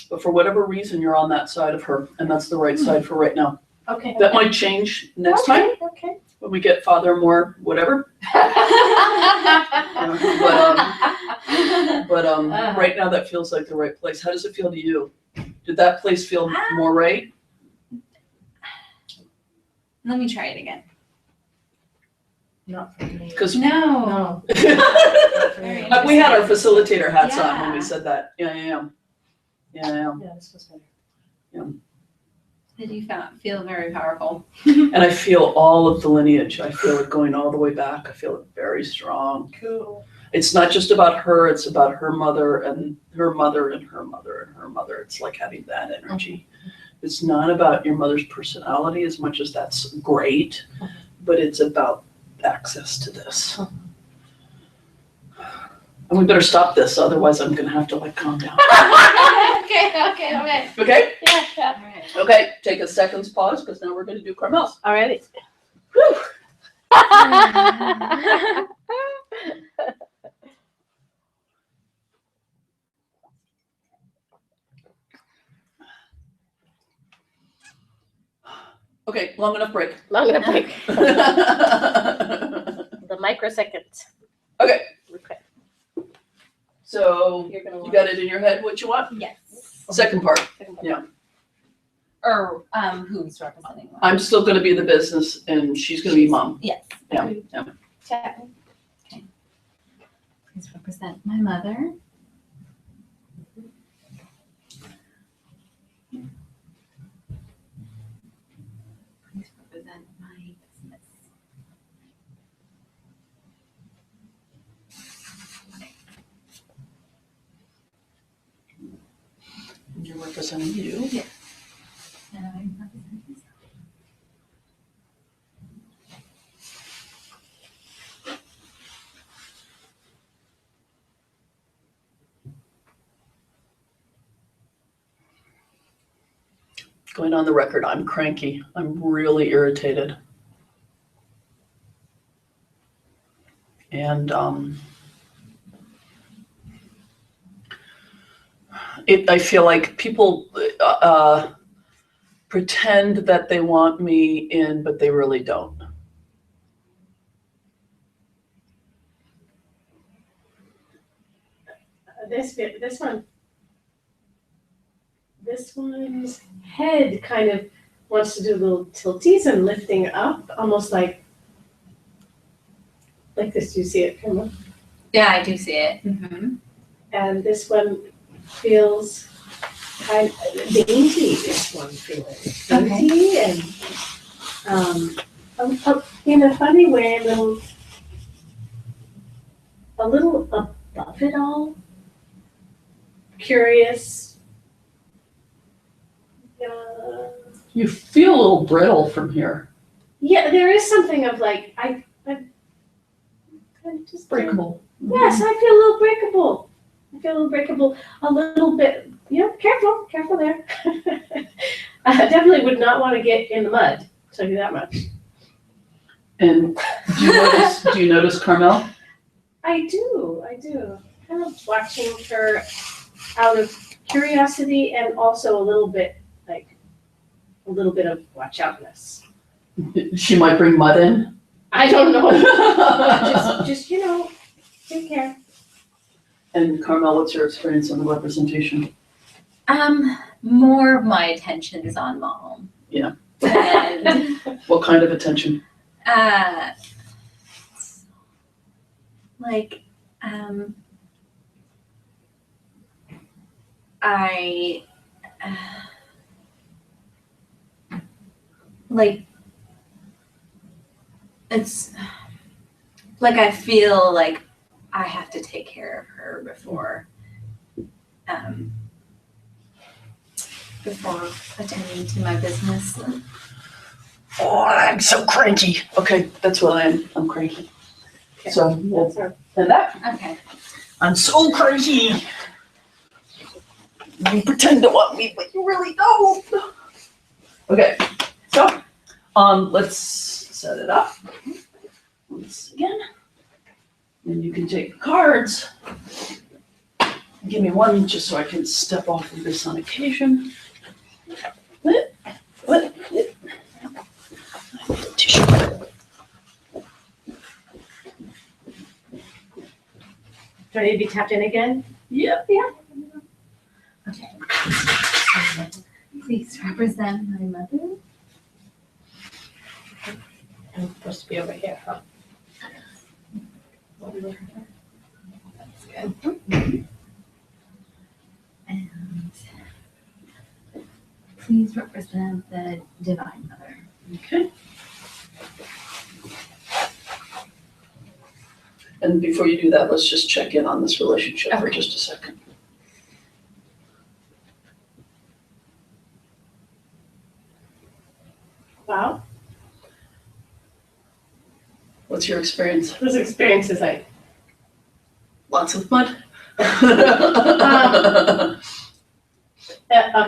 But for whatever reason, you're on that side of her, and that's the right side for right now. Okay. That might change next time Okay. when we get father more whatever. But right now that feels like the right place. How does it feel to you? Did that place feel more right? Let me try it again. Not for me. Because No. No. Very we had our facilitator hats on when we Yeah. said that. Yeah. Yeah, this was better. Did you feel very powerful? And I feel all of the lineage. I feel it going all the way back. I feel it very strong. Cool. It's not just about her, it's about her mother and her mother and her mother and her mother. It's like having that energy. It's not about your mother's personality as much as that's great, but it's about access to this. And we better stop this, otherwise I'm gonna have to calm down. Okay. Okay? Yeah. All right. Okay, take a second's pause, because now we're gonna do Carmel's. Alrighty. Whew. Okay, long enough break. Long enough break. Okay, The microsecond. Okay. Okay. so You're gonna you want. got it in your head what you want? Yes. Second part, Or who's representing what? I'm still gonna be the business and she's gonna be mom. Yes. Yeah. Chat. Okay. Please represent my mother. Please represent my business. And you're representing you. And I represent myself. Going on the record, I'm cranky. I'm really irritated. And I feel like people pretend that they want me in, but they really don't. This one's head kind of wants to do little tilties and lifting up, almost like this. Do you see it, Camilla? Yeah, I do see it. Mm-hmm. And this one feels kind of dainty. This one feels dainty and in a funny way, a little above it all. Curious. You feel a little brittle from here. Yeah, there is something of like, I just Breakable. Yes, I feel a little breakable. A little bit, careful there. I definitely would not want to get in the mud, tell you that much. And do you notice Carmel? I do. Kind of watching her out of curiosity and also a little bit of watch outness. She might bring mud in. I don't know. just take care. And Carmel, what's your experience on the representation? More of my attention is on mom. Yeah. And What kind of attention? like, I, like, it's, like, I feel like I have to take care of her before attending to my business. Oh, I'm so cranky. Okay, that's what I am. I'm cranky. Okay. So, That's her. and that, Okay. I'm so cranky. You pretend to want me, but you really don't. Okay, so, let's set it up once again. And you can take the cards. Give me one just so I can step off of this on occasion. What? Tissue. Do I need to be tapped in again? Yeah. Okay. Please represent my mother. I'm supposed to be over here, huh? That's good. And please represent the Divine Mother. Okay. And before you do that, let's just check in on this relationship for Okay. just a second. Wow. What's your experience? This experience is like, Lots of mud? a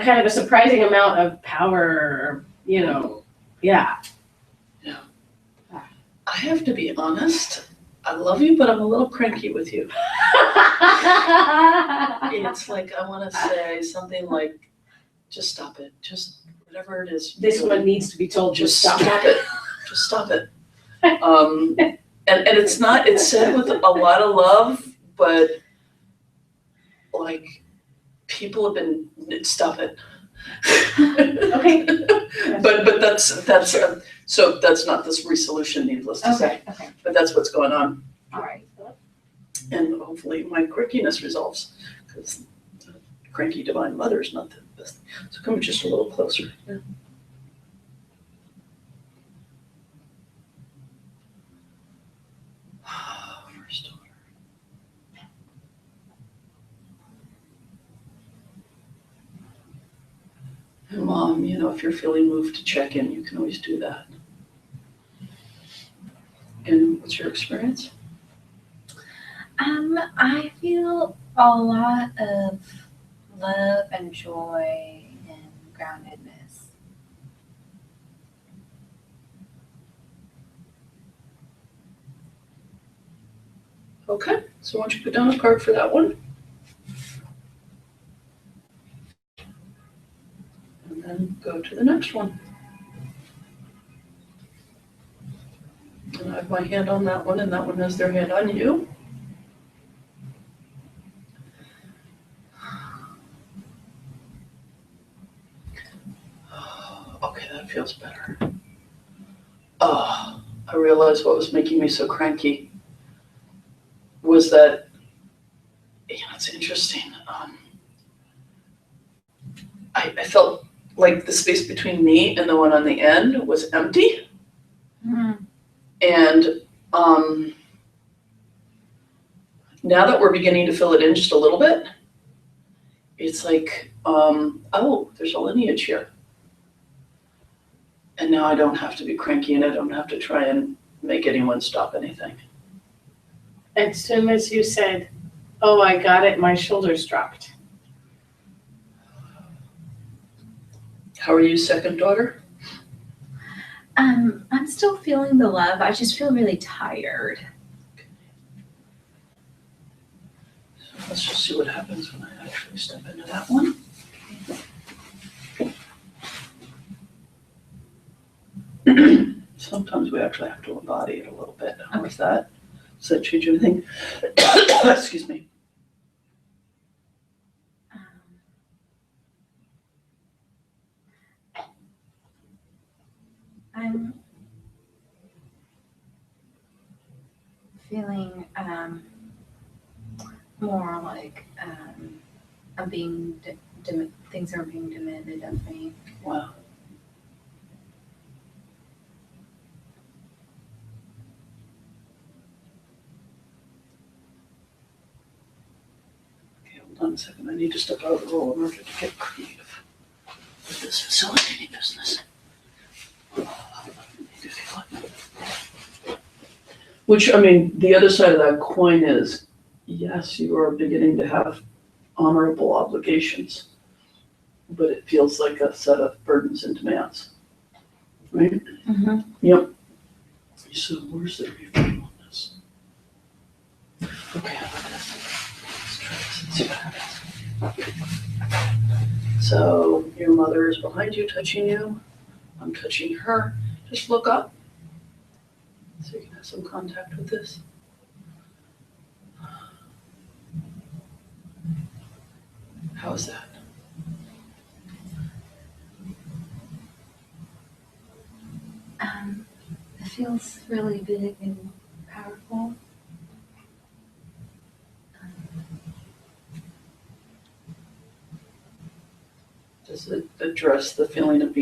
kind of a surprising amount of power, yeah. I have to be honest. I love you, but I'm a little cranky with you. It's like I want to say something like, just stop it. Just whatever it is. This one needs to be told, Just stop it. Just stop it. And it's not, it's said with a lot of love, but like people have been, stop it. Okay. But that's so that's not this resolution, needless to say, Okay. but that's what's going on. All right. And hopefully my quirkiness resolves, because cranky Divine Mother is not the best. So come just a little closer. Yeah. First daughter. And Mom, if you're feeling moved to check in, you can always do that. And what's your experience? I feel a lot of love and joy and groundedness. Okay, so why don't you put down a card for that one? And then go to the next one. And I have my hand on that one, and that one has their hand on you. Okay, that feels better. Oh, I realized what was making me so cranky was that, it's interesting. I felt like the space between me and the one on the end was empty. And now that we're beginning to fill it in just a little bit, it's like, oh, there's a lineage here. And now I don't have to be cranky and I don't have to try and make anyone stop anything. As soon as you said, "Oh, I got it," my shoulders dropped. How are you, second daughter? I'm still feeling the love. I just feel really tired. So let's just see what happens when I actually step into that one. Sometimes we actually have to embody it a little bit. How is that? Does that change anything? Excuse me. I'm feeling more like I'm being things are being demanded of me. Wow. Okay, hold on a second. I need to step out of the role in order to get creative with this facilitating business. Which, I mean, the other side of that coin is, yes, you are beginning to have honorable obligations, but it feels like a set of burdens and demands, right? Mm-hmm. Yep. So where's the reframe on this? Okay, how about this? Let's try this and see what happens. So your mother is behind you, touching you. I'm touching her. Just look up so you can have some contact with this. How is that? It feels really big and powerful. Does it address the feeling of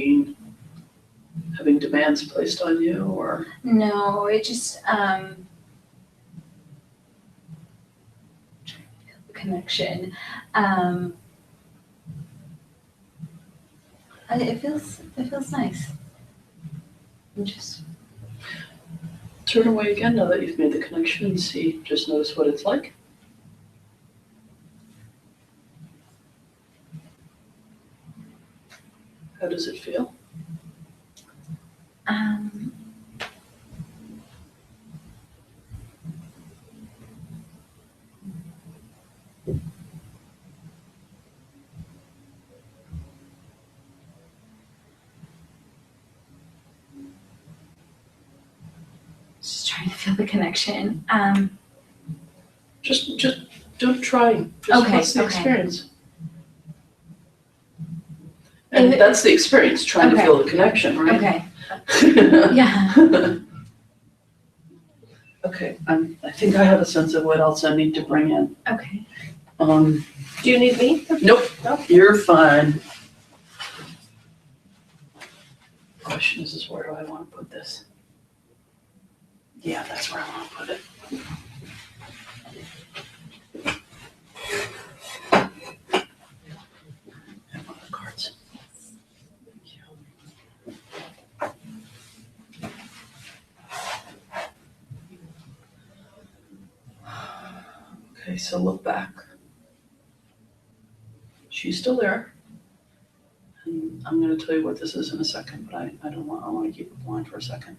having demands placed on you, or? No, it just connection. It feels nice. I'm just Turn away again now that you've made the connection and see, just notice what it's like. How does it feel? just trying to feel the connection. Just don't try. Just Okay, what's the okay. experience? And If- that's the experience, trying to Okay. feel the connection, right? Okay. Yeah. Okay, I think I have a sense of what else I need to bring in. Okay. Do you need me? Nope, you're fine. Question is where do I want to put this? Yeah, that's where I want to put it. And one of the cards. Thank you. Okay, so look back. She's still there. And I'm gonna tell you what this is in a second, but I want to keep it blind for a second.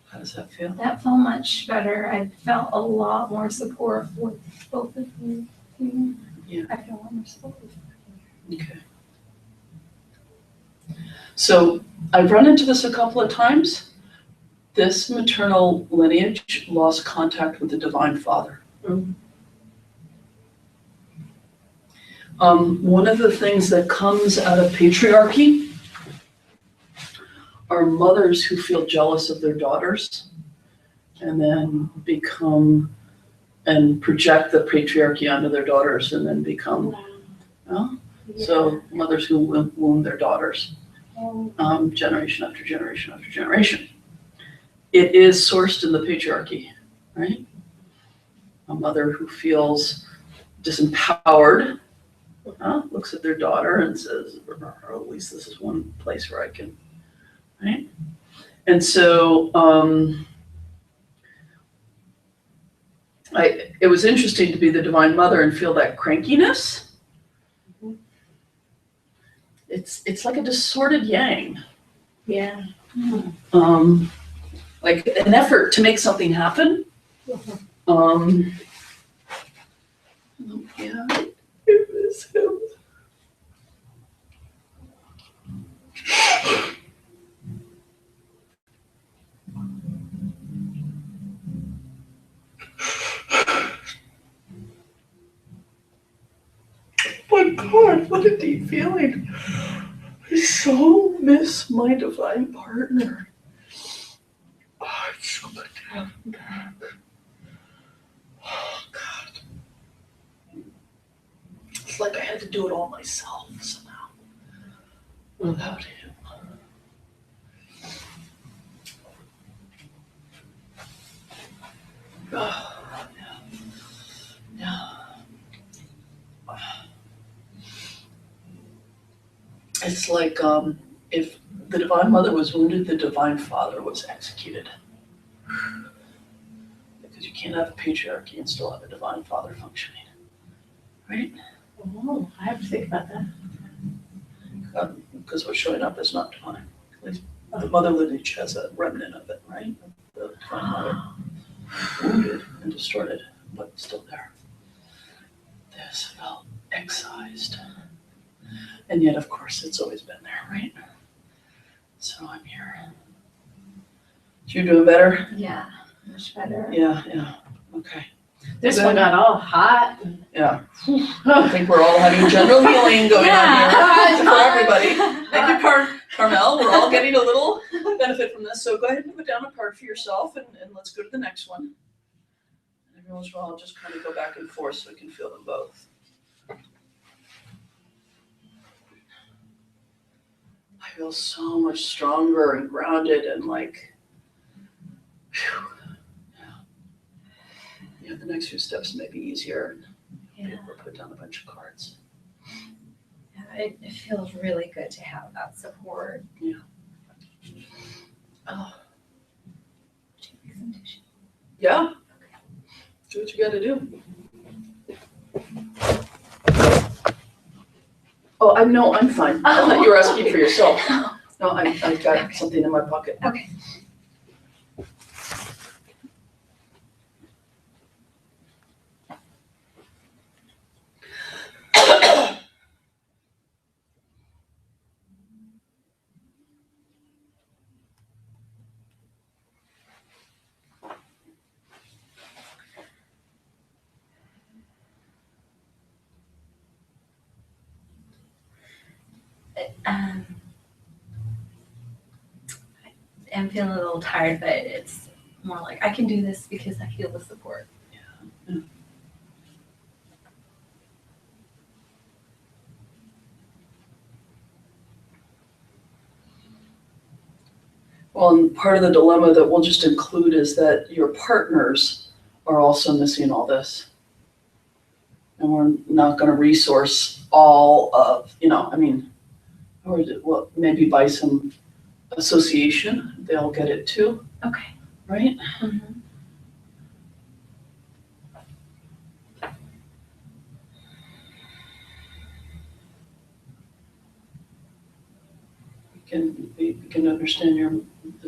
How does that feel? That felt much better. I felt a lot more support with both of you. Yeah. I feel a lot more support. Okay. So I've run into this a couple of times. This maternal lineage lost contact with the Divine Father. Mhm. One of the things that comes out of patriarchy are mothers who feel jealous of their daughters and then become and project the patriarchy onto their daughters and then become, so mothers who wound their daughters, generation after generation after generation. It is sourced in the patriarchy, right? A mother who feels disempowered looks at their daughter and says, or at least this is one place where I can right? And so, it was interesting to be the Divine Mother and feel that crankiness. It's like a distorted yang. Yeah. Like an effort to make something happen. Yeah, it was him. My God, what a deep feeling. I so miss my divine partner. Oh, it's so good to have him back. Oh, God. It's like I had to do it all myself somehow. Without him. Oh, yeah. Yeah. It's like if the Divine Mother was wounded, the Divine Father was executed. Because you can't have a patriarchy and still have a Divine Father functioning, right? Oh, I have to think about that. Because what's showing up is not divine. At least the mother lineage has a remnant of it, right? The Divine Mother, wounded and distorted, but still there. This felt excised. And yet, of course, it's always been there, right? So I'm here. You doing better? Yeah, much better. Yeah, okay. This Good. one got all hot. Yeah. I think we're all having general healing going on here for everybody. Thank you, Carmel. We're all getting a little benefit from this. So go ahead and put down a card for yourself and let's go to the next one. And every once in a while, I'll just kind of go back and forth so we can feel them both. I feel so much stronger and grounded and like, phew. Yeah, the next few steps may be easier. Yeah. We'll put down a bunch of cards. It feels really good to have that support. Oh, Do you make some tissue? yeah. Do what you gotta do. Oh, I'm fine. I thought you were asking for yourself. No, I've got something in my pocket. Okay. I'm feeling a little tired, but it's more like I can do this because I feel the support. Yeah. Well, and part of the dilemma that we'll just include is that your partners are also missing all this. And we're not gonna resource all of, or well, maybe by some association, they'll get it too, Okay. right? Mm-hmm. We can understand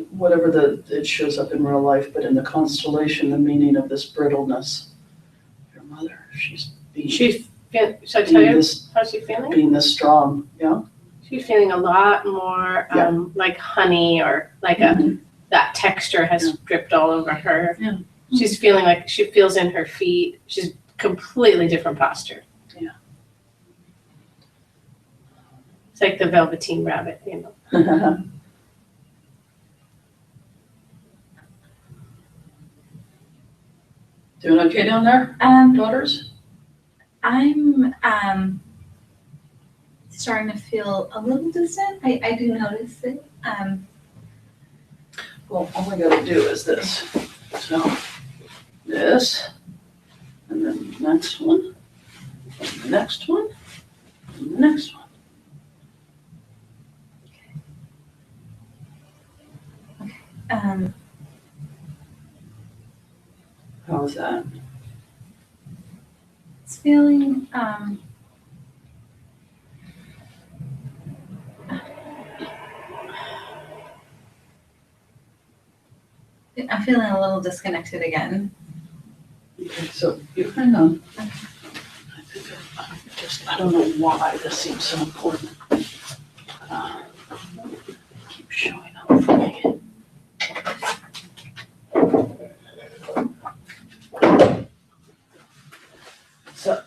whatever it shows up in real life, but in the constellation, the meaning of this brittleness. Your mother, should I tell you How's she feeling? being this strong, yeah? She's feeling a lot more like honey or like that texture has dripped all over her. Yeah. She's feeling like she feels in her feet. She's completely different posture. Yeah. It's like the Velveteen Rabbit, Doing okay down there, daughters? I'm starting to feel a little distant. I do notice it. Well, all I gotta do is this. So, this, and then the next one, and the next one, and the next one. How was that? It's feeling, I'm feeling a little disconnected again. Okay, so you hang on. I don't know why this seems so important. Keep showing up for me. So.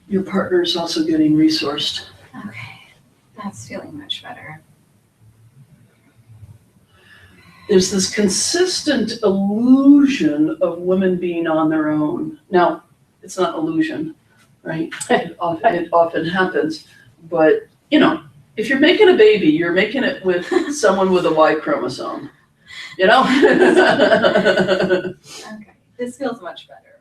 Your partner is also getting resourced. Okay, that's feeling much better. There's this consistent illusion of women being on their own. Now, it's not illusion, right? It often happens, but you know, if you're making a baby, you're making it with someone with a Y chromosome, you know? Okay, this feels much better.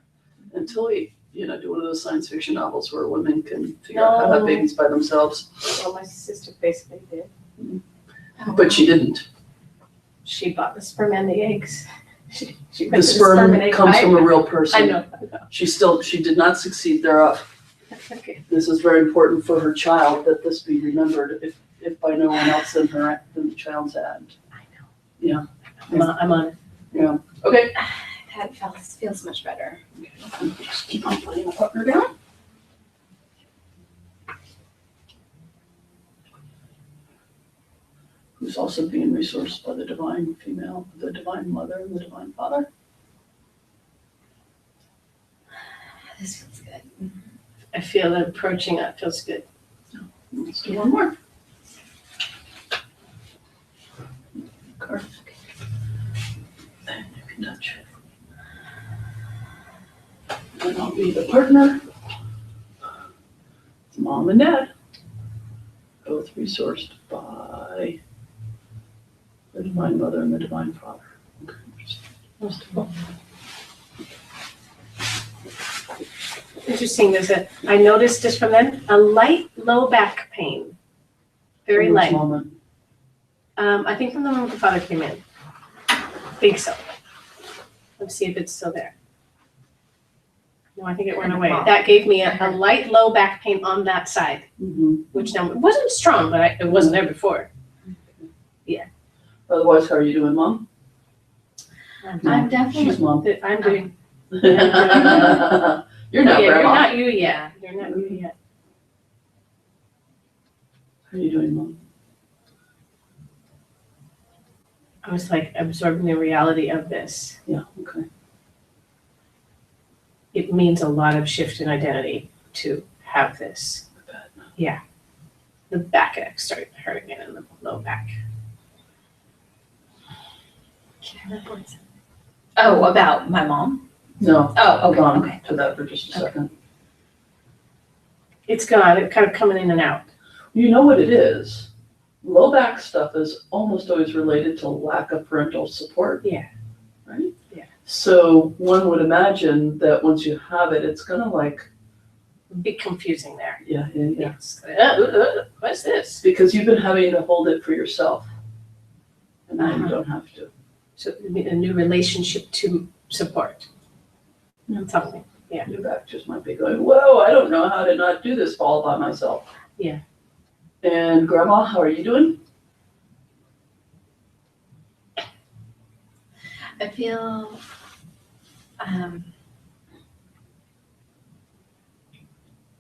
Until we, do one of those science fiction novels where women can figure out how to have babies by themselves, Well, my sister basically did. but she didn't. She bought the sperm and the eggs. She The went to sperm and egg comes bank. from a real person. I know. She did not succeed thereof. Okay. This is very important for her child, that this be remembered, if by no one else than her, than the child's end. I know. Yeah. I'm on it. Yeah, okay. That feels much better. Just keep on putting my partner down. Who's also being resourced by the divine female, the divine mother, and the divine father. This feels good. I feel it approaching. That feels good. Let's do one more. Card. And you can touch. And I'll be the partner. Mom and dad. Both resourced by the divine mother and the divine father. Okay. Interesting. I noticed just from then, a light low back pain. Very Which light. moment? I think from the moment the father came in. Think so. Let's see if it's still there. No, I think it went away. That gave me a light low back pain on that side, Mhm. which now it wasn't strong, but it wasn't there before. Otherwise, how are you doing, Mom? I'm She's definitely, Mom. I'm doing. You're not You're Grandma. not you yet. You're not you yet. How are you doing, Mom? I was like absorbing the reality of this. Yeah, okay. It means a lot of shift in identity to have this. Yeah. The back started hurting again in the low back. oh, about my mom? No, Oh, hold okay, on okay. to that for just a second. It's gone. It's kind of coming in and out. You know what it is? Low back stuff is almost always related to lack of parental support. Yeah. Right? Yeah. So one would imagine that once you have it, it's gonna like, Bit confusing there. yeah. Yes. What's this? Because you've been having to hold it for yourself. And now you don't have to. So a new relationship to support. Yeah. Something. Yeah. Your back just might be going, whoa, I don't know how to not do this all by myself. Yeah. And Grandma, how are you doing? I feel,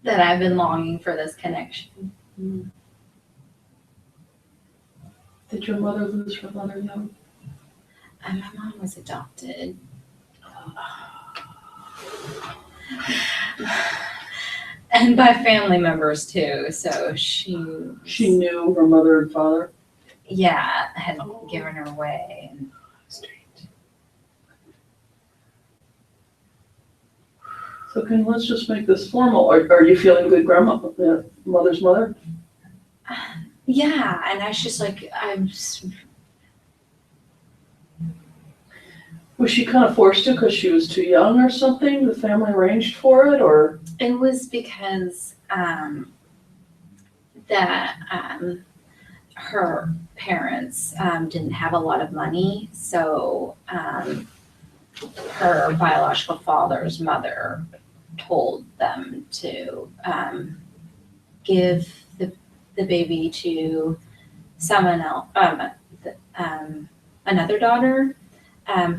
that I've been longing for this connection. Did your mother lose her mother young? And my mom was adopted. And by family members too, so she Knew her mother and father? yeah, had given her away. And So let's just make this formal. Are you feeling good, Grandma, mother's mother? yeah, and I was just like, Was she kind of forced to because she was too young or something? The family arranged for it, or? It was because that her parents didn't have a lot of money, so her biological father's mother told them to give the baby to someone else, another daughter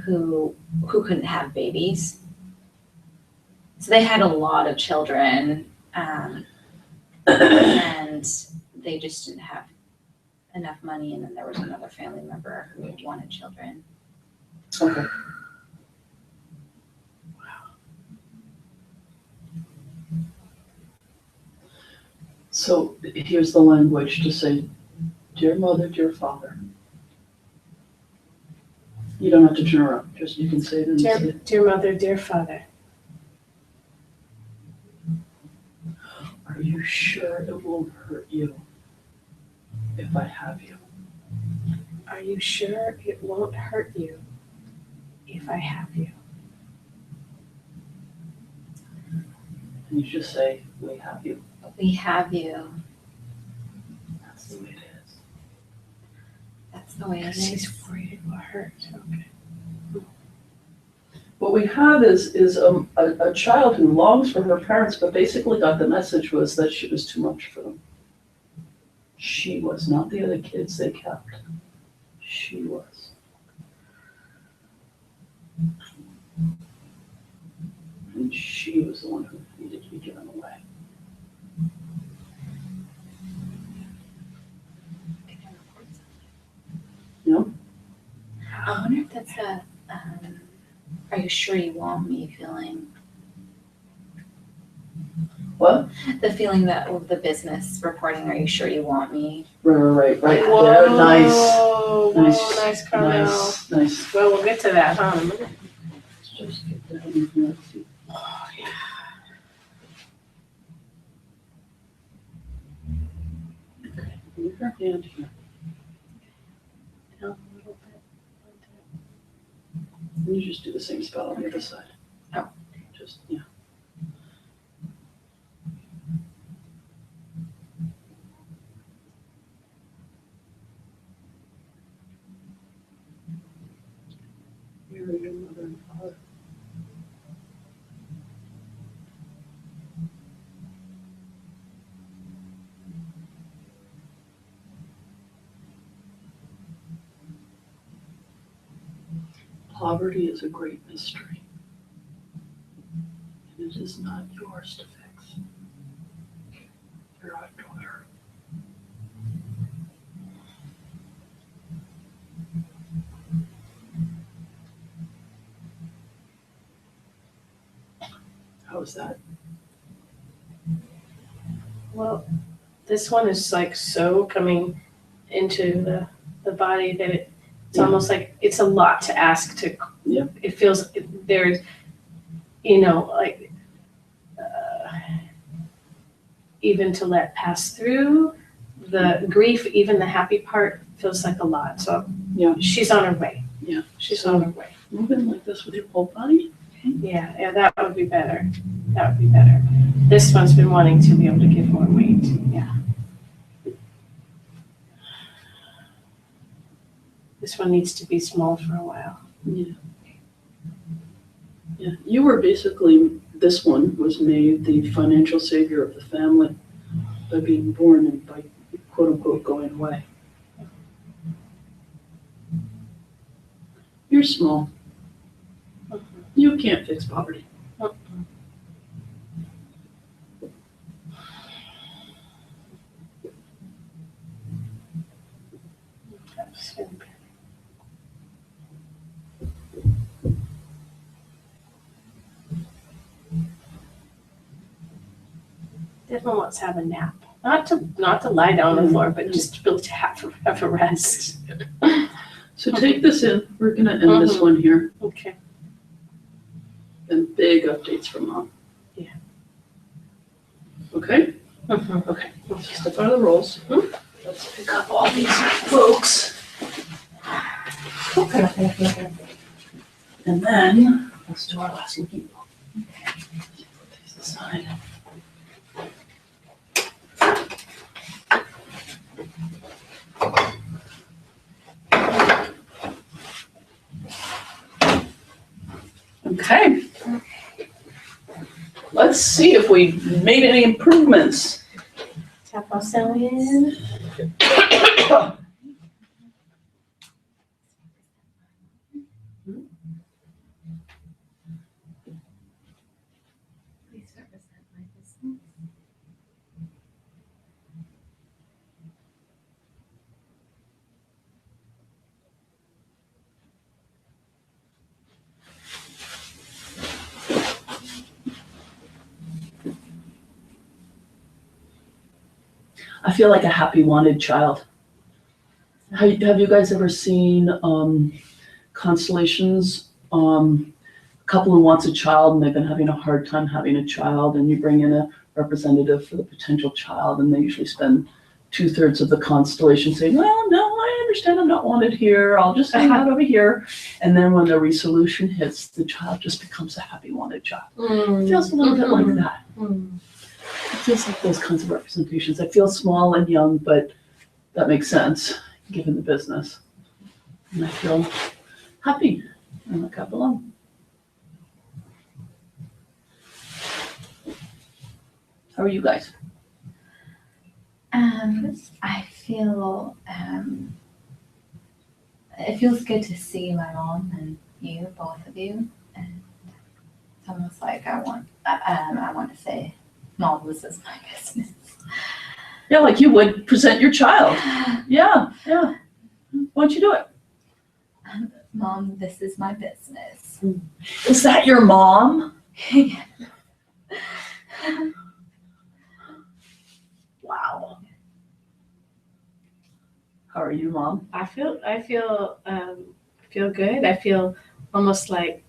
who couldn't have babies. So they had a lot of children, and they just didn't have enough money. And then there was another family member who wanted children. Okay. So here's the language to say, dear mother, dear father. You don't have to turn around, just you can say it and Dear mother, dear father. Are you sure it won't hurt you if I have you? Are you sure it won't hurt you if I have you? And you just say, we have you. We have you. That's the way it is. That's the way it Because he's is. worried it will hurt. Okay. What we have is a child who longs for her parents, but basically got the message was that she was too much for them. She was, not the other kids they kept. She was. And she was the one who needed to be given away. No? I wonder if that's a, are you sure you want me feeling? What? The feeling that with the business reporting, are you sure you want me? Right there, Whoa, nice, whoa, nice, nice comment. nice. Well, we'll get to that, huh? in a minute. Let's just get that in here. Let's see. Oh, yeah. Move your hand here. Down a little bit. And you just do the same spell on the other side. Oh. Just, yeah. Where are your mother and father? Poverty is a great mystery, and it is not yours to fix. You're our daughter. How is that? Well, this one is like so coming into the body that it's Yeah. almost like it's a lot to ask to. Yeah. It feels there's, you know, like even to let pass through the grief, even the happy part feels like a lot. So Yeah. she's on her way. Yeah. She's on her way. Move in like this with your whole body. Yeah, that would be better. That would be better. This one's been wanting to be able to give more weight. Yeah. This one needs to be small for a while. Yeah. Yeah, you were basically, this one was made the financial savior of the family by being born and by quote unquote going away. You're small. You can't fix poverty. Definitely wants to have a nap. Not to lie down on the floor, but just to be able to have a rest. So take this in. We're gonna end this one here. Okay. And big updates from Mom. Yeah. Okay? Okay. Step out of the rolls. Let's pick up all these folks. And then, let's do our last looking. This aside. Okay. Let's see if we made any improvements. Tap our in. Please represent my business. I feel like a happy wanted child. Have you guys ever seen Constellations? A couple who wants a child and they've been having a hard time having a child, and you bring in a representative for the potential child, and they usually spend 2/3 of the constellation saying, well, no, I understand I'm not wanted here. I'll just hang out over here. And then when the resolution hits, the child just becomes a happy wanted child. It feels a little bit like that. It feels like those kinds of representations. I feel small and young, but that makes sense given the business. And I feel happy and like I belong. How are you guys? I feel it feels good to see my mom and you, both of you, and it's almost like I want to say, Mom, this is my business. Yeah, like you would present your child. Yeah. Why don't you do it? Mom, this is my business. Is that your mom? Wow. How are you, Mom? I feel good. I feel almost like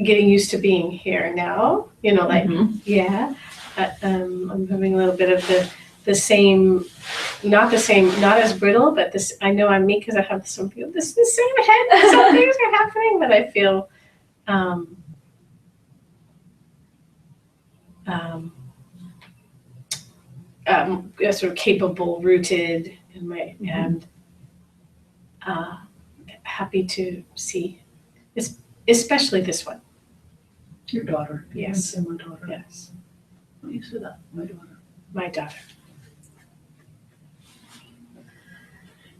getting used to being here now. Like yeah. I'm having a little bit of the same, not as brittle, but this. I know I'm me because I have the same head. Some things are happening, but I feel sort of capable, rooted in my and happy to see, especially this one. Your daughter. Yes. My daughter. Yes, What do you say that? My daughter. my daughter.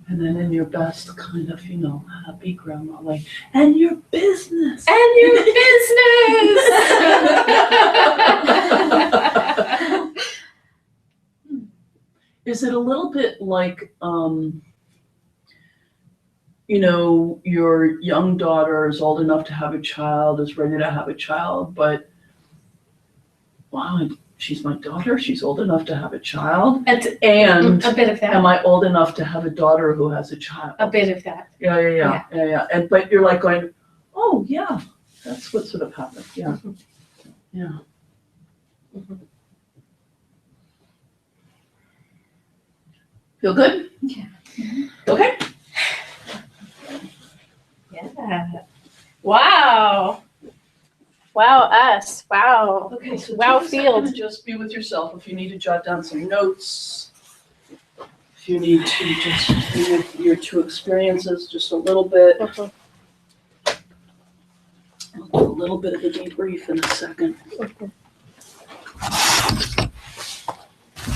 And then in your best kind of, happy grandma way. And your business. And your business. Is it a little bit like, your young daughter is old enough to have a child, is ready to have a child, but wow, she's my daughter, she's old enough to have a child, and A bit of that. am I old enough to have a daughter who has a child? A bit of that. Yeah. And but you're like going, oh yeah, that's what sort of happened. Yeah. Yeah. Feel good? Yeah. Okay. Yeah. Wow. Wow, us. Wow. Okay, so Wow, take a field. second to just be with yourself. If you need to jot down some notes, if you need to just be with your two experiences just a little bit. Mhm. I'll do a little bit of a debrief in a second.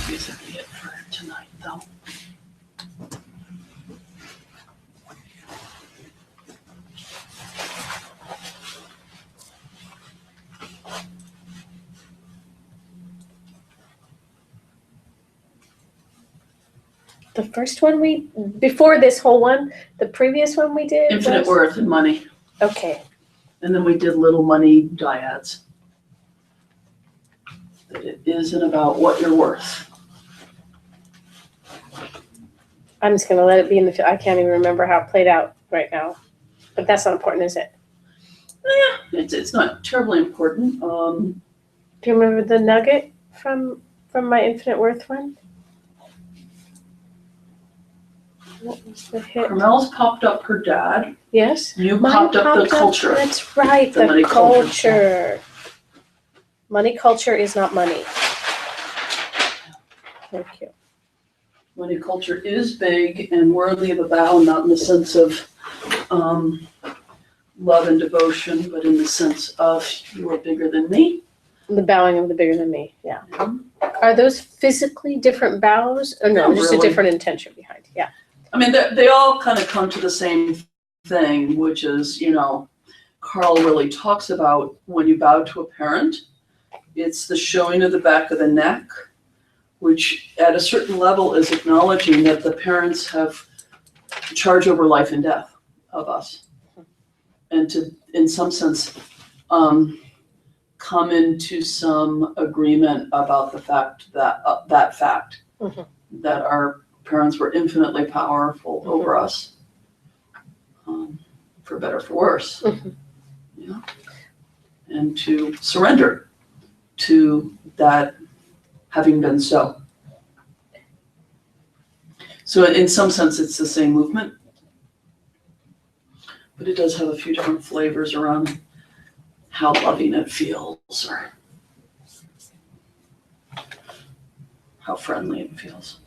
Guess that'll be it for tonight, though. The first one before this whole one, the previous one we did Infinite was- worth and money. Okay. And then we did little money dyads. That it isn't about what you're worth. I'm just gonna let it be I can't even remember how it played out right now. But that's not important, is it? Yeah, it's not terribly important. Do you remember the nugget from my infinite worth one? What was the hit? Carmel's popped up her dad. Yes? You Mine popped up the popped culture. That's right, The money the culture. culture. Money culture is not money. Thank you. Money culture is big and worthy of a bow, not in the sense of love and devotion, but in the sense of you are bigger than me. The bowing of the bigger than me, yeah. Are those physically different bows? Or no, Not just a really. different intention behind, yeah. I mean, they all kind of come to the same thing, which is, Carl really talks about when you bow to a parent, it's the showing of the back of the neck, which at a certain level is acknowledging that the parents have charge over life and death of us. And to, in some sense, come into some agreement about the fact that, Mhm. that our parents were infinitely powerful over us, for better, for worse. Mhm. Yeah. And to surrender to that having been so. So in some sense, it's the same movement, but it does have a few different flavors around how loving it feels or how friendly it feels.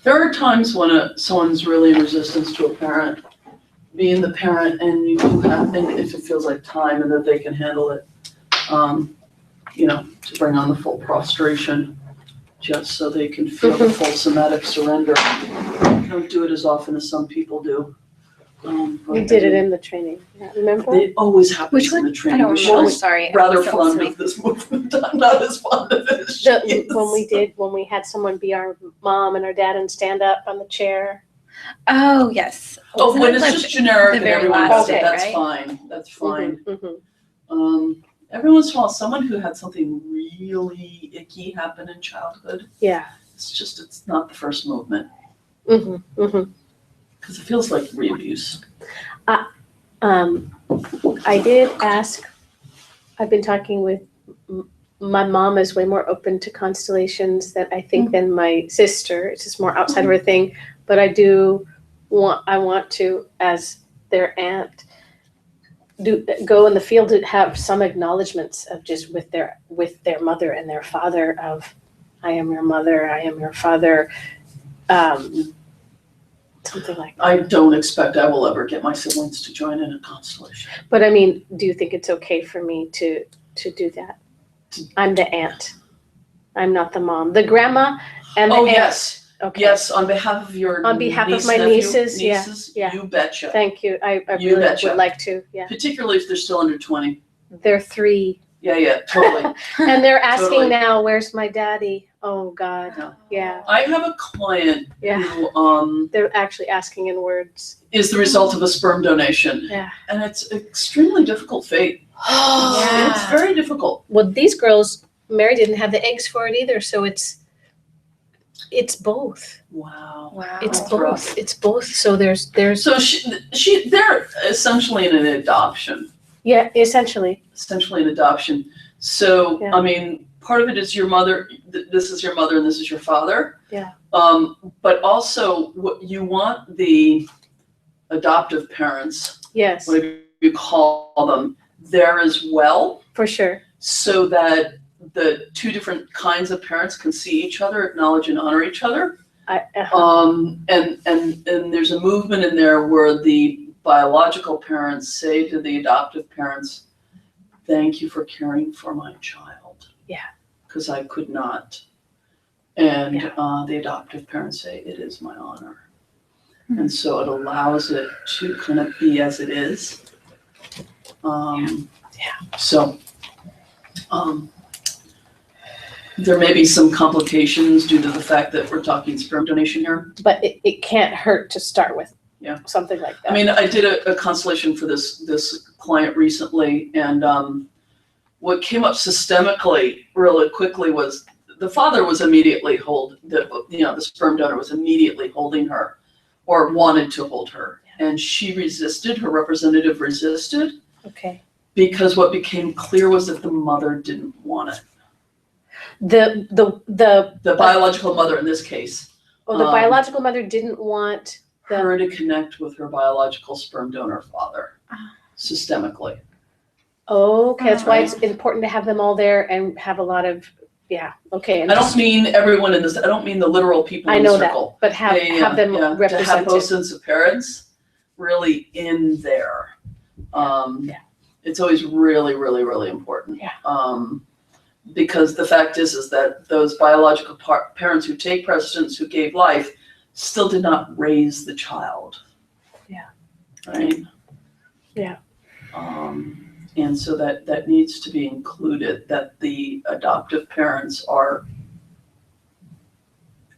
There are times when someone's really in resistance to a parent, being the parent, and you do have, and if it feels like time and that they can handle it, to bring on the full prostration, just so they can feel the full somatic surrender. I don't do it as often as some people do. We did it in the training, yeah, remember? It always happens Which in one? the I training. don't remember. Michelle's Sorry. rather So fond sorry. of this movement. I'm not as fond of it as she is. When we had someone be our mom and our dad and stand up on the chair. Oh, yes. Oh, Wasn't when it it's like just generic the and very everyone last does it, day, that's right? fine, that's fine. Mhm. Every once in a while, someone who had something really icky happen in childhood, Yeah. it's not the first movement, Mhm. Mhm. because it feels like re-abuse. I did ask. I've been talking with my mom is way more open to constellations than I think than my sister. It's just more outside of her thing. But I want to, as their aunt, go in the field to have some acknowledgments of just with their mother and their father of, I am your mother, I am your father, something like that. I don't expect I will ever get my siblings to join in a constellation. But I mean, do you think it's okay for me to do that? I'm the aunt. I'm not the mom. The grandma and the aunt. Yes, Okay. yes, on behalf of your On behalf of niece, my nephew, nieces, yeah. you betcha. Thank you. I You really betcha. would like to, yeah. Particularly if they're still under 20. They're 3. Yeah, totally. And they're asking Totally. now, where's my daddy? Oh, God. Yeah. I have a client Yeah. who They're actually asking in words. is the result of a sperm donation. Yeah. And it's extremely difficult fate. Yeah. It's very difficult. Well, these girls, Mary didn't have the eggs for it either, so it's both. Wow. Wow. It's That's both. rough. It's both. So there's So they're essentially in an adoption. yeah, essentially. Essentially an adoption. So, Yeah. I mean, part of it is your mother, this is your mother and this is your father. Yeah. But also what you want the adoptive parents, Yes, whatever you call them, there as well, for sure. so that the two different kinds of parents can see each other, acknowledge and honor each other. And there's a movement in there where the biological parents say to the adoptive parents, thank you for caring for my child. Yeah. Because I could not. And Yeah. the adoptive parents say, it is my honor. And so it allows it to kind of be as it is. So there may be some complications due to the fact that we're talking sperm donation here. But it can't hurt to start with. Yeah. Something like that. I mean, I did a constellation for this client recently, and what came up systemically really quickly was the father was immediately the sperm donor was immediately holding her, or wanted to hold her, and she resisted. Her representative resisted Okay. because what became clear was that the mother didn't want it. The biological mother in this case, the biological mother didn't want her to connect with her biological sperm donor father systemically. okay, that's why it's important to have them all there and have a lot of, okay. I don't mean everyone in this, I don't mean the literal people I in the know that, circle. but have them To have represented. both sets of parents really in there. It's always really, really, really important. Because the fact is that those biological parents who take precedence, who gave life, still did not raise the child. Right? And so that needs to be included, that the adoptive parents are,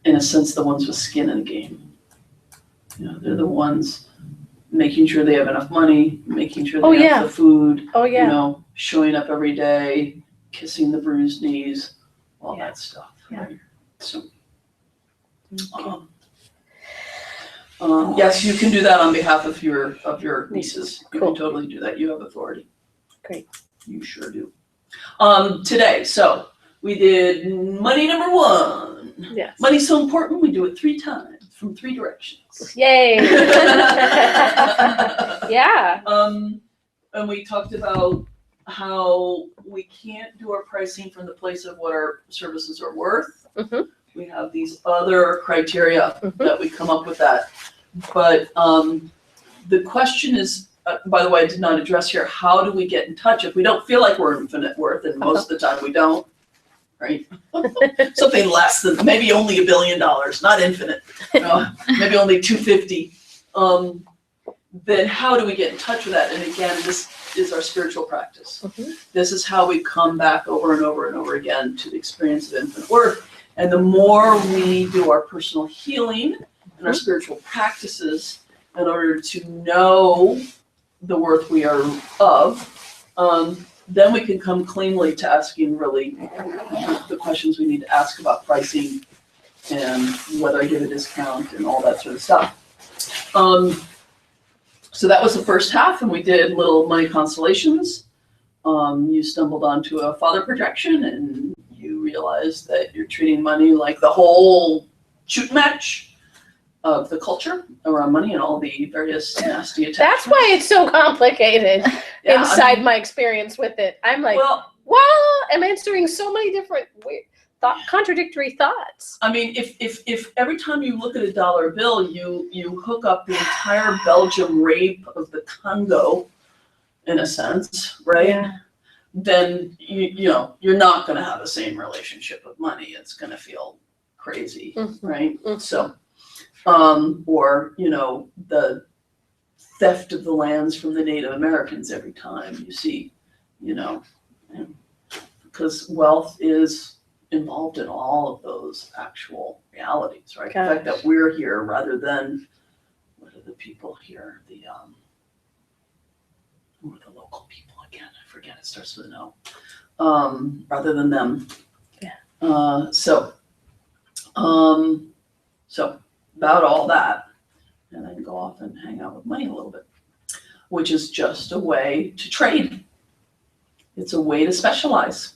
in a sense, the ones with skin in the game. They're the ones making sure they have enough money, making sure they have the food, showing up every day, kissing the bruised knees, all that stuff. Right? So, yes, you can do that on behalf of your nieces. You can totally do that. You have authority. Great. You sure do. Today, so we did money number 1. Yes. Money's so important, we do it 3 times from 3 directions. Yay. Yeah. And we talked about how we can't do our pricing from the place of what our services are worth. Mhm. We have these other criteria that we come up with that. But the question is, by the way, I did not address here, how do we get in touch if we don't feel like we're infinite worth, and most of the time we don't, right? Something less than, maybe only $1 billion, not infinite, maybe only 250. Then how do we get in touch with that? And again, this is our spiritual practice. This is how we come back over and over and over again to the experience of infinite worth. And the more we do our personal healing and our spiritual practices in order to know the worth we are of, then we can come cleanly to asking really the questions we need to ask about pricing and whether I give a discount and all that sort of stuff. So that was the first half, and we did little money constellations. You stumbled onto a father projection, and you realized that you're treating money like the whole shoot match of the culture around money and all the various nasty attachments. That's why it's so complicated inside my experience with it. I'm like, I'm answering so many different weird contradictory thoughts. I mean, if every time you look at a dollar bill, you hook up the entire Belgium rape of the Congo, in a sense, right? Yeah. Then you're not going to have the same relationship with money. It's going to feel crazy, right? So, or the theft of the lands from the Native Americans every time you see, because wealth is involved in all of those actual realities, right? Gosh. The fact that we're here rather than what are the people here? Who are the local people again? I forget. It starts with an O. Rather than them. Yeah. So about all that, and then go off and hang out with money a little bit, which is just a way to trade. It's a way to specialize.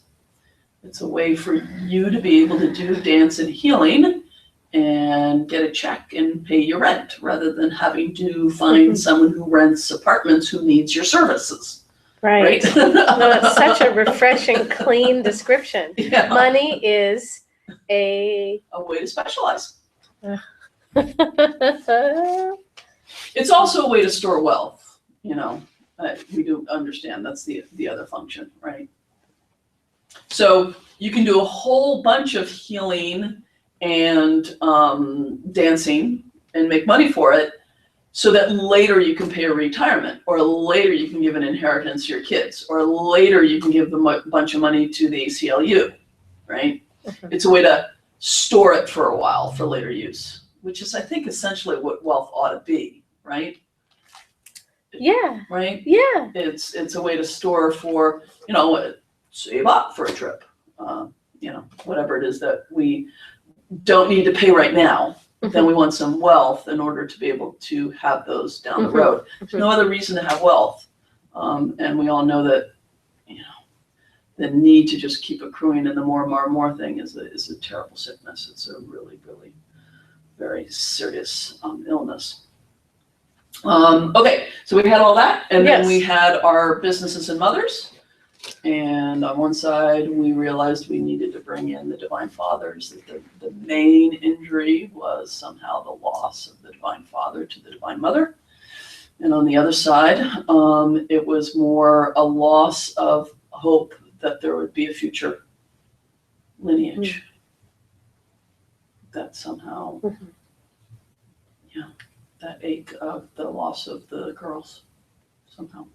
It's a way for you to be able to do dance and healing and get a check and pay your rent rather than having to find someone who rents apartments who needs your services. Right. No, it's such a refreshing, clean description. Yeah. Money is a way to specialize. It's also a way to store wealth, we do understand that's the other function, right? So you can do a whole bunch of healing and dancing and make money for it so that later you can pay a retirement, or later you can give an inheritance to your kids, or later you can give them a bunch of money to the ACLU, right? It's a way to store it for a while for later use, which is, I think, essentially what wealth ought to be, right? Yeah. Right? Yeah. It's a way to store for, save up for a trip, whatever it is that we don't need to pay right now. Then we want some wealth in order to be able to have those down the road. There's no other reason to have wealth. And we all know that, the need to just keep accruing and the more thing is a terrible sickness. It's a really, really very serious illness. Okay, so we had all that, and then Yes. we had our businesses and mothers. And on one side, we realized we needed to bring in the Divine Fathers. That the main injury was somehow the loss of the Divine Father to the Divine Mother. And on the other side, it was more a loss of hope that there would be a future lineage. That somehow, that ache of the loss of the girls, somehow.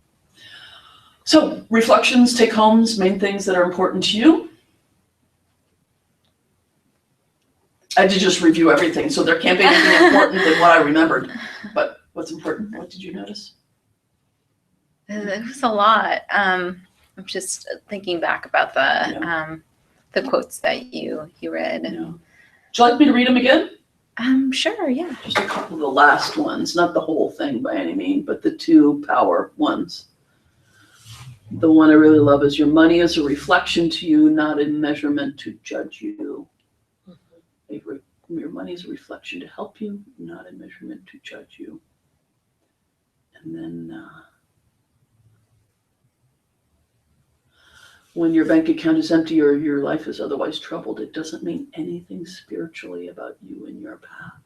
So, reflections, take homes, main things that are important to you. I did just review everything, so there can't be anything important than what I remembered. But what's important? What did you notice? It was a lot. I'm just thinking back about the quotes that you read. Yeah. Would you like me to read them again? Sure, yeah. Just a couple of the last ones, not the whole thing by any means, but the two power ones. The one I really love is your money is a reflection to you, not a measurement to judge you. Your money is a reflection to help you, not a measurement to judge you. And then when your bank account is empty or your life is otherwise troubled, it doesn't mean anything spiritually about you and your path.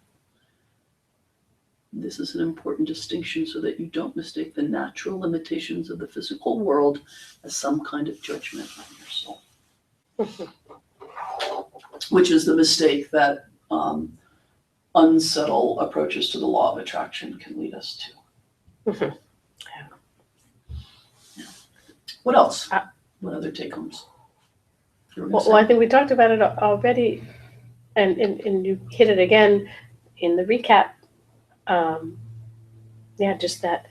This is an important distinction so that you don't mistake the natural limitations of the physical world as some kind of judgment on your soul. Which is the mistake that unsubtle approaches to the law of attraction can lead us to. Yeah. What else? What other take-homes? Well, I think we talked about it already, and you hit it again in the recap. Just that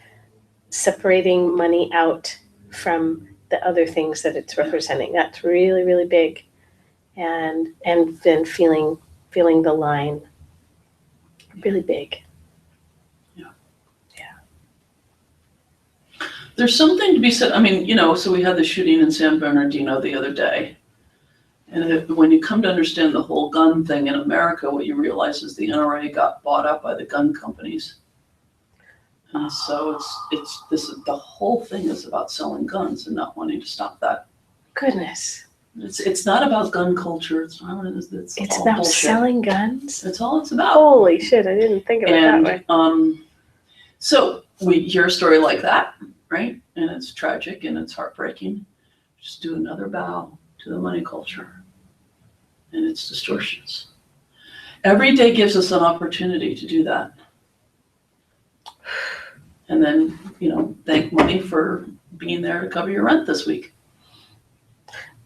separating money out from the other things that it's representing. That's really, really big. And then feeling the line really big. There's something to be said. I mean, so we had the shooting in San Bernardino the other day. And when you come to understand the whole gun thing in America, what you realize is the NRA got bought up by the gun companies. And so the whole thing is about selling guns and not wanting to stop that. Goodness. It's not about gun culture. It's all about bullshit. selling guns? That's all it's about. Holy shit, I didn't think of it that way. So we hear a story like that, right? And it's tragic and it's heartbreaking. Just do another bow to the money culture and its distortions. Every day gives us an opportunity to do that. And then, thank money for being there to cover your rent this week.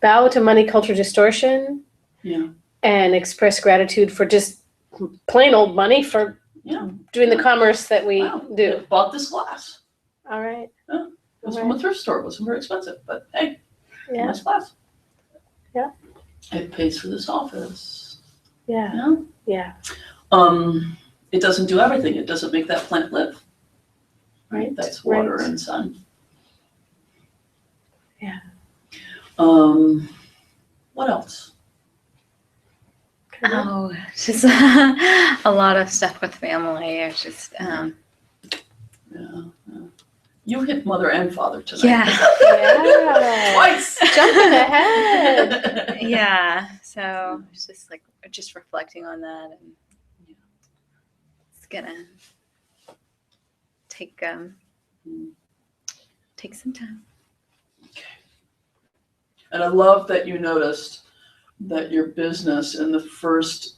Bow to money culture distortion. Yeah. And express gratitude for just plain old money for doing the commerce that we do. I bought this glass. All right. It was from a thrift store. It wasn't very expensive, but hey, nice glass. Yeah. It pays for this office. Yeah. It doesn't do everything. It doesn't make that plant live. Right. That's water and sun. Yeah. What else? Oh, just a lot of stuff with family. It's just, Yeah. You hit mother and father tonight. Yeah. Twice. Jumping ahead. yeah. So it's just reflecting on that, and it's gonna take some time. And I love that you noticed that your business in the first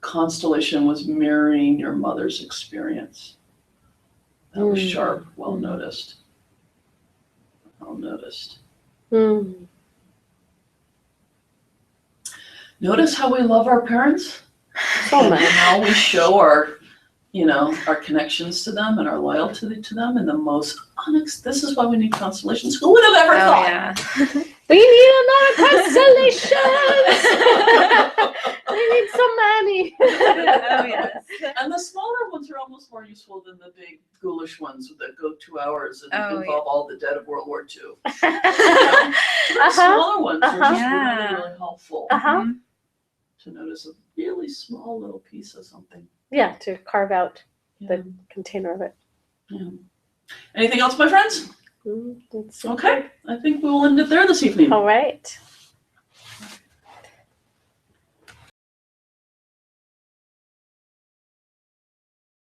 constellation was mirroring your mother's experience. That was sharp, well noticed. Well noticed. Notice how we love our parents? So much. And how we show our connections to them and our loyalty to them in the most this is why we need constellations. Who would have ever thought? Yeah. We need another constellation. We need so many. Oh, yes. And the smaller ones are almost more useful than the big ghoulish ones that go 2 hours and Oh, involve all the dead of World War II. Uh-huh. The smaller ones are just Yeah. really, really helpful Uh-huh. to notice a really small little piece of something. Yeah, to carve out Yeah. the container of it. Yeah. Anything else, my friends? That's Okay, I think we will end it there this evening. all right.